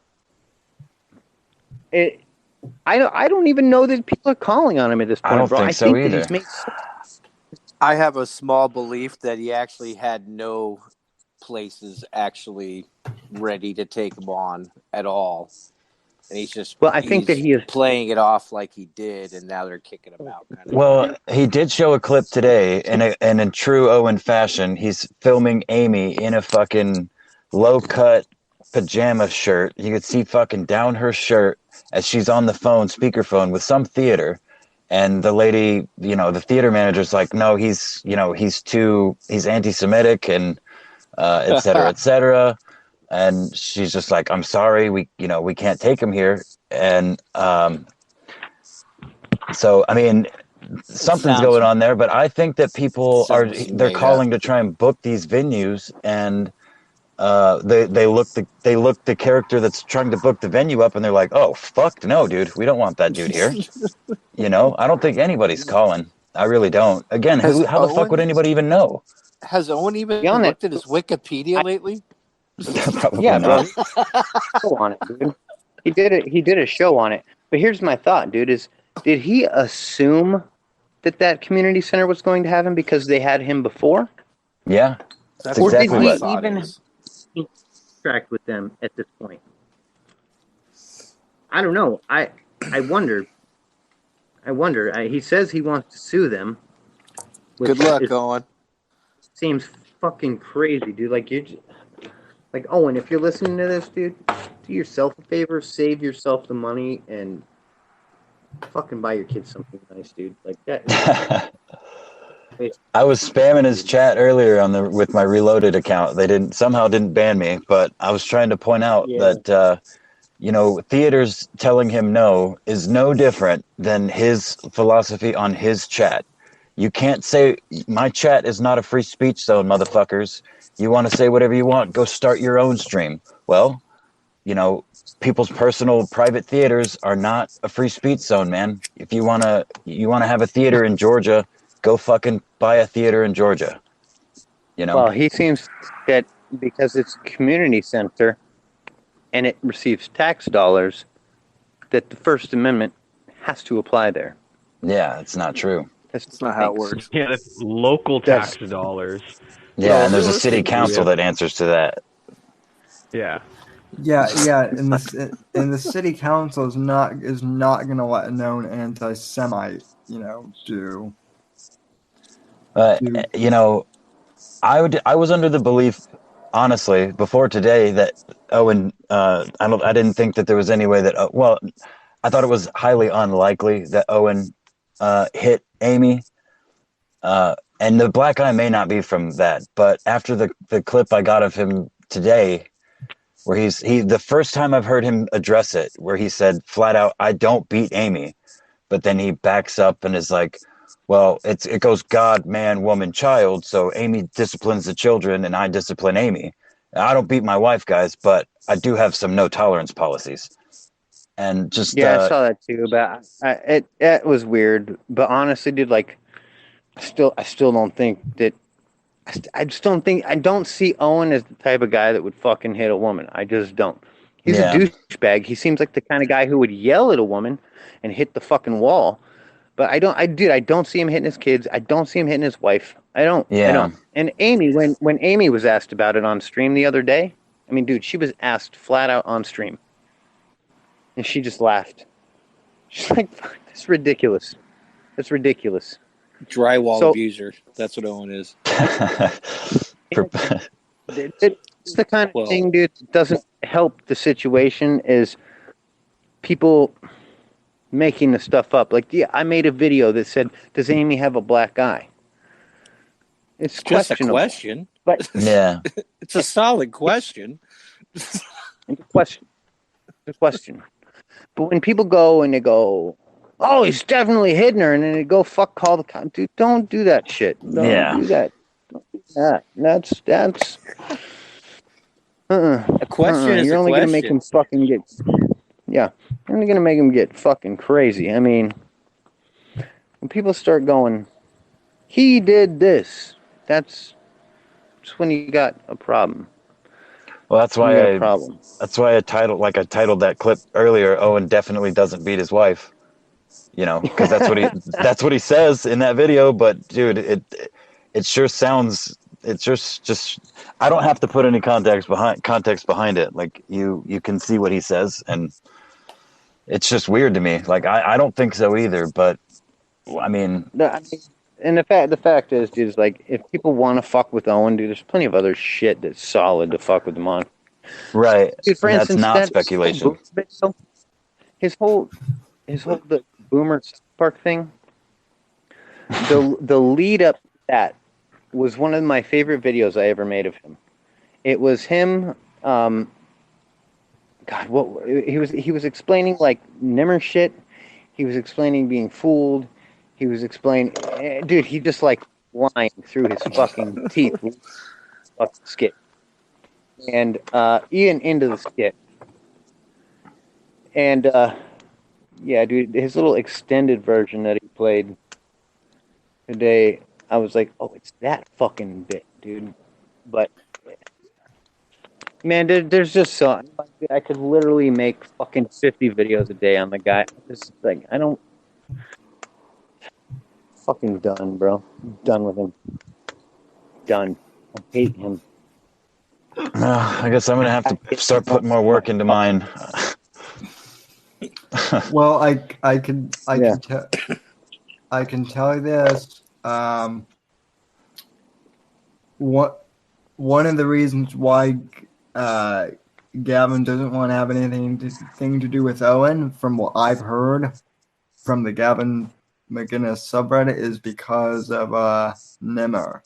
I don't even know that people are calling on him at this point, I don't bro. think so either. That he's made. I have a small belief that he actually had no places actually ready to take him on at all. And he's just I think that he is playing it off like he did, and now they're kicking him out. Kind of. Well, he did show a clip today, and in true Owen fashion, he's filming Amy in a fucking low-cut pajama shirt. You could see fucking down her shirt as she's on the phone, speakerphone, with some theater. And the lady, the theater manager's like, no, he's anti-Semitic and et cetera, et cetera. And she's just like, I'm sorry, we can't take him here. And so, I mean, something's going on there, but I think that people they're calling to try and book these venues, and they look the character that's trying to book the venue up, and they're like, oh fuck no, dude, we don't want that dude here. I don't think anybody's calling. I really don't. Again, how the fuck would anybody even know? Has Owen even looked at his Wikipedia lately? Probably yeah, not. bro. Show on it, dude. He did a show on it. But here's my thought, dude: did he assume that community center was going to have him because they had him before? Yeah, that's exactly what what. Even contract with them at this point. I don't know. I wonder. He says he wants to sue them. Good luck, Owen. Seems fucking crazy, dude. Like Owen, if you're listening to this, dude, do yourself a favor, save yourself the money, and fucking buy your kids something nice, dude. Like that. I was spamming his chat earlier with my Reloaded account. They somehow didn't ban me, but I was trying to point out that theaters telling him no is no different than his philosophy on his chat. You can't say my chat is not a free speech zone, motherfuckers. You want to say whatever you want, go start your own stream. Well, people's personal private theaters are not a free speech zone, man. If you want to have a theater in Georgia, go fucking buy a theater in Georgia. Well, he seems that because it's a community center and it receives tax dollars, that the First Amendment has to apply there. Yeah, it's not true. That's not how it works. Yeah, that's local tax dollars. Yeah, and there's a city council that answers to that. Yeah. Yeah, and the city council is not going to let a known anti-Semite, do. I was under the belief honestly, before today, that Owen, I didn't think that there was any way that, well, I thought it was highly unlikely that Owen hit Amy. And the black eye may not be from that, but after the clip I got of him today, where the first time I've heard him address it, where he said flat out, "I don't beat Amy," but then he backs up and is like, "Well, it goes God, man, woman, child. So Amy disciplines the children, and I discipline Amy. I don't beat my wife, guys, but I do have some no tolerance policies." And just Yeah, I saw that too, but it was weird. But honestly, dude, like, I still don't think that. I just don't think I don't see Owen as the type of guy that would fucking hit a woman. I just don't. He's a yeah, douchebag. He seems like the kind of guy who would yell at a woman and hit the fucking wall. But I don't see him hitting his kids. I don't see him hitting his wife. I don't. yeah, And Amy, when Amy was asked about it on stream the other day, I mean, dude, she was asked flat out on stream, and she just laughed. She's like, "That's ridiculous. That's ridiculous." Drywall So- abuser. That's what Owen is. It's the kind of Well- thing, dude, that doesn't help the situation is people making the stuff up. Like, yeah, I made a video that said, "Does Amy have a black eye?" It's Just a questionable. question. But yeah, It's a solid question. it's a question. It's a question. But when people go and they go, "Oh, he's definitely hitting her," and then they go call the cops. Dude, don't do that shit. Don't Yeah. do that. Don't do that. That's A question is You're a only question. gonna make him fucking get. Yeah, you're only gonna make him get fucking crazy. I mean, when people start going, "He did this," that's when you got a problem. well, that's You why got a problem. I titled that clip earlier. Owen definitely doesn't beat his wife. You know, because that's what he says in that video. But dude, it sure sounds. It's just I don't have to put any context behind it. Like you can see what he says, and it's just weird to me. Like I don't think so either. But I mean, And the fact is, dude, is like if people want to fuck with Owen, dude, there's plenty of other shit that's solid to fuck with him on. right? Dude, for That's instance, not that speculation. his whole the Boomer Park thing. The lead up to that was one of my favorite videos I ever made of him. It was him. God, what he was explaining like Nimmer shit. He was explaining being fooled. He was explaining, dude. He just like lying through his fucking teeth, fucking skit, and even into the skit. And yeah, dude, his little extended version that he played today, I was like, oh, it's that fucking bit, dude. But man, there's just so I could literally make fucking 50 videos a day on the guy. Just like I don't fucking done, bro. I'm done with him. Done. I hate him. I guess I'm gonna have to start putting more work into mine. Well, I can Yeah. I can tell you this. One of the reasons why Gavin doesn't want to have anything to do with Owen, from what I've heard from the Gavin McGinnis subreddit, is because of Nimmer.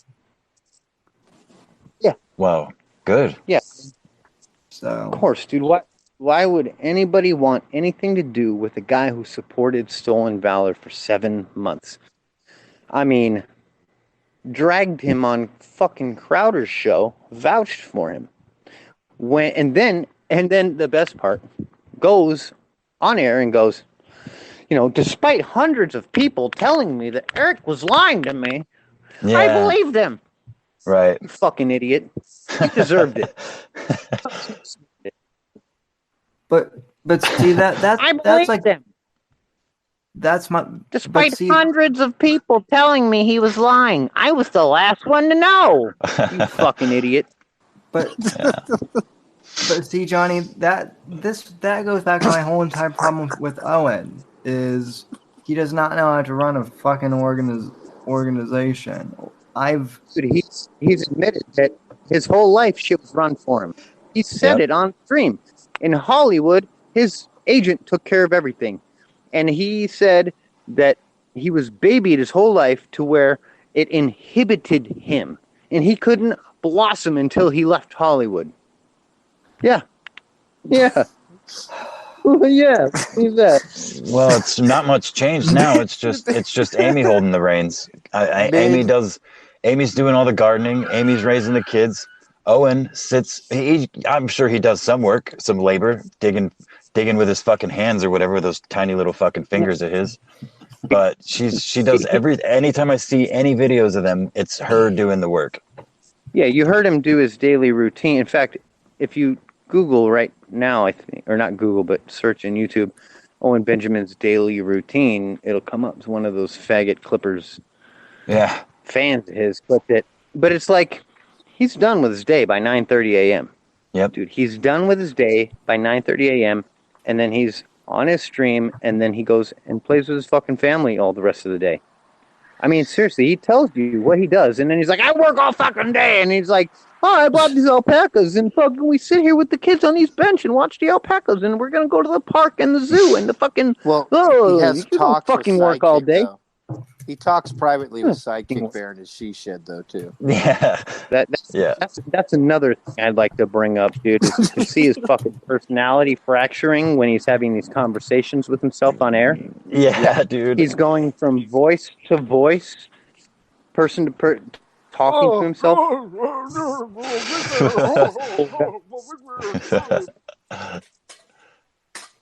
Wow, good. Yeah. So Of course, dude. Why would anybody want anything to do with a guy who supported Stolen Valor for 7 months? I mean, dragged him on fucking Crowder's show, vouched for him. And then the best part, goes on air and goes, despite hundreds of people telling me that Eric was lying to me, Yeah, I believed them. right. You fucking idiot. He deserved it. but see that's I that's believed like them. that's my Despite but see, hundreds of people telling me he was lying, I was the last one to know. You fucking idiot. But but see, Johnny, that goes back to my whole entire problem with Owen is he does not know how to run a fucking organization. Dude, he's admitted that his whole life shit was run for him. He said it on stream. In Hollywood, his agent took care of everything. And he said that he was babied his whole life to where it inhibited him. And he couldn't blossom until he left Hollywood. Yeah. Yeah. Yeah. Who's that? Well, it's not much changed now. It's just Amy holding the reins. Amy's doing all the gardening. Amy's raising the kids. Owen sits. I'm sure he does some work, some labor, digging with his fucking hands or whatever, those tiny little fucking fingers of his. But she does anytime I see any videos of them, it's her doing the work. Yeah, you heard him do his daily routine. In fact, if you Google right now, I think, or not Google, but search in YouTube, Owen Benjamin's daily routine, it'll come up. It's one of those faggot clippers. Yeah. Fans of his clipped it. But it's like, he's done with his day by 9:30 a.m. Yep. Dude, he's done with his day by 9:30 a.m. and then he's on his stream, and then he goes and plays with his fucking family all the rest of the day. I mean, seriously, he tells you what he does, and then he's like, I work all fucking day, and he's like, oh, I bought these alpacas, and fucking we sit here with the kids on these bench and watch the alpacas, and we're gonna go to the park and the zoo and the fucking, he has you don't talks fucking with work all Sidekick, day. though. He talks privately with Sidekick Bear in his she shed, though, too. Yeah. That's another thing I'd like to bring up, dude, is to see his fucking personality fracturing when he's having these conversations with himself on air. Yeah, dude. He's going from voice to voice, person to person, talking to himself.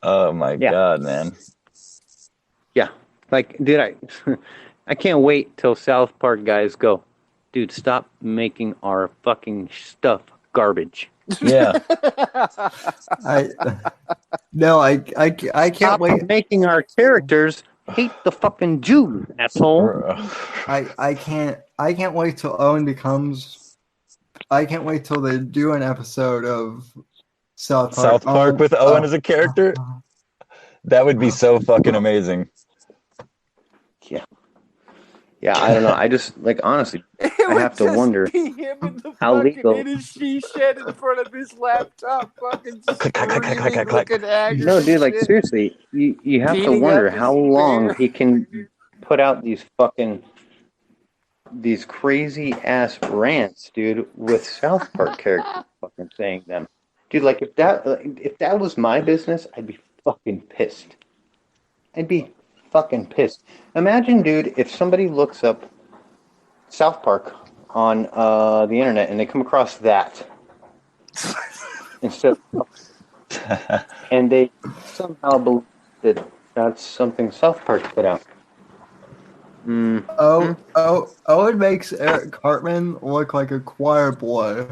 Oh my God, man. Yeah. Like, dude, I can't wait till South Park guys go, dude, stop making our fucking stuff garbage. Yeah. I can't Stop wait. making our characters hate the fucking Jews, asshole. I can't wait till Owen becomes. I can't wait till they do an episode of South Park. South Park with Owen as a character? That would be so fucking amazing. Yeah, I don't know. I just, like, honestly, I have to wonder how legal. In his she shed in front of his laptop, fucking No, dude, like, seriously, you have to wonder how long he can put out these crazy ass rants, dude, with South Park characters fucking saying them. Dude, like, if that was my business, I'd be fucking pissed. I'd be fucking pissed. Imagine, dude, if somebody looks up South Park on the internet and they come across that instead of, and they somehow believe that that's something South Park put out. Owen makes Eric Cartman look like a choir boy.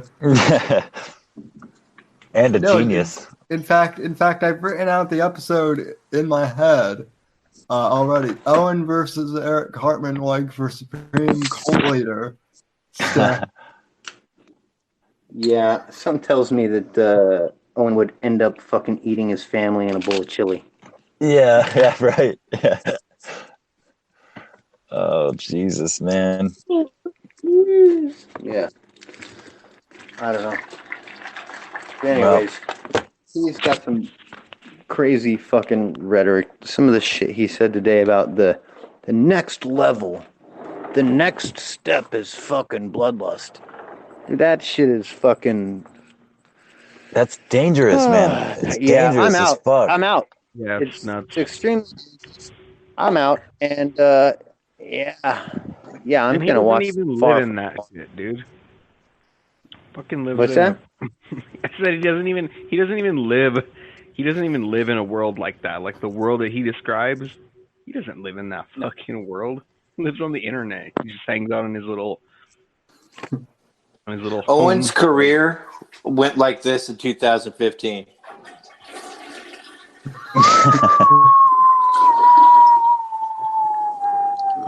And a genius. In fact, I've written out the episode in my head already. Owen versus Eric Cartman, like for Supreme Cult Leader. Yeah, something tells me that Owen would end up fucking eating his family in a bowl of chili. Yeah, right. Yeah. Oh, Jesus, man. Yeah. I don't know. Anyways, he's got some crazy fucking rhetoric. Some of the shit he said today about the next level. The next step is fucking bloodlust. Dude, that shit is fucking... That's dangerous, man. It's dangerous as fuck. I'm out. Yeah, It's extreme. I'm out, and yeah, I'm and gonna watch. He doesn't even Far live in that shit, dude. Fucking lives. What's in that? I said he doesn't even live in a world like that. Like the world that he describes, he doesn't live in that fucking world. He lives on the internet. He just hangs out in his little. Owen's career went like this in 2015.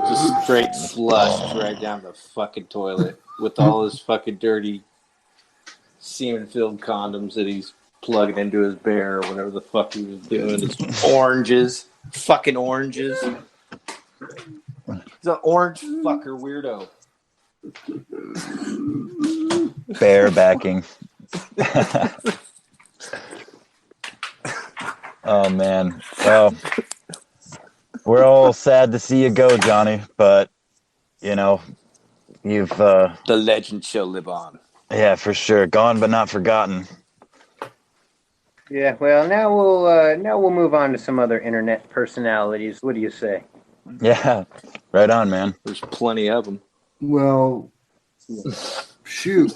Just straight flushed right down the fucking toilet with all his fucking dirty semen-filled condoms that he's plugging into his bear or whatever the fuck he was doing. His oranges. Fucking oranges. He's an orange fucker weirdo. barebacking. Oh man. Well, we're all sad to see you go, Johnny, but you know, you've The legend shall live on. yeah, for sure. Gone but not forgotten. Yeah, well, now we'll move on to some other internet personalities. What do you say? Yeah. Right on, man. There's plenty of them. Well, shoot,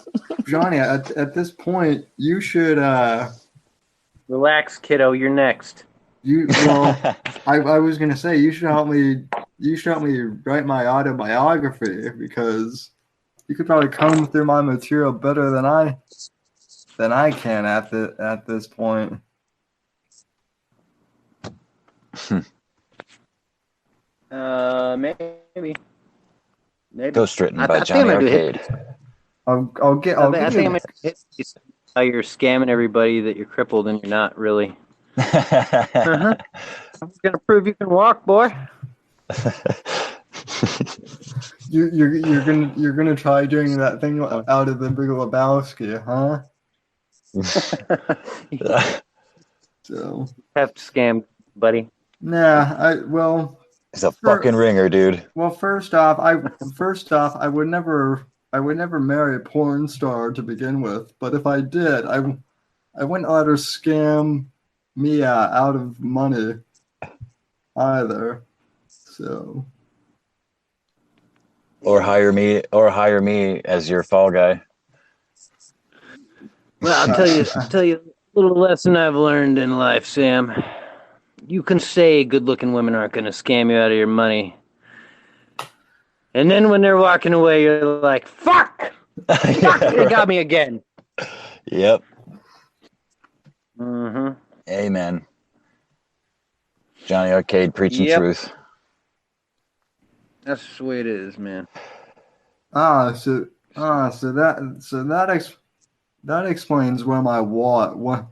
Johnny. At this point, you should Relax, kiddo. You're next. I was gonna say you should help me. You should help me write my autobiography because you could probably comb through my material better than I can at this point. Maybe. Ghostwritten by Johnny Arcade. I'll I give think I'm you. gonna hit you how you're scamming everybody that you're crippled and you're not really. I'm gonna prove you can walk, boy. You're gonna try doing that thing out of the Big Lebowski, huh? So Have scammed, buddy. nah. He's a fucking ringer, dude. Well, first off, I would never marry a porn star to begin with. But if I did, I wouldn't let her scam me out of money either. So. Or hire me as your fall guy. Well, I'll tell you a little lesson I've learned in life, Sam. You can say good-looking women aren't going to scam you out of your money. And then when they're walking away, you're like, fuck! Fuck! They got me again. Yep. Mm-hmm. Amen. Johnny Arcade preaching truth. That's the way it is, man. So that explains where my wad went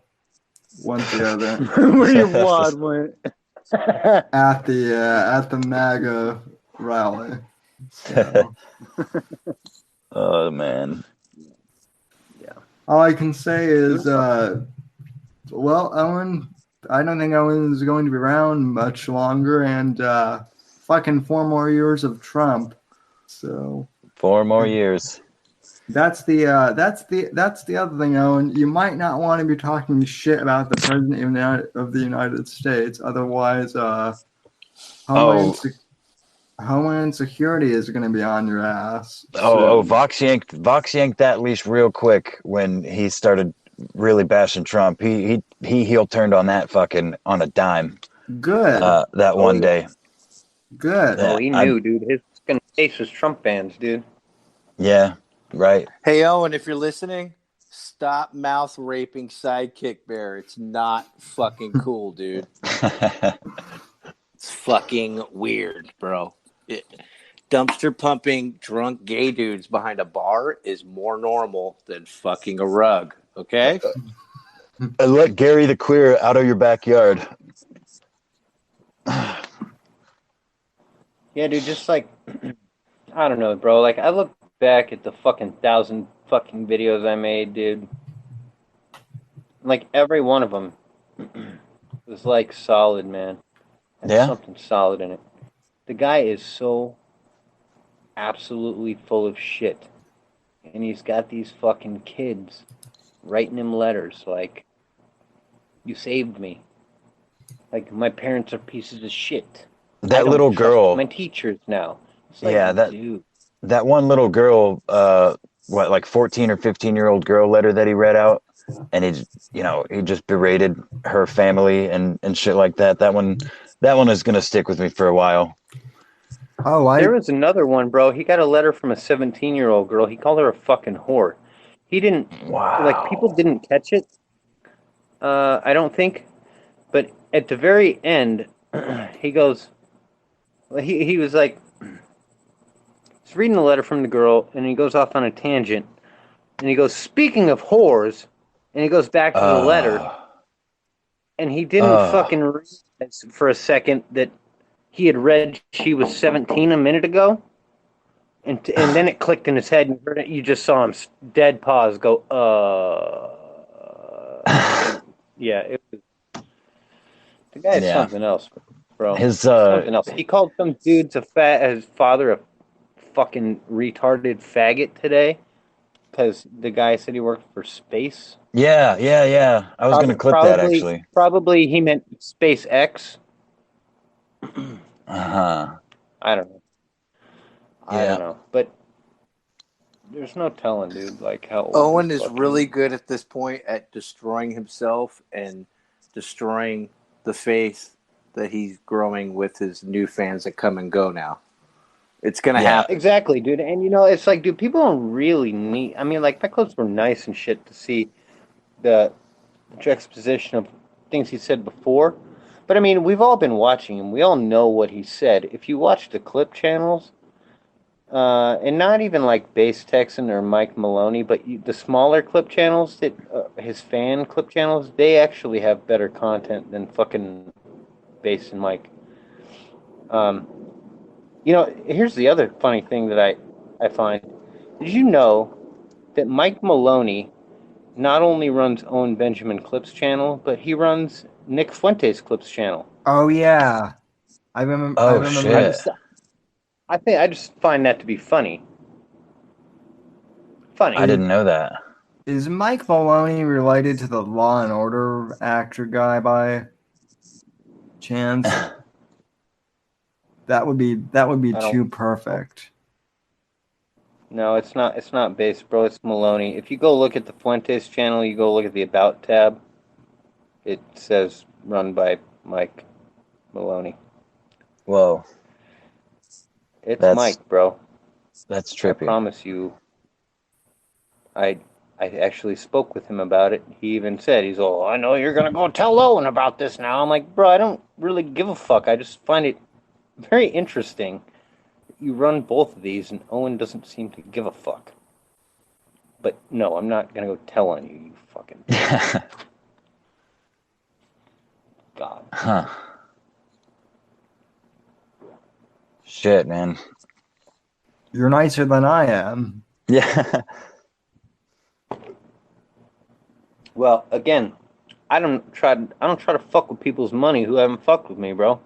the other Where your wad went. at the MAGA rally. So. Oh man. Yeah. All I can say is, Owen, I don't think Owen is going to be around much longer, and fucking 4 more years of Trump. So 4 more years. that's the other thing, Owen. You might not want to be talking shit about the president of the United States, otherwise, Homeland Security is going to be on your ass. Vox yanked that leash real quick when he started really bashing Trump. He heel turned on that fucking on a dime. Good. That one day. Good. Oh, he knew, dude. His fucking face was Trump bands, dude. Yeah, right. Hey, Owen, if you're listening, stop mouth raping Sidekick Bear. It's not fucking cool, dude. It's fucking weird, bro. Dumpster pumping drunk gay dudes behind a bar is more normal than fucking a rug, okay? And let Gary the Queer out of your backyard. Yeah, dude, just like, I don't know, bro. Like, I look back at the fucking 1,000 fucking videos I made, dude. Like, every one of them was, like, solid, man. Had something solid in it. The guy is so absolutely full of shit. And he's got these fucking kids writing him letters like, you saved me. Like, my parents are pieces of shit. That little girl. My teachers now. It's like, dude. That one little girl, like 14 or 15-year-old girl letter that he read out, and he just berated her family and shit like that. That one is gonna stick with me for a while. There was another one, bro. He got a letter from a 17-year-old girl. He called her a fucking whore. He didn't. Wow. Like, people didn't catch it. I don't think. But at the very end, he goes. He was like, he's reading the letter from the girl, and he goes off on a tangent, and he goes, speaking of whores, and he goes back to the letter, and he didn't fucking realize for a second that he had read she was 17 a minute ago. and then it clicked in his head, and you heard it. You just saw him dead pause, go, and yeah, it was the guy's Yeah. something else, bro. His Something else. He called some dude's his father a fucking retarded faggot today because the guy said he worked for space. yeah. I was gonna clip that actually. Probably he meant SpaceX. Uh-huh. I don't know. I Yeah. don't know, but there's no telling, dude. Like how old Owen this is fucking- really good at this point at destroying himself and destroying the faith that he's growing with his new fans that come and go now. It's going to Yeah. happen. Exactly, dude. And you know, it's like, dude, people don't really need. I mean, like my clips were nice and shit to see the juxtaposition of things he said before. But I mean, we've all been watching him. We all know what he said. If you watch the clip channels, and not even like Bass Texan or Mike Maloney, but the smaller clip channels that his fan clip channels, they actually have better content than fucking Bass and Mike. You know, here's the other funny thing that I find. Did you know that Mike Maloney not only runs Owen Benjamin Clips channel, but he runs Nick Fuentes Clips channel? Oh yeah, I remember. I Oh remember. I shit. just, I just find that to be funny. Funny. I didn't know that. Is Mike Maloney related to the Law and Order actor guy by chance? That would be I don't- too perfect. No, it's not. It's not Bass, bro. It's Maloney. If you go look at the Fuentes channel, you go look at the About tab. It says run by Mike Maloney. Whoa, It's That's- Mike, bro. that's I trippy. promise you. I actually spoke with him about it. He even said, he's all, I know you're gonna go tell Owen about this now. I'm like, bro, I don't really give a fuck. I just find it very interesting. You run both of these, and Owen doesn't seem to give a fuck. But no, I'm not gonna go tell on you, you fucking god. Huh. Shit, man. You're nicer than I am. Yeah. Well, again, I don't try to fuck with people's money who haven't fucked with me, bro.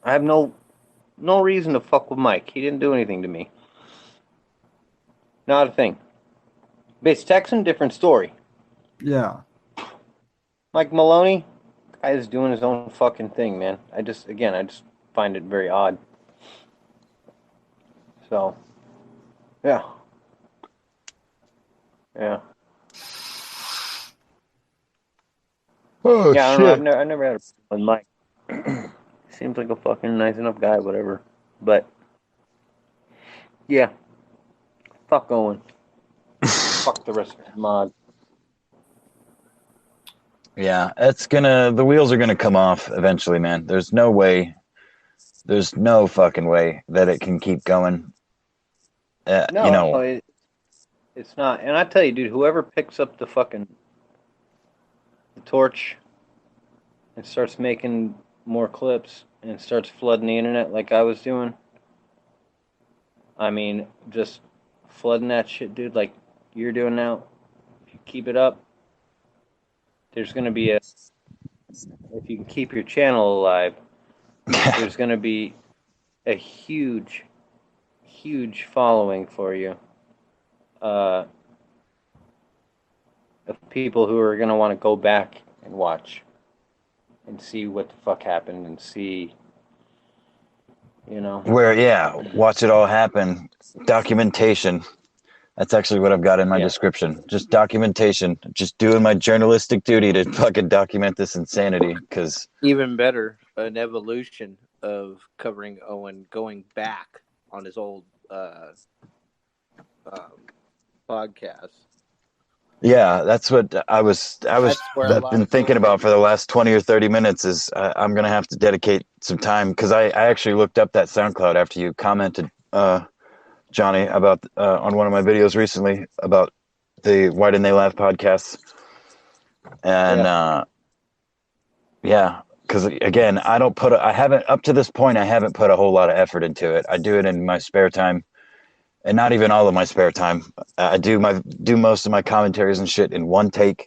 I have no reason to fuck with Mike. He didn't do anything to me. Not a thing. Bass Texan, different story. Yeah. Mike Maloney, guy is doing his own fucking thing, man. I just find it very odd. So, yeah. Yeah. Oh Yeah, I don't know. I never had a problem with Mike. Seems like a fucking nice enough guy, whatever. But, yeah. Fuck Owen. Fuck the rest of the mod. Yeah, the wheels are gonna come off eventually, man. There's no fucking way that it can keep going. No, You know, it's not. And I tell you, dude, whoever picks up the torch and starts making more clips and starts flooding the internet like I was doing, I mean, just flooding that shit, dude, like you're doing now. If you keep it up, there's going to be if you can keep your channel alive, there's going to be a huge following for you. Of people who are going to want to go back and watch and see what the fuck happened and see, you know. watch it all happen. Documentation. That's actually what I've got in my description. Just documentation. Just doing my journalistic duty to fucking document this insanity. Because Even better, an evolution of covering Owen going back on his old podcast. yeah, that's what I've been thinking about for the last 20 or 30 minutes. Is I'm gonna have to dedicate some time because I actually looked up that SoundCloud after you commented, Johnny, about on one of my videos recently about the Why Didn't They Laugh podcasts, and because again, I haven't up to this point, I haven't put a whole lot of effort into it. I do it in my spare time and not even all of my spare time. I do most of my commentaries and shit in one take,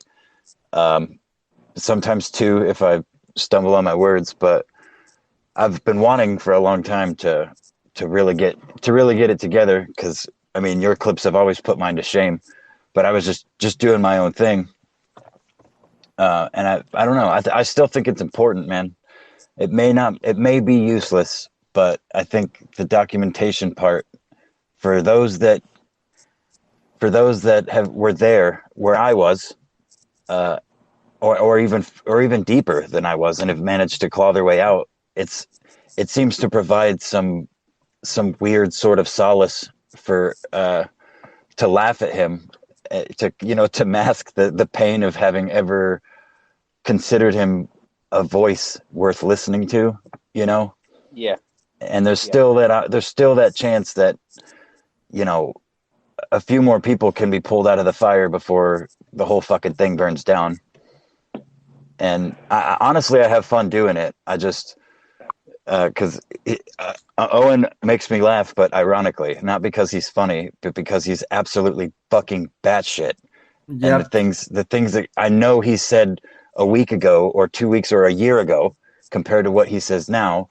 sometimes two if I stumble on my words. But I've been wanting for a long time to really get it together, because I mean your clips have always put mine to shame, but I was just doing my own thing, and I don't know, I still think it's important, man. It may be useless, but I think the documentation part for those that were there where I was, uh, or even deeper than I was, and have managed to claw their way out. It seems to provide some weird sort of solace for to laugh at him, to mask the pain of having ever considered him a voice worth listening to, you know. Yeah. And there's still that chance that, you know, a few more people can be pulled out of the fire before the whole fucking thing burns down. And honestly, I have fun doing it. I just, because Owen makes me laugh, but ironically, not because he's funny, but because he's absolutely fucking batshit. And Yep. the things that I know he said a week ago, or 2 weeks, or a year ago, compared to what he says now,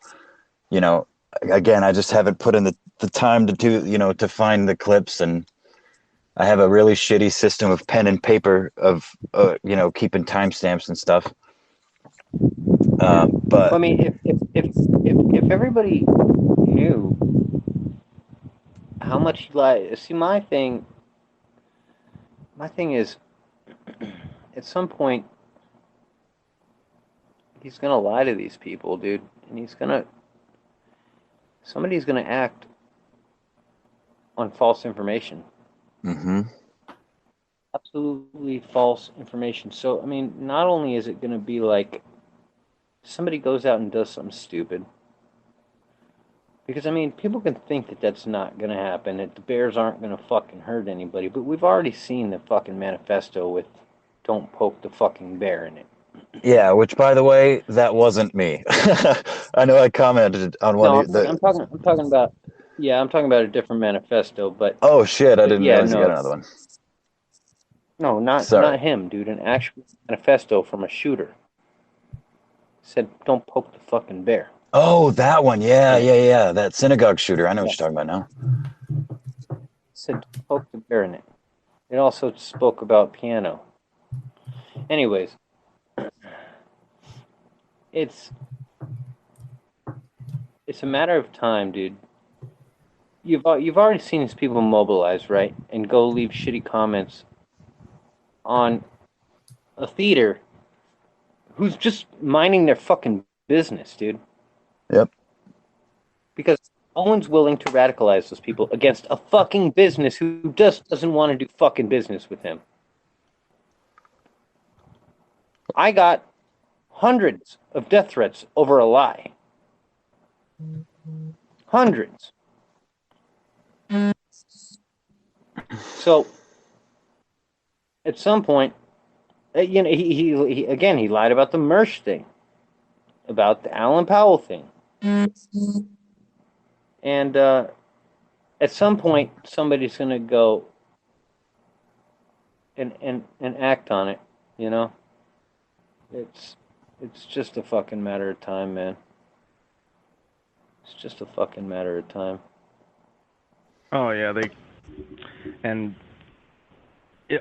you know, again, I just haven't put in the time to do, to find the clips. And I have a really shitty system of pen and paper of, keeping timestamps and stuff. But Well, I mean, if everybody knew how much he lied, see, my thing is, at some point, he's gonna lie to these people, dude, and somebody's gonna act on false information. mm-hmm. Absolutely false information. So, I mean, not only is it gonna be like somebody goes out and does something stupid, because I mean, people can think that that's not gonna happen, that the Bears aren't gonna fucking hurt anybody, but we've already seen the fucking manifesto with "Don't poke the fucking bear" in it. Yeah, which, by the way, that wasn't me. I know I commented on one No, of the. I'm talking about, yeah, I'm talking about a different manifesto, Oh shit! I didn't yeah, realize you got no, another one. no, Sorry. not him, dude. An actual manifesto from a shooter said, "Don't poke the fucking bear." Oh, that one. Yeah, In it, yeah. That synagogue shooter. I know what yeah, you're talking about now. it said, "Don't poke the bear" in it. It also spoke about piano. Anyways, it's a matter of time, dude. You've already seen these people mobilize, right, and go leave shitty comments on a theater who's just minding their fucking business, dude. Yep. Because Owen's willing to radicalize those people against a fucking business who just doesn't want to do fucking business with him. I got hundreds of death threats over a lie. Hundreds. So, at some point, he lied about the Mersh thing, about the Alan Powell thing. And at some point, somebody's going to go and act on it, you know? It's just a fucking matter of time, man. It's just a fucking matter of time. Oh yeah, and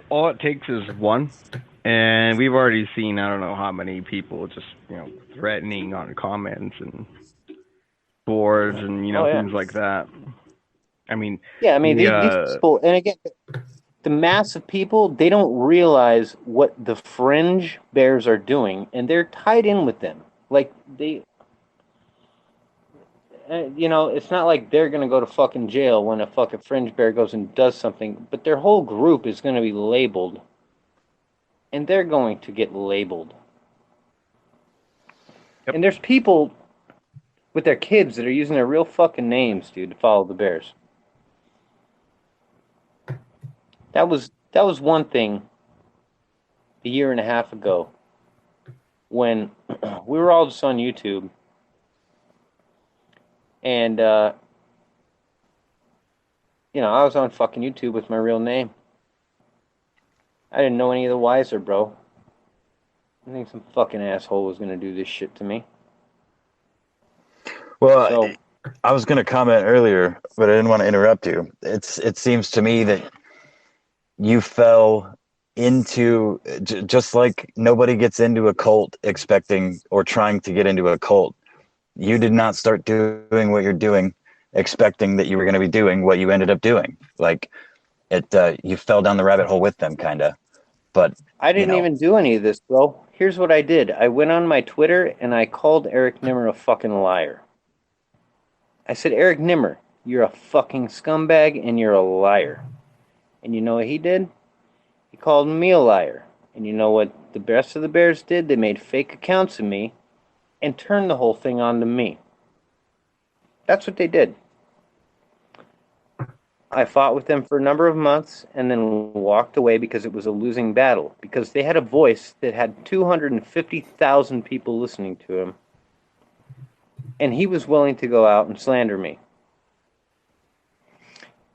all it takes is one, and we've already seen I don't know how many people just threatening on comments and boards and things like that. I mean, yeah, I mean these people, and again, the mass of people, they don't realize what the fringe bears are doing, and they're tied in with them. Like it's not like they're gonna go to fucking jail when a fucking fringe bear goes and does something, but their whole group is gonna be labeled, and they're going to get labeled. Yep. And there's people with their kids that are using their real fucking names, dude, to follow the bears. That was one thing a year and a half ago when we were all just on YouTube, and I was on fucking YouTube with my real name. I didn't know any of the wiser, bro. I think some fucking asshole was gonna do this shit to me. Well, So I was going to comment earlier, but I didn't want to interrupt you. It seems to me that you fell into just like nobody gets into a cult expecting or trying to get into a cult. You did not start doing what you're doing expecting that you were going to be doing what you ended up doing. Like you fell down the rabbit hole with them, kind of. But I didn't even do any of this, bro. Here's what I did. I went on my Twitter and I called Eric Nimmer a fucking liar. I said, Eric Nimmer, you're a fucking scumbag and you're a liar. And you know what he did? He called me a liar. And you know what the rest of the Bears did? They made fake accounts of me and turned the whole thing on to me. That's what they did. I fought with them for a number of months and then walked away because it was a losing battle. Because they had a voice that had 250,000 people listening to him. And he was willing to go out and slander me.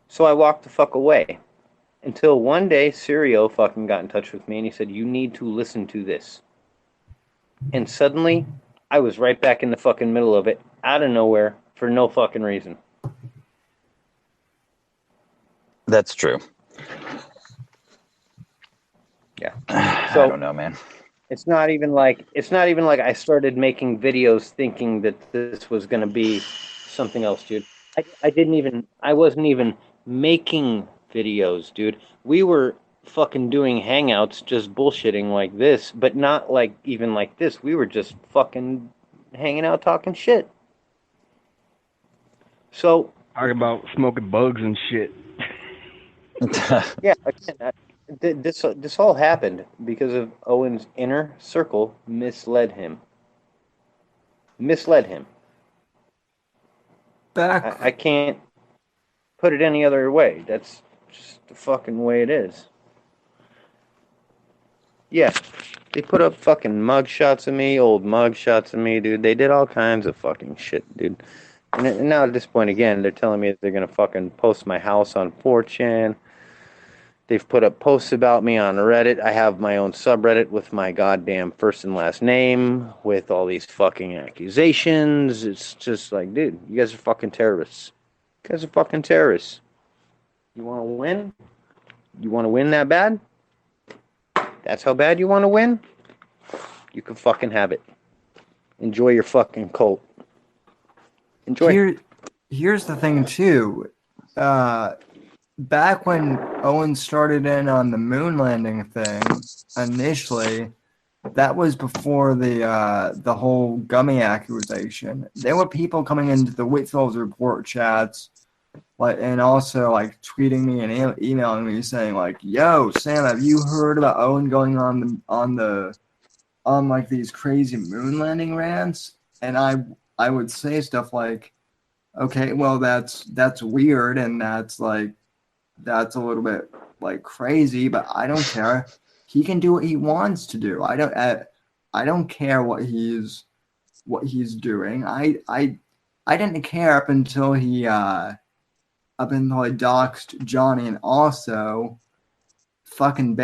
So I walked the fuck away. Until one day, Sirio fucking got in touch with me and he said, you need to listen to this. And suddenly, I was right back in the fucking middle of it, out of nowhere, for no fucking reason. that's true. Yeah. So, I don't know, man. It's not even like I started making videos thinking that this was going to be something else, dude. I wasn't even making videos, dude. We were fucking doing hangouts, just bullshitting like this, but not like even like this. We were just fucking hanging out, talking shit. So Talking about smoking bugs and shit. yeah, again, this all happened because of Owen's inner circle misled him. I can't put it any other way. That's just the fucking way it is. Yeah, they put up fucking mugshots of me, old mugshots of me, dude. They did all kinds of fucking shit, dude. And now at this point, again, they're telling me that they're going to fucking post my house on 4chan. They've put up posts about me on Reddit. I have my own subreddit with my goddamn first and last name with all these fucking accusations. It's just like, dude, you guys are fucking terrorists. You guys are fucking terrorists. You want to win? You want to win that bad? That's how bad you want to win? You can fucking have it. Enjoy your fucking cult. Enjoy. Here's the thing, too. Back when Owen started in on the moon landing thing, initially, that was before the whole gummy accusation. There were people coming into the Whitfield's report chats, and also tweeting me and emailing me saying "Yo, Sam, have you heard about Owen going on these crazy moon landing rants?" And I would say stuff like, "Okay, well that's weird, and that's a little bit crazy, but I don't care. He can do what he wants to do. I don't care what he's doing. I didn't care up until he doxed Johnny and also fucking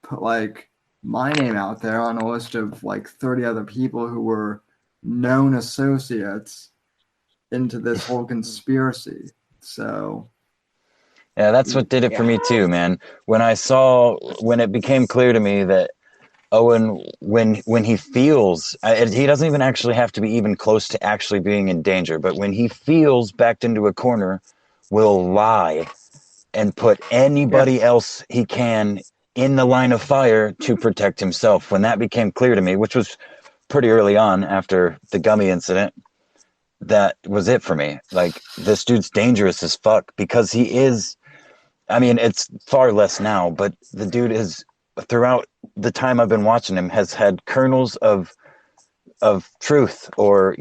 put my name out there on a list of 30 other people who were known associates into this whole conspiracy. So yeah, that's what did it for me too, man. When it became clear to me that Owen, when he feels, he doesn't even actually have to be even close to actually being in danger, but when he feels backed into a corner, will lie and put anybody else he can in the line of fire to protect himself. When that became clear to me, which was pretty early on after the gummy incident, that was it for me. This dude's dangerous as fuck because he is. I mean, it's far less now, but the dude is, throughout the time I've been watching him, has had kernels of truth or,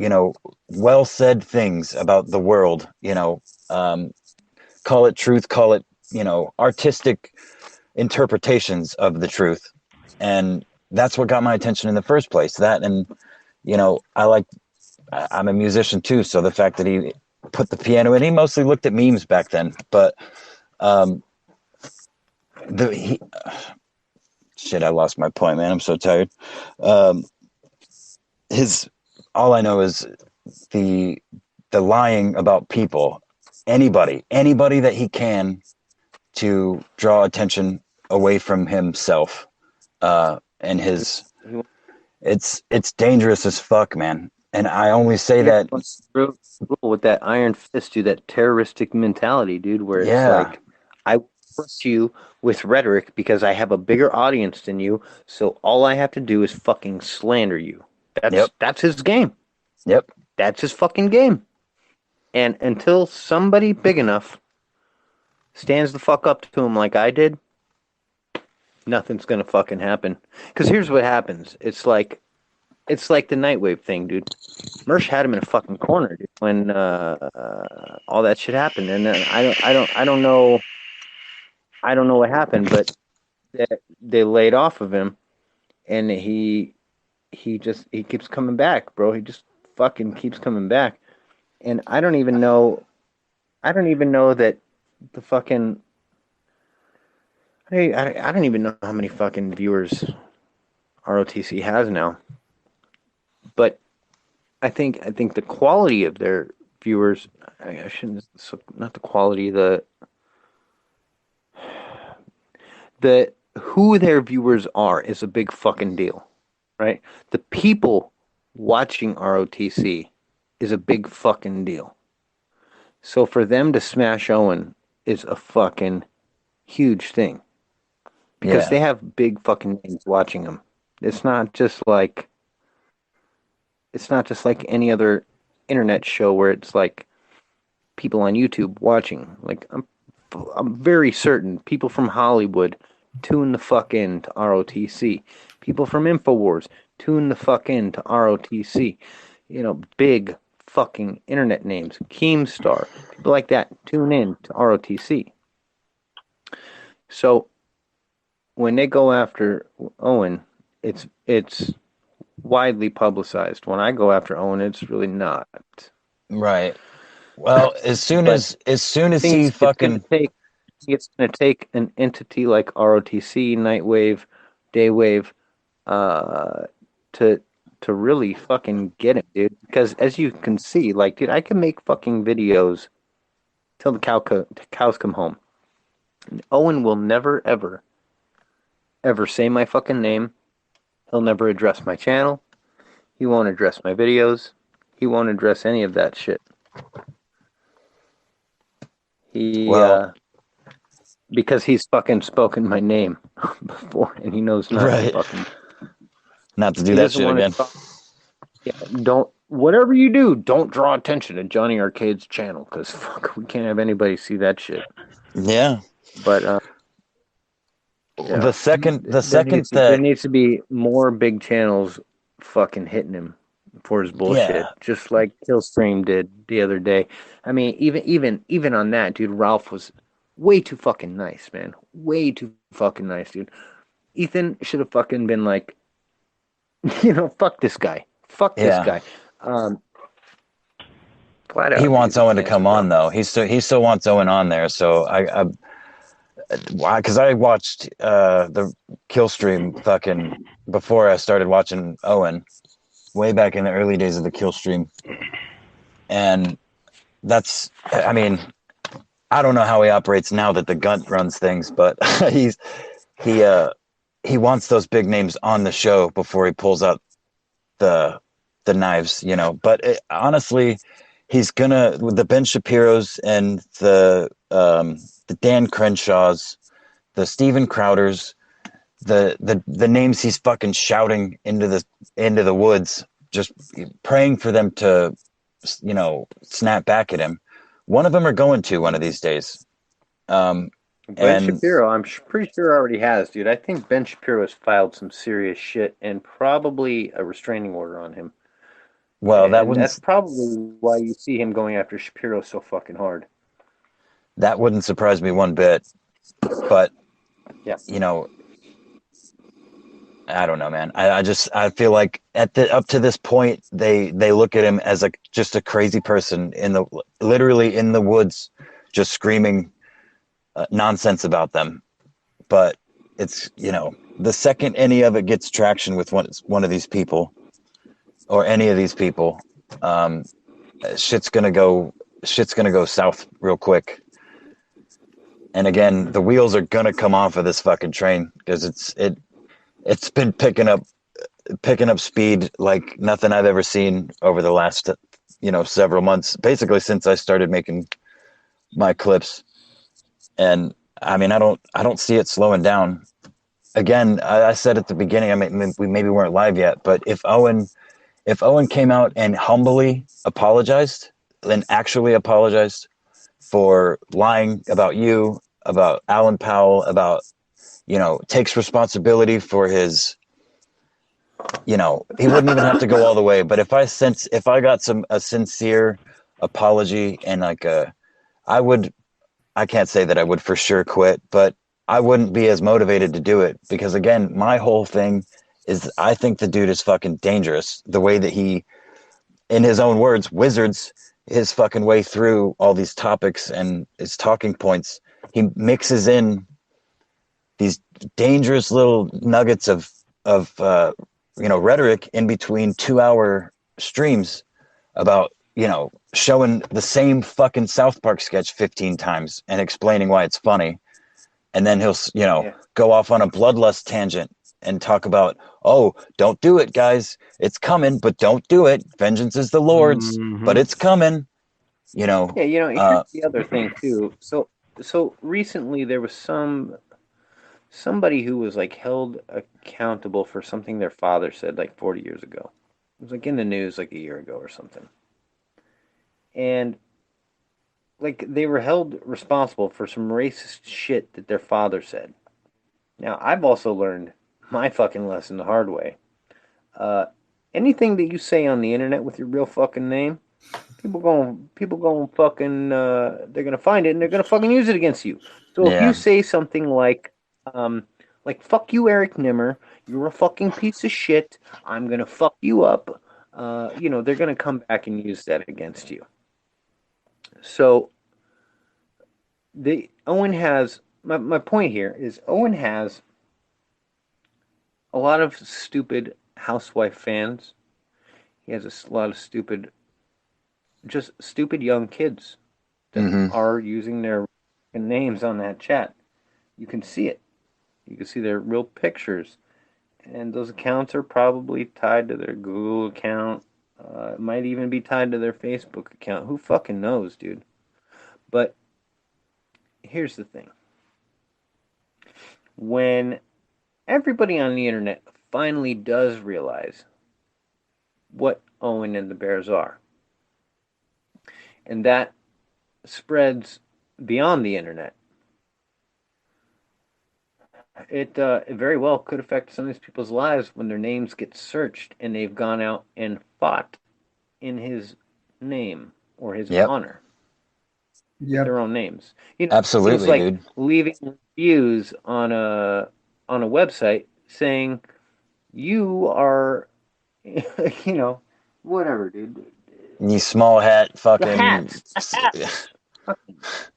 well said things about the world, call it truth, call it, artistic interpretations of the truth. And that's what got my attention in the first place. That, and, I'm a musician too. So the fact that he put the piano in. He mostly looked at memes back then, but shit, I lost my point, man. I'm so tired. His all I know is the lying about people, anybody that he can to draw attention away from himself, and his. It's dangerous as fuck, man. And I only say that with that iron fist, dude, that terroristic mentality, dude, where it's like, I trust you with rhetoric because I have a bigger audience than you, so all I have to do is fucking slander you. That's his game. Yep. That's his fucking game. And until somebody big enough stands the fuck up to him like I did, nothing's gonna fucking happen. Because here's what happens. It's like the Nightwave thing, dude. Mersh had him in a fucking corner, dude, when all that shit happened. And then I don't know what happened, but they laid off of him, and he keeps coming back, bro. He just fucking keeps coming back. And I don't even know that the fucking I don't even know how many fucking viewers ROTC has now. But I think the quality of their viewers, I shouldn't, not the quality, the who their viewers are is a big fucking deal, right? The people watching ROTC is a big fucking deal. So for them to smash Owen is a fucking huge thing. Because they have big fucking names watching them. It's not just like any other internet show where it's like people on YouTube watching. Like I'm very certain people from Hollywood tune the fuck in to ROTC. People from InfoWars tune the fuck in to ROTC. You know, big fucking internet names, Keemstar, people like that tune in to ROTC. So when they go after Owen, it's widely publicized. When I go after Owen, it's really not. Right. Well, as soon as he fucking it's gonna take an entity like ROTC, Nightwave, Daywave, to really fucking get him, dude. Because as you can see, like, dude, I can make fucking videos till the cows come home. Owen will never, ever, ever say my fucking name. He'll never address my channel. He won't address my videos. He won't address any of that shit. Because he's fucking spoken my name before, and he knows not to fucking... Not to do that shit again. Whatever you do, don't draw attention to Johnny Arcade's channel, because fuck, we can't have anybody see that shit. Yeah. But the second there needs to be more big channels fucking hitting him for his bullshit, just like Killstream did the other day. I mean, even on that, dude, Ralph was way too fucking nice, man. Way too fucking nice, dude. Ethan should have fucking been like, fuck this guy. Fuck this guy. Flat out, he wants Owen to come on, though. He still wants Owen on there. So because I watched the Killstream fucking before I started watching Owen, way back in the early days of the Killstream, and that's, I mean, I don't know how he operates now that the Gunt runs things, but he wants those big names on the show before he pulls out the knives, But honestly, he's gonna, with the Ben Shapiro's and the Dan Crenshaws, the Steven Crowders, the names he's fucking shouting into the woods, just praying for them to, snap back at him. One of them are going to one of these days. Ben Shapiro, I'm pretty sure already has, dude. I think Ben Shapiro has filed some serious shit and probably a restraining order on him. Well, that's probably why you see him going after Shapiro so fucking hard. That wouldn't surprise me one bit. But, yeah, I don't know, man. I feel like up to this point they look at him as just a crazy person literally in the woods, just screaming nonsense about them. But it's, the second any of it gets traction with one of these people or any of these people, shit's gonna go south real quick. And again, the wheels are gonna come off of this fucking train because it's been picking up speed like nothing I've ever seen over the last several months, basically since I started making my clips. And I mean, I don't see it slowing down. Again, I said at the beginning, I mean, we maybe weren't live yet, but if Owen came out and humbly apologized and actually apologized for lying about you, about Alan Powell, about, takes responsibility for his, he wouldn't even have to go all the way. But if I got a sincere apology and I can't say that I would for sure quit, but I wouldn't be as motivated to do it because, again, my whole thing is I think the dude is fucking dangerous. The way that he, in his own words, wizards his fucking way through all these topics and his talking points. He mixes in these dangerous little nuggets of rhetoric in between 2-hour streams about, showing the same fucking South Park sketch 15 times and explaining why it's funny. And then he'll, go off on a bloodlust tangent and talk about, oh, don't do it, guys. It's coming, but don't do it. Vengeance is the Lord's, but it's coming, Yeah, here's the other thing too. So recently there was somebody who was like held accountable for something their father said like 40 years ago. It was like in the news like a year ago or something. And like they were held responsible for some racist shit that their father said. Now, I've also learned my fucking lesson the hard way. Anything that you say on the internet with your real fucking name, people going fucking they're gonna find it and they're gonna fucking use it against you. So if you say something like fuck you, Eric Nimmer, you're a fucking piece of shit, I'm gonna fuck you up, they're gonna come back and use that against you. So Owen has my point here is Owen has a lot of stupid housewife fans. He has a lot of stupid young kids that are using their names on that chat. You can see it. You can see their real pictures. And those accounts are probably tied to their Google account. It might even be tied to their Facebook account. Who fucking knows, dude? But here's the thing. When everybody on the internet finally does realize what Owen and the Bears are, and that spreads beyond the internet, it very well could affect some of these people's lives when their names get searched and they've gone out and fought in his name or his honor. With their own names. Absolutely, things like dude. Leaving reviews on a website saying you are, whatever, dude. You small hat, fucking. The hats.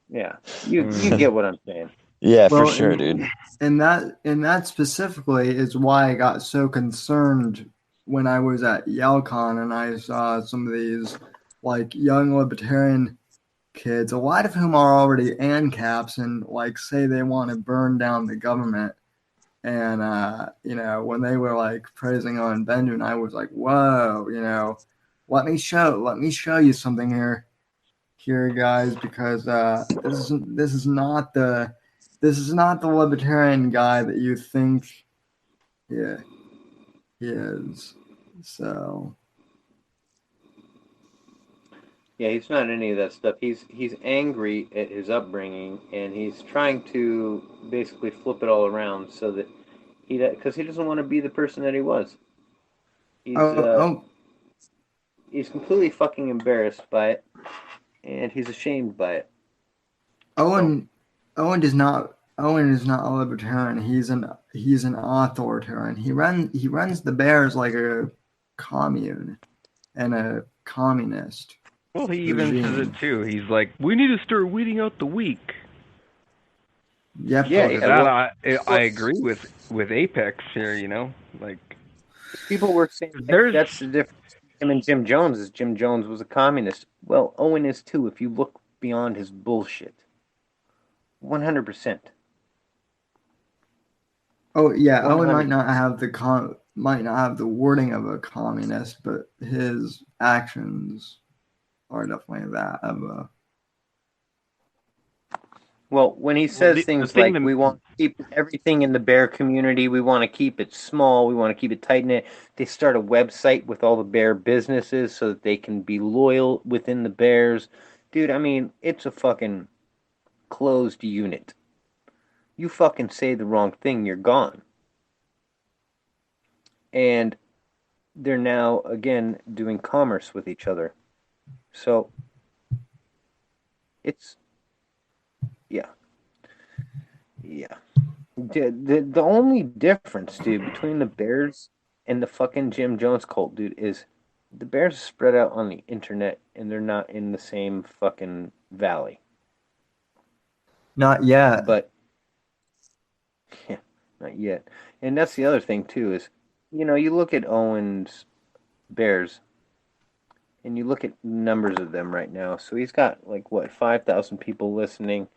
Yeah, you get what I'm saying. Yeah, for sure, dude. And that specifically is why I got so concerned when I was at YaleCon and I saw some of these like young libertarian kids, a lot of whom are already ANCAPs and like say they want to burn down the government. And when they were like praising Owen Benjamin, I was like, whoa, let me show you something here, guys, because this is not the libertarian guy that you think he is. So yeah, he's not any of that stuff. He's angry at his upbringing, and he's trying to basically flip it all around so that because he doesn't want to be the person that he was. He's completely fucking embarrassed by it, and he's ashamed by it. Owen does not Owen is not a libertarian. He's an authoritarian. He runs the Bears like a commune and a communist Well, he even says regime. it too. He's like, we need to start weeding out the weak. Yep. Yeah, So yeah. that Well, I agree with Apex here. You know, like people were saying there's that's the difference between him and Jim Jones. Is Jim Jones was a communist. Well, Owen is too. If you look beyond his bullshit, 100%. Oh yeah, Owen 100. might not have the wording of a communist, but his actions are definitely that of a. Well, when he says the things thing like, that we want to keep everything in the bear community, we want to keep it small, we want to keep it tight knit, they start a website with all the bear businesses so that they can be loyal within the bears. Dude, I mean, it's a fucking closed unit. You fucking say the wrong thing, you're gone. And they're now, again, doing commerce with each other. So, it's, yeah. Yeah. The only difference, dude, between the Bears and the fucking Jim Jones cult, dude, is the Bears are spread out on the internet and they're not in the same fucking valley. Not yet. But yeah, not yet. And that's the other thing too is, you look at Owen's Bears and you look at numbers of them right now. So he's got like what, 5,000 people listening.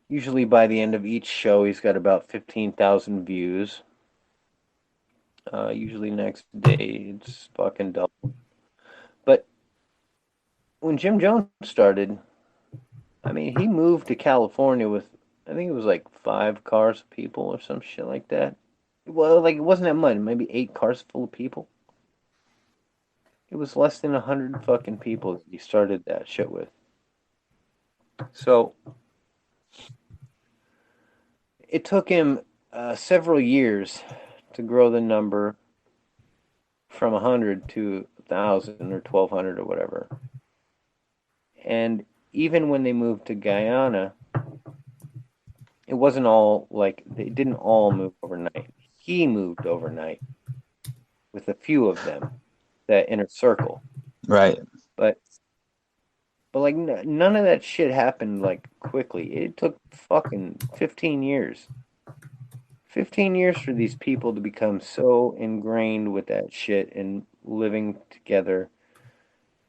Usually by the end of each show, he's got about 15,000 views. Usually next day, it's fucking double. But when Jim Jones started, I mean, he moved to California with, I think it was like 5 cars of people or some shit like that. Well, like, it wasn't that much, maybe 8 cars full of people. It was less than 100 fucking people that he started that shit with. So, it took him several years to grow the number from 100 to 1,000 or 1,200 or whatever. And even when they moved to Guyana, it wasn't all like, they didn't all move overnight. He moved overnight with a few of them, that inner circle. Right. But like none of that shit happened like quickly. It took fucking 15 years. 15 years for these people to become so ingrained with that shit and living together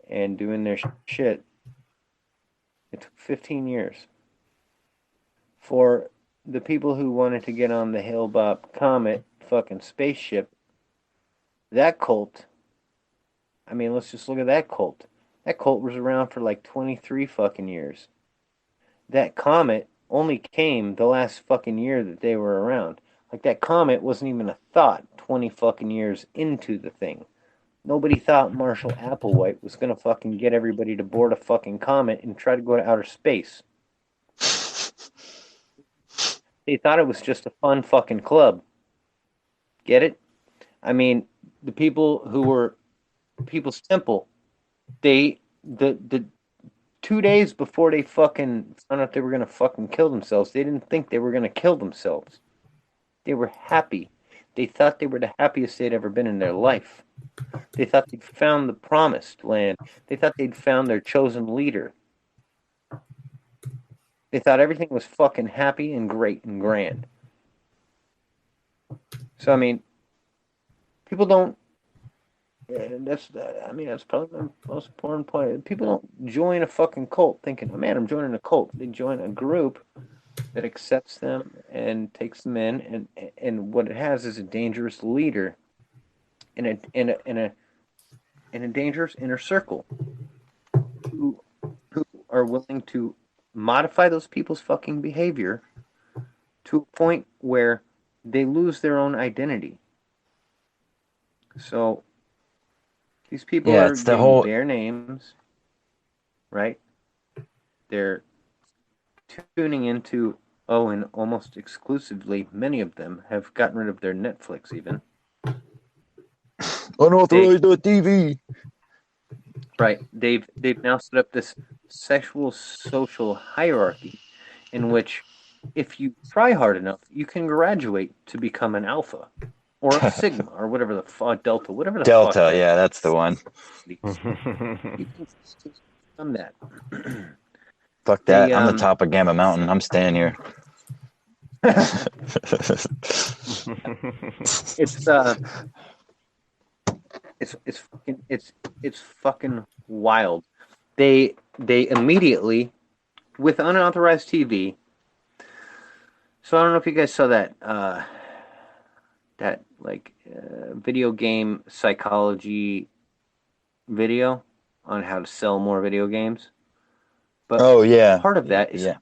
and doing their shit. It took 15 years. For the people who wanted to get on the Hale-Bopp Comet fucking spaceship, that cult, I mean, let's just look at that cult. That cult was around for like 23 fucking years. That comet only came the last fucking year that they were around. Like, that comet wasn't even a thought 20 fucking years into the thing. Nobody thought Marshall Applewhite was gonna fucking get everybody to board a fucking comet and try to go to outer space. They thought it was just a fun fucking club. Get it? I mean, the people who were People's Temple, the 2 days before they fucking found out they were gonna fucking kill themselves, they didn't think they were gonna kill themselves. They were happy. They thought they were the happiest they'd ever been in their life. They thought they'd found the promised land. They thought they'd found their chosen leader. They thought everything was fucking happy and great and grand. So, I mean, people don't. That's probably the most important point. People don't join a fucking cult thinking, "Oh man, I'm joining a cult." They join a group that accepts them and takes them in, and what it has is a dangerous leader, in a dangerous inner circle, who are willing to modify those people's fucking behavior to a point where they lose their own identity. So these people Yeah, are it's the getting whole. bare names, right? They're tuning into Owen almost exclusively. Many of them have gotten rid of their Netflix even. Unauthorized TV. Right. They've now set up this sexual social hierarchy in which if you try hard enough, you can graduate to become an alpha or a sigma or whatever the fuck, delta, whatever the fuck Delta, that yeah, that's the one. is. You can become that. Fuck They that. I'm the top of Gamma Mountain. I'm staying here. it's it's fucking wild. They immediately, with unauthorized TV. So I don't know if you guys saw that video game psychology video on how to sell more video games. But Oh yeah. part of that is Yeah.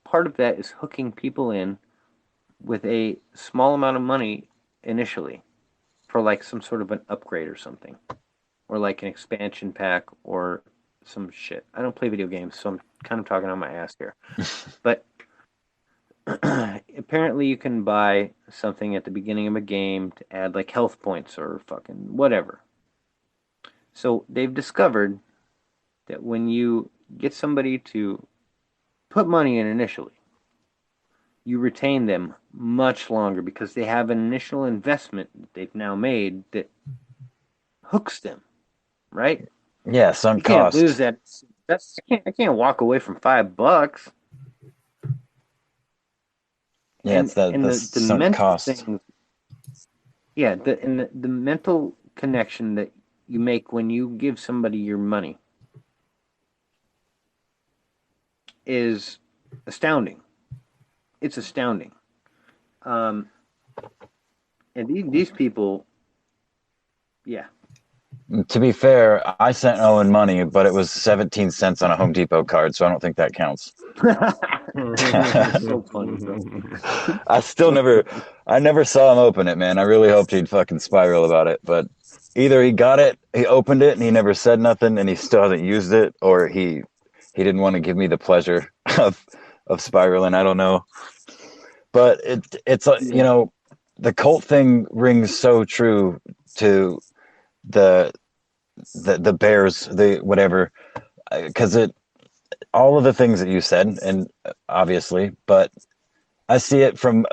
part of that is hooking people in with a small amount of money initially for like some sort of an upgrade or something, or like an expansion pack or some shit. I don't play video games, so I'm kind of talking on my ass here. But apparently you can buy something at the beginning of a game to add like health points or fucking whatever. So they've discovered that when you get somebody to put money in initially, you retain them much longer because they have an initial investment that they've now made that hooks them, right? Yeah, sunk You can't cost. lose that. I can't walk away from $5. Yeah, it's the sunk mental cost. thing. Yeah, the mental connection that you make when you give somebody your money is astounding. It's astounding. And these people, yeah. To be fair, I sent Owen money, but it was 17 cents on a Home Depot card, so I don't think that counts. So funny, bro. I never saw him open it, man. I really hoped he'd fucking spiral about it, but either he got it, he opened it, and he never said nothing, and he still hasn't used it, or he didn't want to give me the pleasure of spiraling. I don't know, but it's you know, the cult thing rings so true to the bears, the whatever, because it all of the things that you said, and obviously, but I see it from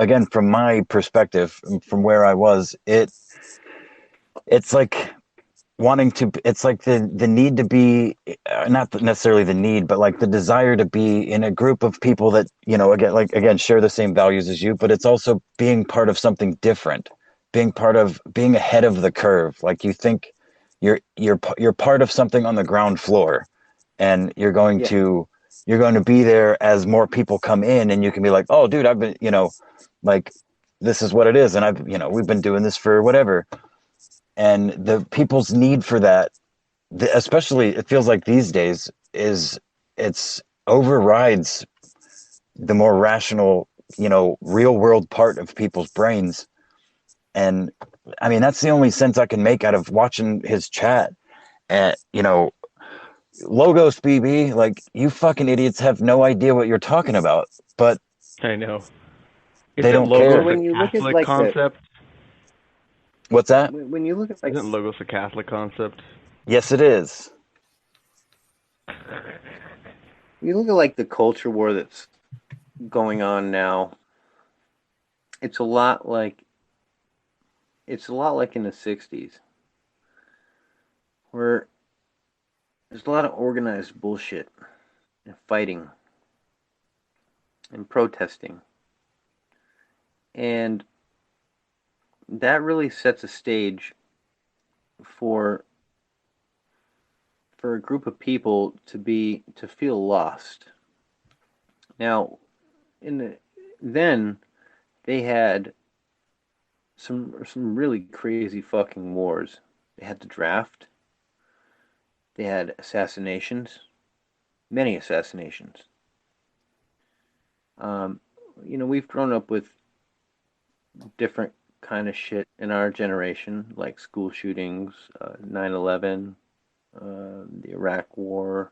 my perspective, from where I was. It's like wanting to. It's like the need to be, not necessarily the need, but like the desire to be in a group of people that, you know, again share the same values as you. But it's also being part of something different, being ahead of the curve. Like you think you're part of something on the ground floor, and you're going to be there as more people come in, and you can be like, oh dude, I've been, you know, like this is what it is, and I've, you know, we've been doing this for whatever. And the people's need for that, especially it feels like these days, it's overrides the more rational, you know, real world part of people's brains. And I mean, that's the only sense I can make out of watching his chat. And, you know, Logos BB, like, you fucking idiots have no idea what you're talking about, but I know. they don't Logos care. When a you look at Catholic like concept? What's that? when you look at like Isn't Logos a Catholic concept? Yes, it is. you look at like the culture war that's going on now, it's a lot like in the 60s, where there's a lot of organized bullshit and fighting and protesting, and that really sets a stage for a group of people to feel lost. Now, then they had some really crazy fucking wars. They had the draft. They had assassinations, many assassinations. You know, we've grown up with different kind of shit in our generation, like school shootings, 9/11, the Iraq War,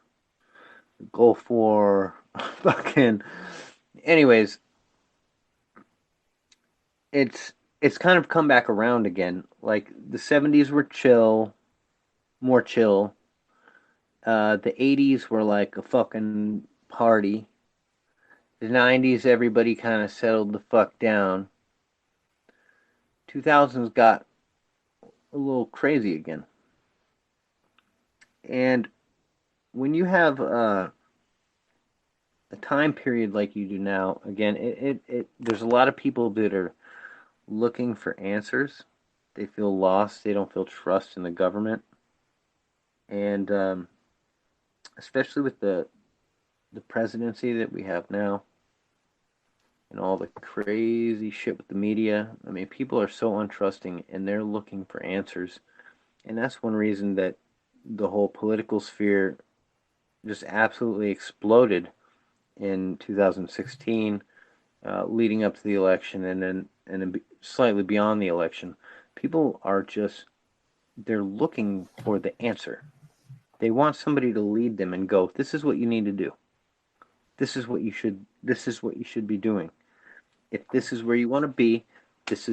the Gulf War, fucking. Anyways, it's kind of come back around again. Like the 70s were chill, more chill. The 80s were like a fucking party, The 90s, everybody kind of settled the fuck down. 2000s got a little crazy again. And when you have a time period like you do now, again, there's a lot of people that are looking for answers. They feel lost. They don't feel trust in the government. And especially with the presidency that we have now and all the crazy shit with the media. I mean, people are so untrusting and they're looking for answers. And that's one reason that the whole political sphere just absolutely exploded in 2016, leading up to the election, and then slightly beyond the election. People are just, they're looking for the answer. They want somebody to lead them and go, this is what you need to do. This is what you should be doing. If this is where you want to be, these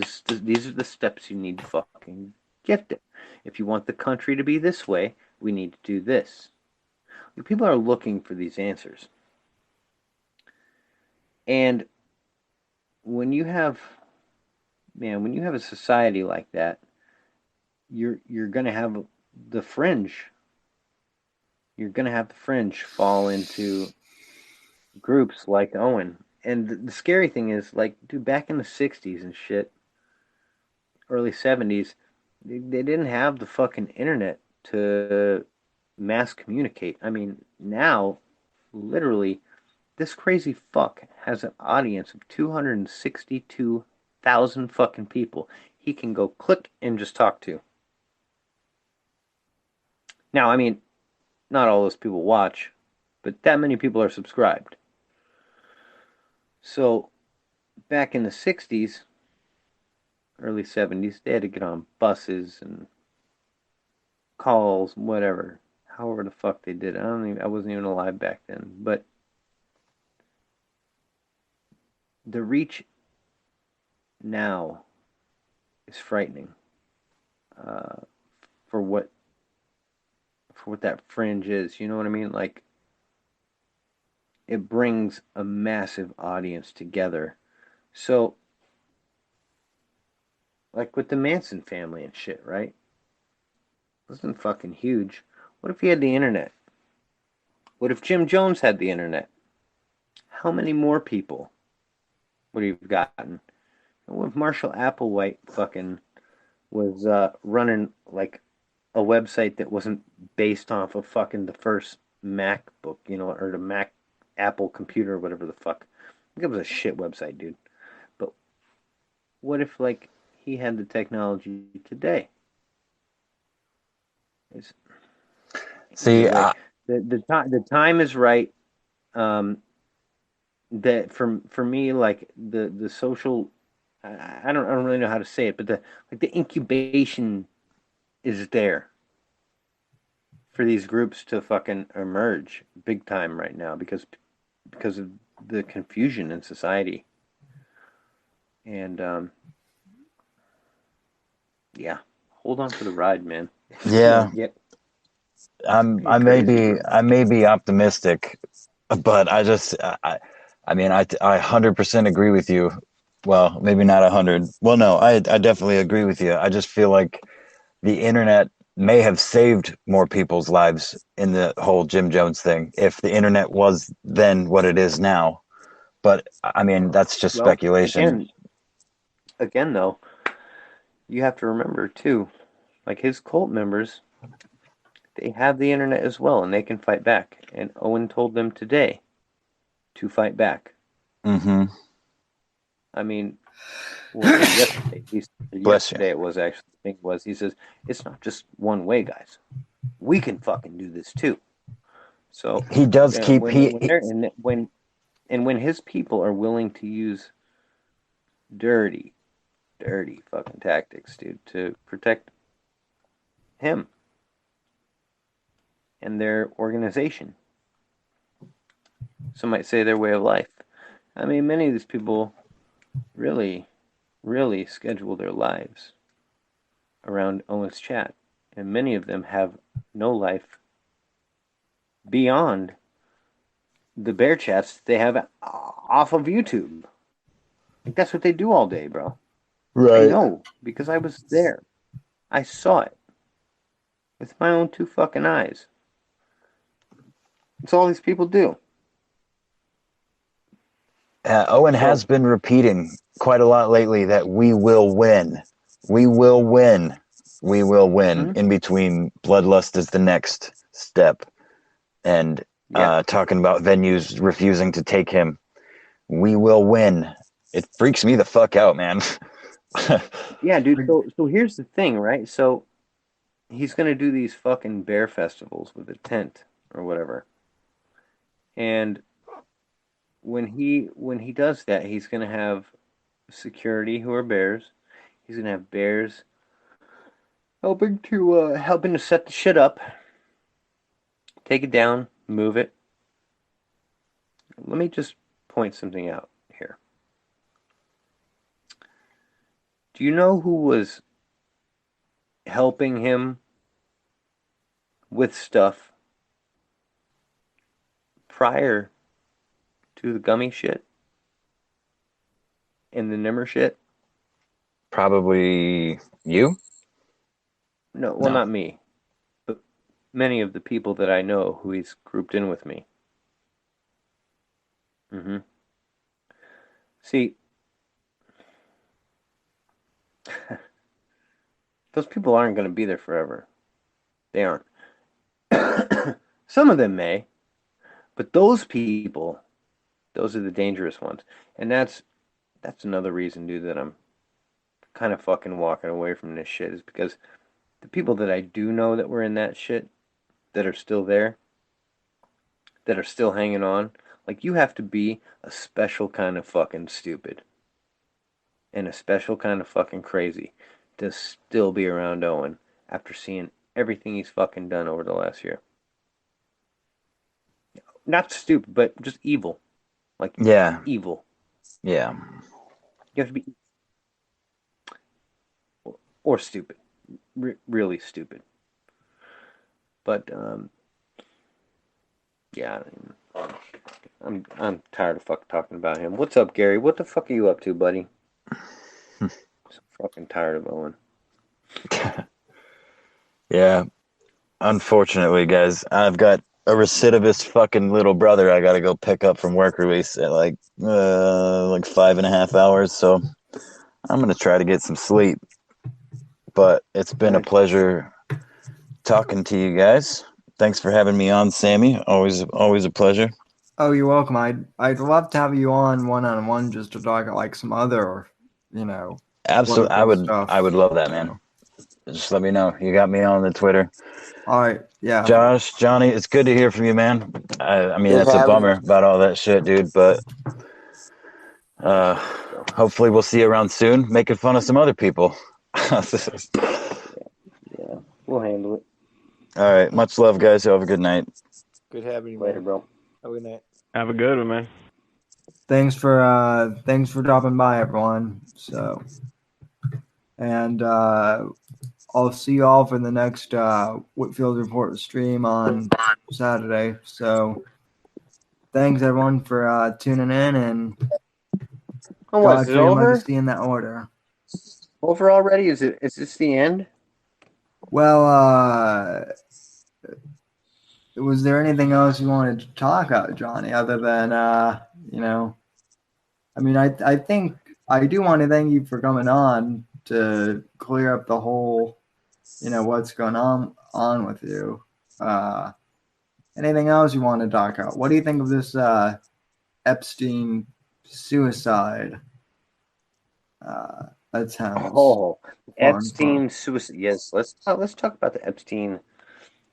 are the steps you need to fucking get there. If you want the country to be this way, we need to do this. People are looking for these answers. And when you have a society like that, you're going to have the fringe. You're going to have the fringe fall into groups like Owen. And the scary thing is, like, dude, back in the 60s and shit, early 70s, they didn't have the fucking internet to mass communicate. I mean, now, literally, this crazy fuck has an audience of 262,000 fucking people he can go click and just talk to. Now, I mean, not all those people watch, but that many people are subscribed. So, back in the 60s, early 70s, they had to get on buses and calls, whatever, however the fuck they did. I wasn't even alive back then, but the reach now is frightening for what that fringe is. You know what I mean? Like, it brings a massive audience together. So, like with the Manson family and shit, right? It wasn't fucking huge. What if he had the internet? What if Jim Jones had the internet? How many more people would he have gotten? What if Marshall Applewhite fucking was running like a website that wasn't based off of fucking the first MacBook, or the Mac Apple computer or whatever the fuck? I think it was a shit website, dude. But what if, like, he had the technology today? See, anyway, the time is right. That for me, like the social, I don't really know how to say it, but the incubation is there for these groups to fucking emerge big time right now because of the confusion in society. And yeah, hold on for the ride, man. yeah, I crazy. may be optimistic, but I mean, I 100% agree with you. Well, maybe not 100. Well, no, I definitely agree with you. I just feel like the internet may have saved more people's lives in the whole Jim Jones thing if the internet was then what it is now. But I mean, that's just Well, speculation. again though, you have to remember too, like his cult members, they have the internet as well and they can fight back. And Owen told them today to fight back. Mm-hmm. I mean, well, Bless you. yesterday it was actually, the thing was, he says, it's not just one way, guys. We can fucking do this too. So He does keep when his people are willing to use dirty fucking tactics, dude, to protect him and their organization. Some might say their way of life. I mean, many of these people really, really schedule their lives around Owen's chat, and many of them have no life beyond the bear chats they have off of YouTube. Like that's what they do all day, bro. I know because I was there. I saw it with my own two fucking eyes. That's all these people do. Owen has been repeating quite a lot lately that we will win. We will win. We will win. Mhm. In between, Bloodlust is the next step. And Yeah. talking about venues refusing to take him. We will win. It freaks me the fuck out, man. Yeah, dude. So here's the thing, right? So he's gonna do these fucking bear festivals with a tent or whatever. And when he does that, he's gonna have security who are bears. He's gonna have bears helping to set the shit up, take it down, move it. Let me just point something out here. Do you know who was helping him with stuff prior to the gummy shit and the nimmer shit? Probably you? No, well, No. not me, but many of the people that I know who he's grouped in with me. Mm-hmm. See, those people aren't going to be there forever. They aren't. Some of them may, but those people, those are the dangerous ones. And that's another reason, dude, that I'm kind of fucking walking away from this shit is because the people that I do know that were in that shit that are still there, that are still hanging on, like you have to be a special kind of fucking stupid and a special kind of fucking crazy to still be around Owen after seeing everything he's fucking done over the last year. Not stupid, but just evil. Like Yeah. evil. Yeah. You have to be or stupid. Really stupid. But yeah, I'm tired of fucking talking about him. What's up, Gary? What the fuck are you up to, buddy? I'm fucking tired of Owen. Yeah. Unfortunately, guys, I've got a recidivist fucking little brother I gotta go pick up from work release at like 5.5 hours, so I'm gonna try to get some sleep. But it's been a Nice. pleasure talking to you guys. Thanks for having me on, Sammy. Always a pleasure. Oh, you're welcome. I'd love to have you on one just to talk like some other, you know, Absolutely, political I would stuff. love that, man. So, Just let me know. You got me on the Twitter. all right, yeah. Josh, Johnny, it's good to hear from you, man. I mean, Good it's a having bummer you. about all that shit, dude, but uh, hopefully we'll see you around soon, making fun of some other people. All Yeah, we'll handle it. right, much love, guys. Have a good night. Good having you, Later, man. bro. Have a good night. Have a good one, man. Thanks for dropping by, everyone. So, and I'll see you all for the next Whitfield Report stream on Saturday. So, thanks everyone for tuning in, and Oh, what? Is God it Your over? Majesty in that order. Over already? Is this the end? Well, was there anything else you wanted to talk about, Johnny, other than you know? I mean, I think I do want to thank you for coming on to clear up the whole, what's going on with you. Anything else you want to talk about? What do you think of this Epstein suicide attempt? Oh, quote unquote? Epstein suicide. Yes, let's talk about the Epstein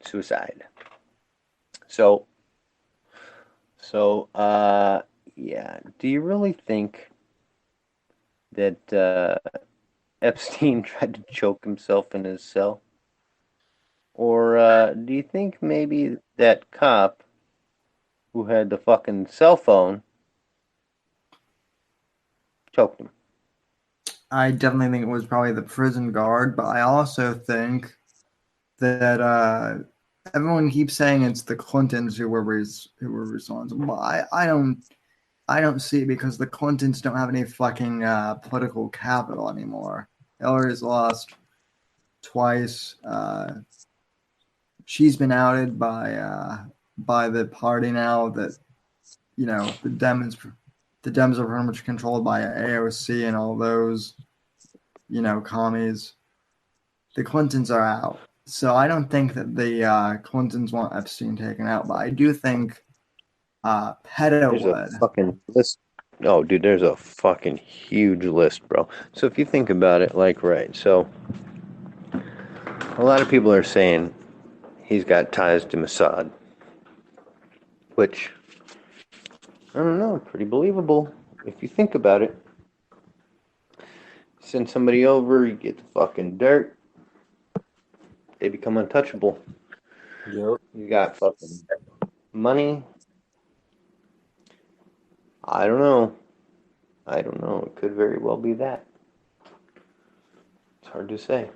suicide. So, yeah. Do you really think that Epstein tried to choke himself in his cell? Or do you think maybe that cop who had the fucking cell phone choked him? I definitely think it was probably the prison guard, but I also think that everyone keeps saying it's the Clintons who were responsible. But I don't see it because the Clintons don't have any fucking political capital anymore. Hillary's lost twice. She's been outed by the party now that the Dems are pretty much controlled by AOC and all those commies. The Clintons are out. So I don't think that the Clintons want Epstein taken out, but I do think PETA There's would. a fucking list. Oh, dude, there's a fucking huge list, bro. So if you think about it, like, right, so a lot of people are saying he's got ties to Mossad, which, I don't know, pretty believable if you think about it. Send somebody over, you get the fucking dirt, they become untouchable. Yep. You got fucking money. I don't know. It could very well be that. It's hard to say.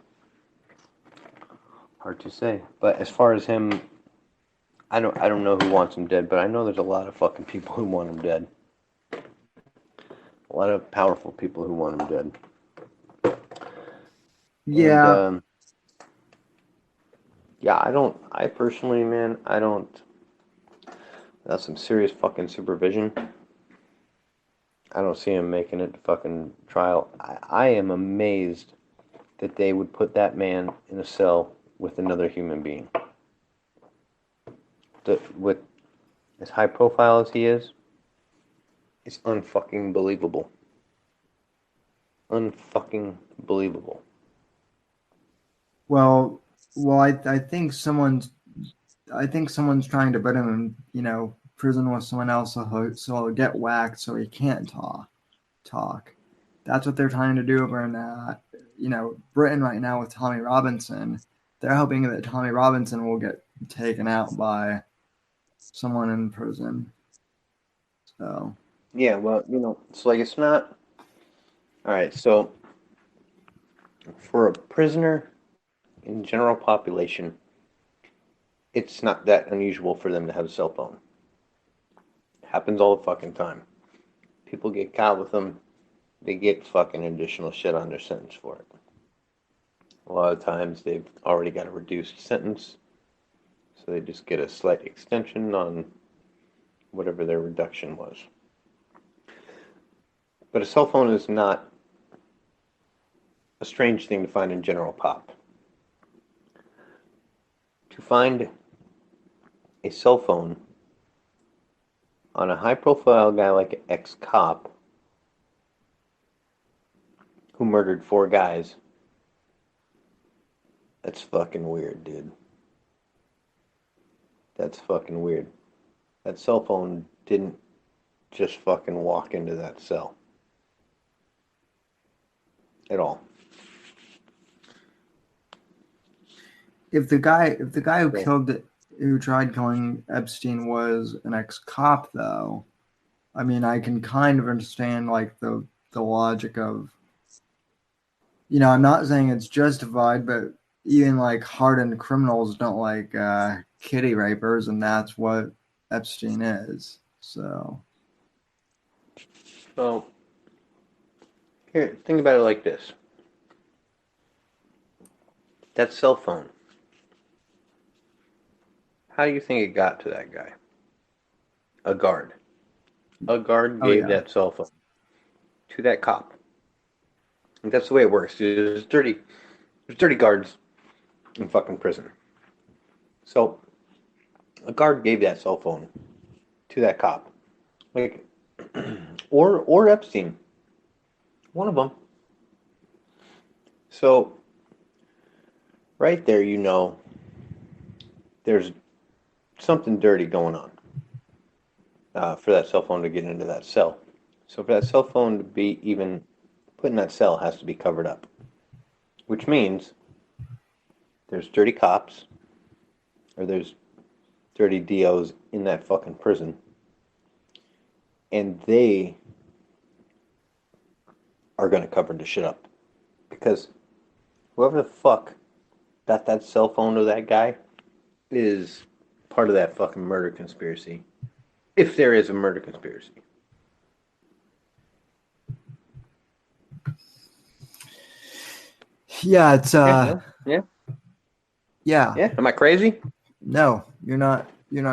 But as far as him, I don't know who wants him dead, but I know there's a lot of fucking people who want him dead. A lot of powerful people who want him dead. Yeah. And, yeah, I personally, man, without some serious fucking supervision, I don't see him making it to fucking trial. I am amazed that they would put that man in a cell with another human being. With as high profile as he is, it's unfucking believable. Unfucking believable. Well, I think someone's trying to put him in prison with someone else so he'll get whacked so he can't talk. That's what they're trying to do over in Britain right now with Tommy Robinson. They're hoping that Tommy Robinson will get taken out by someone in prison. So Yeah, well, it's like it's not. All right, so for a prisoner in general population, it's not that unusual for them to have a cell phone. It happens all the fucking time. People get caught with them, they get fucking additional shit on their sentence for it. A lot of times they've already got a reduced sentence, so they just get a slight extension on whatever their reduction was. But a cell phone is not a strange thing to find in general pop. To find a cell phone on a high-profile guy like an ex-cop who murdered 4 guys, that's fucking weird, dude. That's fucking weird. That cell phone didn't just fucking walk into that cell. At all. if the guy who tried killing Epstein was an ex-cop, though, I mean, I can kind of understand like the logic of, I'm not saying it's justified, but even like hardened criminals don't like kitty rapers, and that's what Epstein is. So Well, here, think about it like this. That cell phone. How do you think it got to that guy? A guard. A guard gave that cell phone to that cop. And that's the way it works. There's dirty guards in fucking prison. So, a guard gave that cell phone to that cop. Like, or Epstein. One of them. So, right there, there's something dirty going on for that cell phone to get into that cell. So for that cell phone to be even put in that cell has to be covered up, which means there's dirty cops or there's dirty DOs in that fucking prison, and they are going to cover the shit up because whoever the fuck got that cell phone to that guy is part of that fucking murder conspiracy. If there is a murder conspiracy. Yeah, it's Yeah. yeah. Am I crazy? No, you're not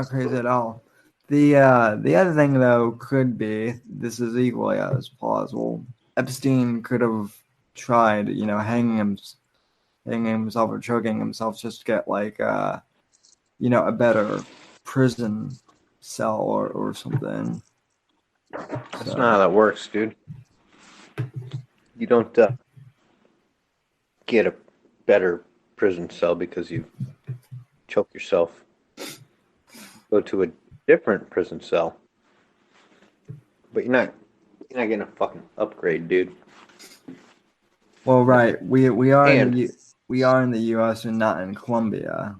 crazy at all. The other thing though could be, this is equally as plausible. Epstein could have tried, hanging himself or choking himself just to get like a better prison cell or something. That's So, not how that works, dude. You don't get a better prison cell because you choke yourself. Go to a different prison cell. But you're not getting a fucking upgrade, dude. well, right, we are And we are in the U.S. and not in Colombia.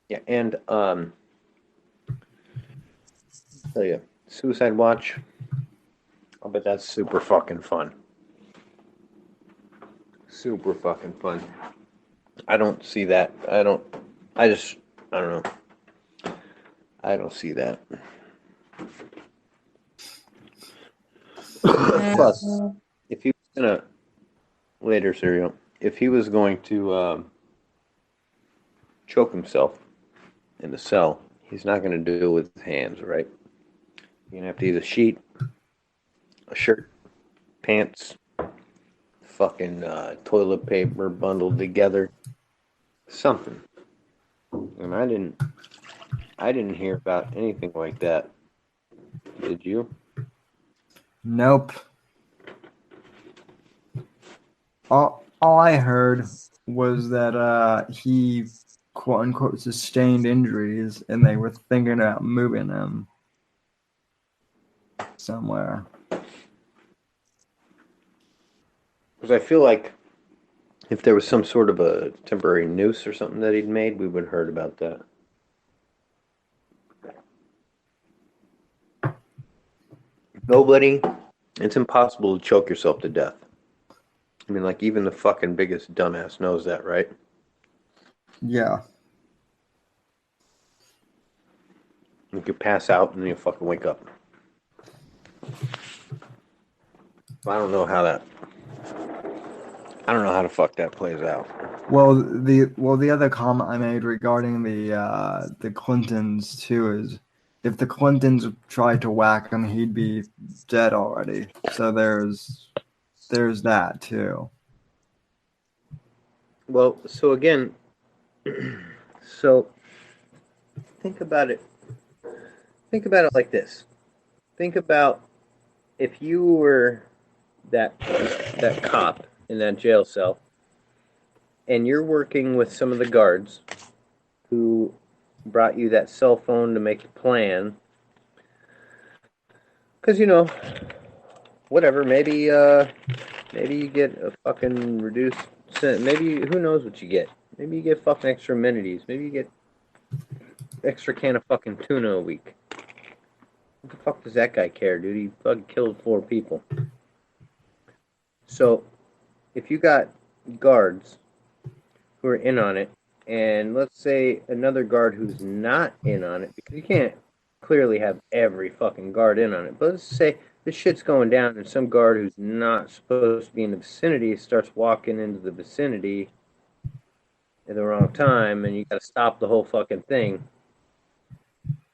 yeah, and tell you, Suicide Watch. I bet that's super fucking fun. Super fucking fun. I don't see that. I don't know. I don't see that. Plus, if he was gonna later, Serial, if he was going to choke himself in the cell, he's not going to do it with his hands, right? You're gonna have to use a sheet, a shirt, pants, fucking toilet paper bundled together, something. And I didn't hear about anything like that. Did you? Nope. All I heard was that he quote unquote sustained injuries and they were thinking about moving him somewhere. Because I feel like if there was some sort of a temporary noose or something that he'd made, we would have heard about that. Nobody, it's impossible to choke yourself to death. I mean, like, even the fucking biggest dumbass knows that, right? Yeah. You could pass out and then you fucking wake up. I don't know how the fuck that plays out. Well, the other comment I made regarding the Clintons too is if the Clintons tried to whack him, he'd be dead already. So there's that too. Well, so again, so think about it. Think about it like this. Think about if you were that cop in that jail cell, and you're working with some of the guards who brought you that cell phone to make a plan. Because whatever, maybe you get a fucking reduced sentence. Maybe who knows what you get? Maybe you get fucking extra amenities. Maybe you get extra can of fucking tuna a week. What the fuck does that guy care, dude? He fucking killed 4 people. So, if you got guards who are in on it, and let's say another guard who's not in on it, because you can't clearly have every fucking guard in on it, but let's say this shit's going down and some guard who's not supposed to be in the vicinity starts walking into the vicinity at the wrong time, and you gotta stop the whole fucking thing.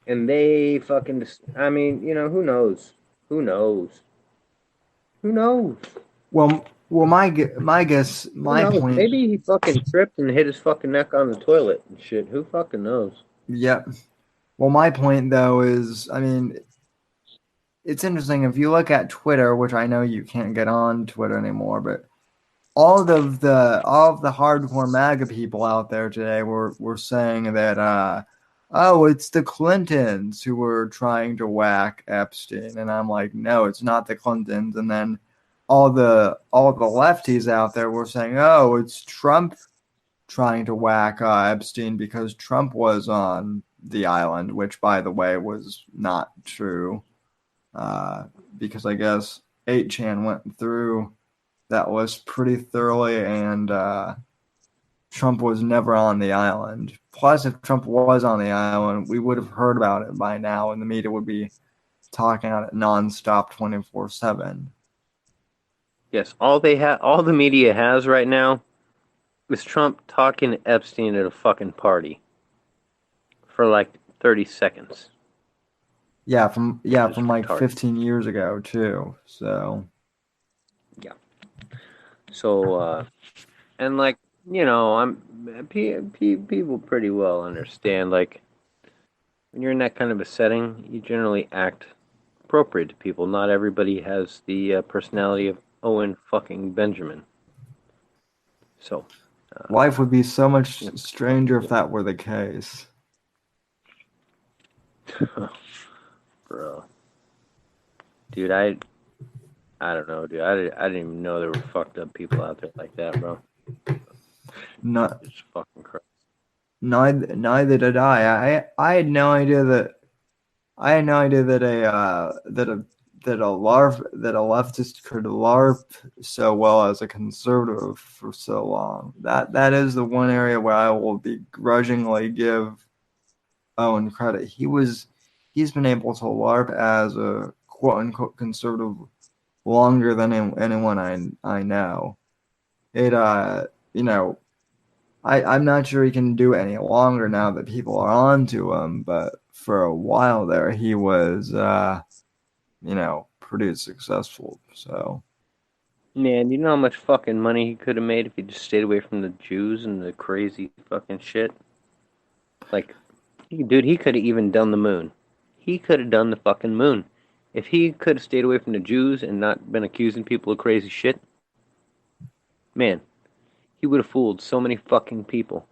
And they fucking, I mean, who knows? Who knows? Who knows? Well, my guess, my point. Maybe he fucking tripped and hit his fucking neck on the toilet and shit. Who fucking knows? Yep. Well, my point though is, I mean, it's interesting if you look at Twitter, which I know you can't get on Twitter anymore, but all of the hardcore MAGA people out there today were saying that oh, it's the Clintons who were trying to whack Epstein, and I'm like, no, it's not the Clintons. And then all the lefties out there were saying, oh, it's Trump trying to whack Epstein because Trump was on the island, which, by the way, was not true. Because I guess 8chan went through that list pretty thoroughly, and Trump was never on the island. Plus, if Trump was on the island, we would have heard about it by now, and the media would be talking on it nonstop, 24/7. Yes, all the media has right now is Trump talking to Epstein at a fucking party for like 30 seconds. Yeah, from like retarded. 15 years ago too. So And like, people pretty well understand, like, when you're in that kind of a setting, you generally act appropriate to people. Not everybody has the personality of Owen fucking Benjamin. So life would be so much stranger if that were the case. bro, dude, I don't know, dude. I didn't even know there were fucked up people out there like that, bro. Not It's fucking crazy. neither did I had no idea that a leftist could LARP so well as a conservative for so long. That is the one area where I will begrudgingly give Owen credit. He's been able to LARP as a quote unquote conservative longer than anyone I know. I'm not sure he can do it any longer now that people are on to him, but for a while there he was pretty successful. So Man, you know how much fucking money he could have made if he just stayed away from the Jews and the crazy fucking shit? Like, dude, he could have even done the moon. He could have done the fucking moon. If he could have stayed away from the Jews and not been accusing people of crazy shit, man, he would have fooled so many fucking people.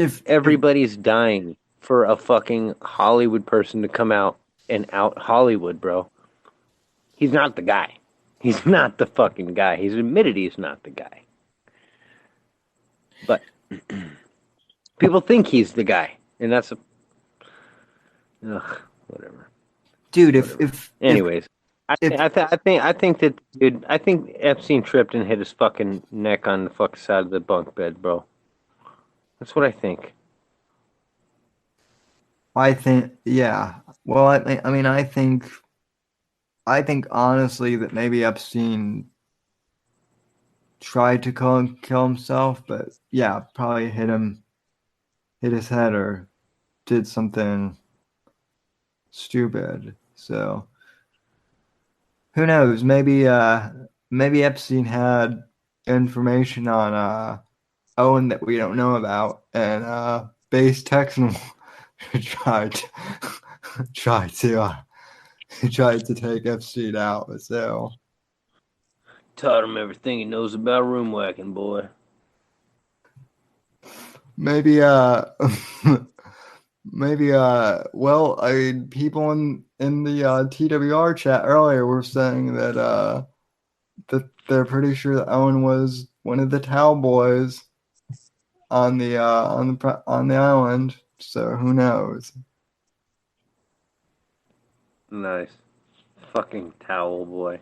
if Everybody's dying for a fucking Hollywood person to come out and out Hollywood, bro. He's not the guy. He's not the fucking guy. He's admitted he's not the guy. But people think he's the guy, and that's whatever. dude, Anyways, I think that, dude. I think Epstein tripped and hit his fucking neck on the fucking side of the bunk bed, bro. That's what I think. I think, yeah. Well, I think honestly that maybe Epstein tried to kill himself, but yeah, probably hit his head or did something stupid. So who knows? Maybe Epstein had information on Owen that we don't know about, and base Texan tried to tried to take Epstein out. So Taught him everything he knows about room whacking, boy. maybe people in the TWR chat earlier were saying that they're pretty sure that Owen was one of the Towel boys on the island. So who knows? Nice. Fucking towel boy.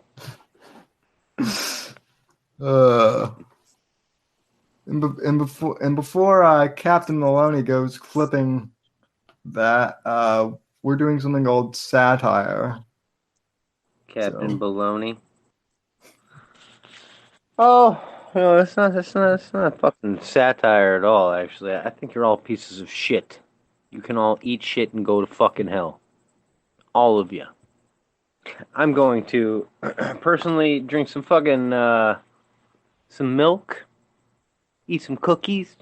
And before Captain Maloney goes clipping that, we're doing something called satire. Captain Baloney. Oh, no, it's not fucking satire at all, actually. I think you're all pieces of shit. You can all eat shit and go to fucking hell. All of you. I'm going to personally drink some fucking, some milk, eat some cookies,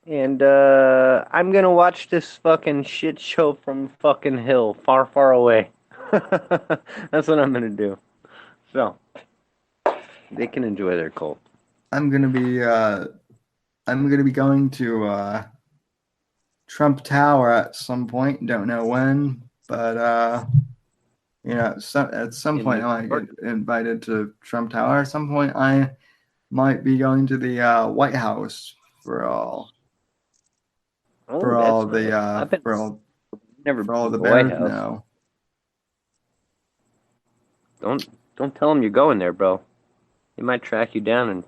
and I'm gonna watch this fucking shit show from fucking hill, far, far away. That's what I'm gonna do. So they can enjoy their cult. I'm gonna be going to Trump Tower at some point. Don't know when, but at some point I might get invited to Trump Tower. At some point I might be going to the White House for all the bears now. Don't tell them you're going there, bro. They might track you down and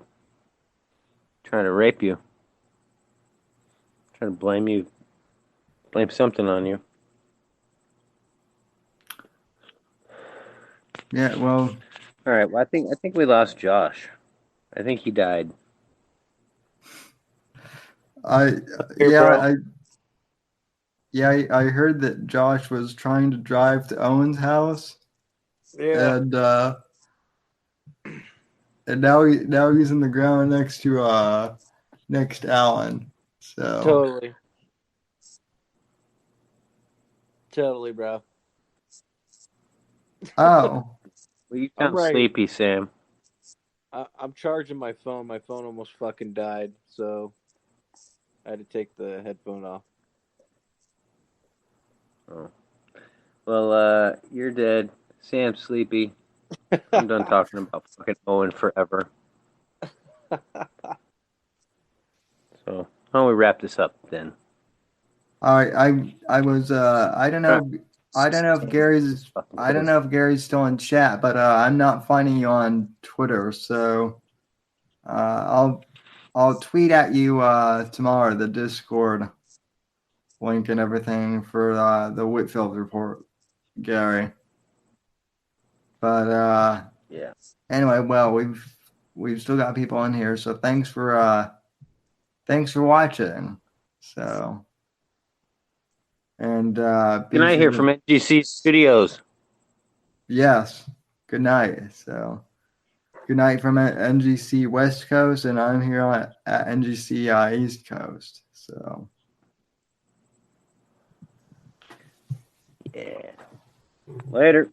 Trying to rape you. Trying to blame something on you. Yeah, well, All right. Well, I think we lost Josh. I think he died. I Here, bro. I heard that Josh was trying to drive to Owen's house, Yeah. and now he's in the ground next to Alan. So Totally, bro. oh, Well, you I'm sound right. sleepy, Sam. I'm charging my phone. My phone almost fucking died, so I had to take the headphone off. Oh. Well, you're dead. Sam's sleepy. I'm done talking about fucking Owen forever. So, why don't we wrap this up then? I was I don't know if Gary's still in chat, but I'm not finding you on Twitter, so I'll tweet at you tomorrow the Discord link and everything for the Whitfield report, Gary. But Yeah. anyway, well we've still got people in here, so thanks for watching. So and Good night here from NGC Studios. yes, good night. So good night from NGC West Coast, and I'm here at NGC East Coast. So Yeah. Later.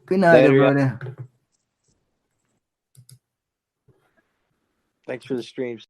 good night, Later, yeah. everybody. Thanks for the streams.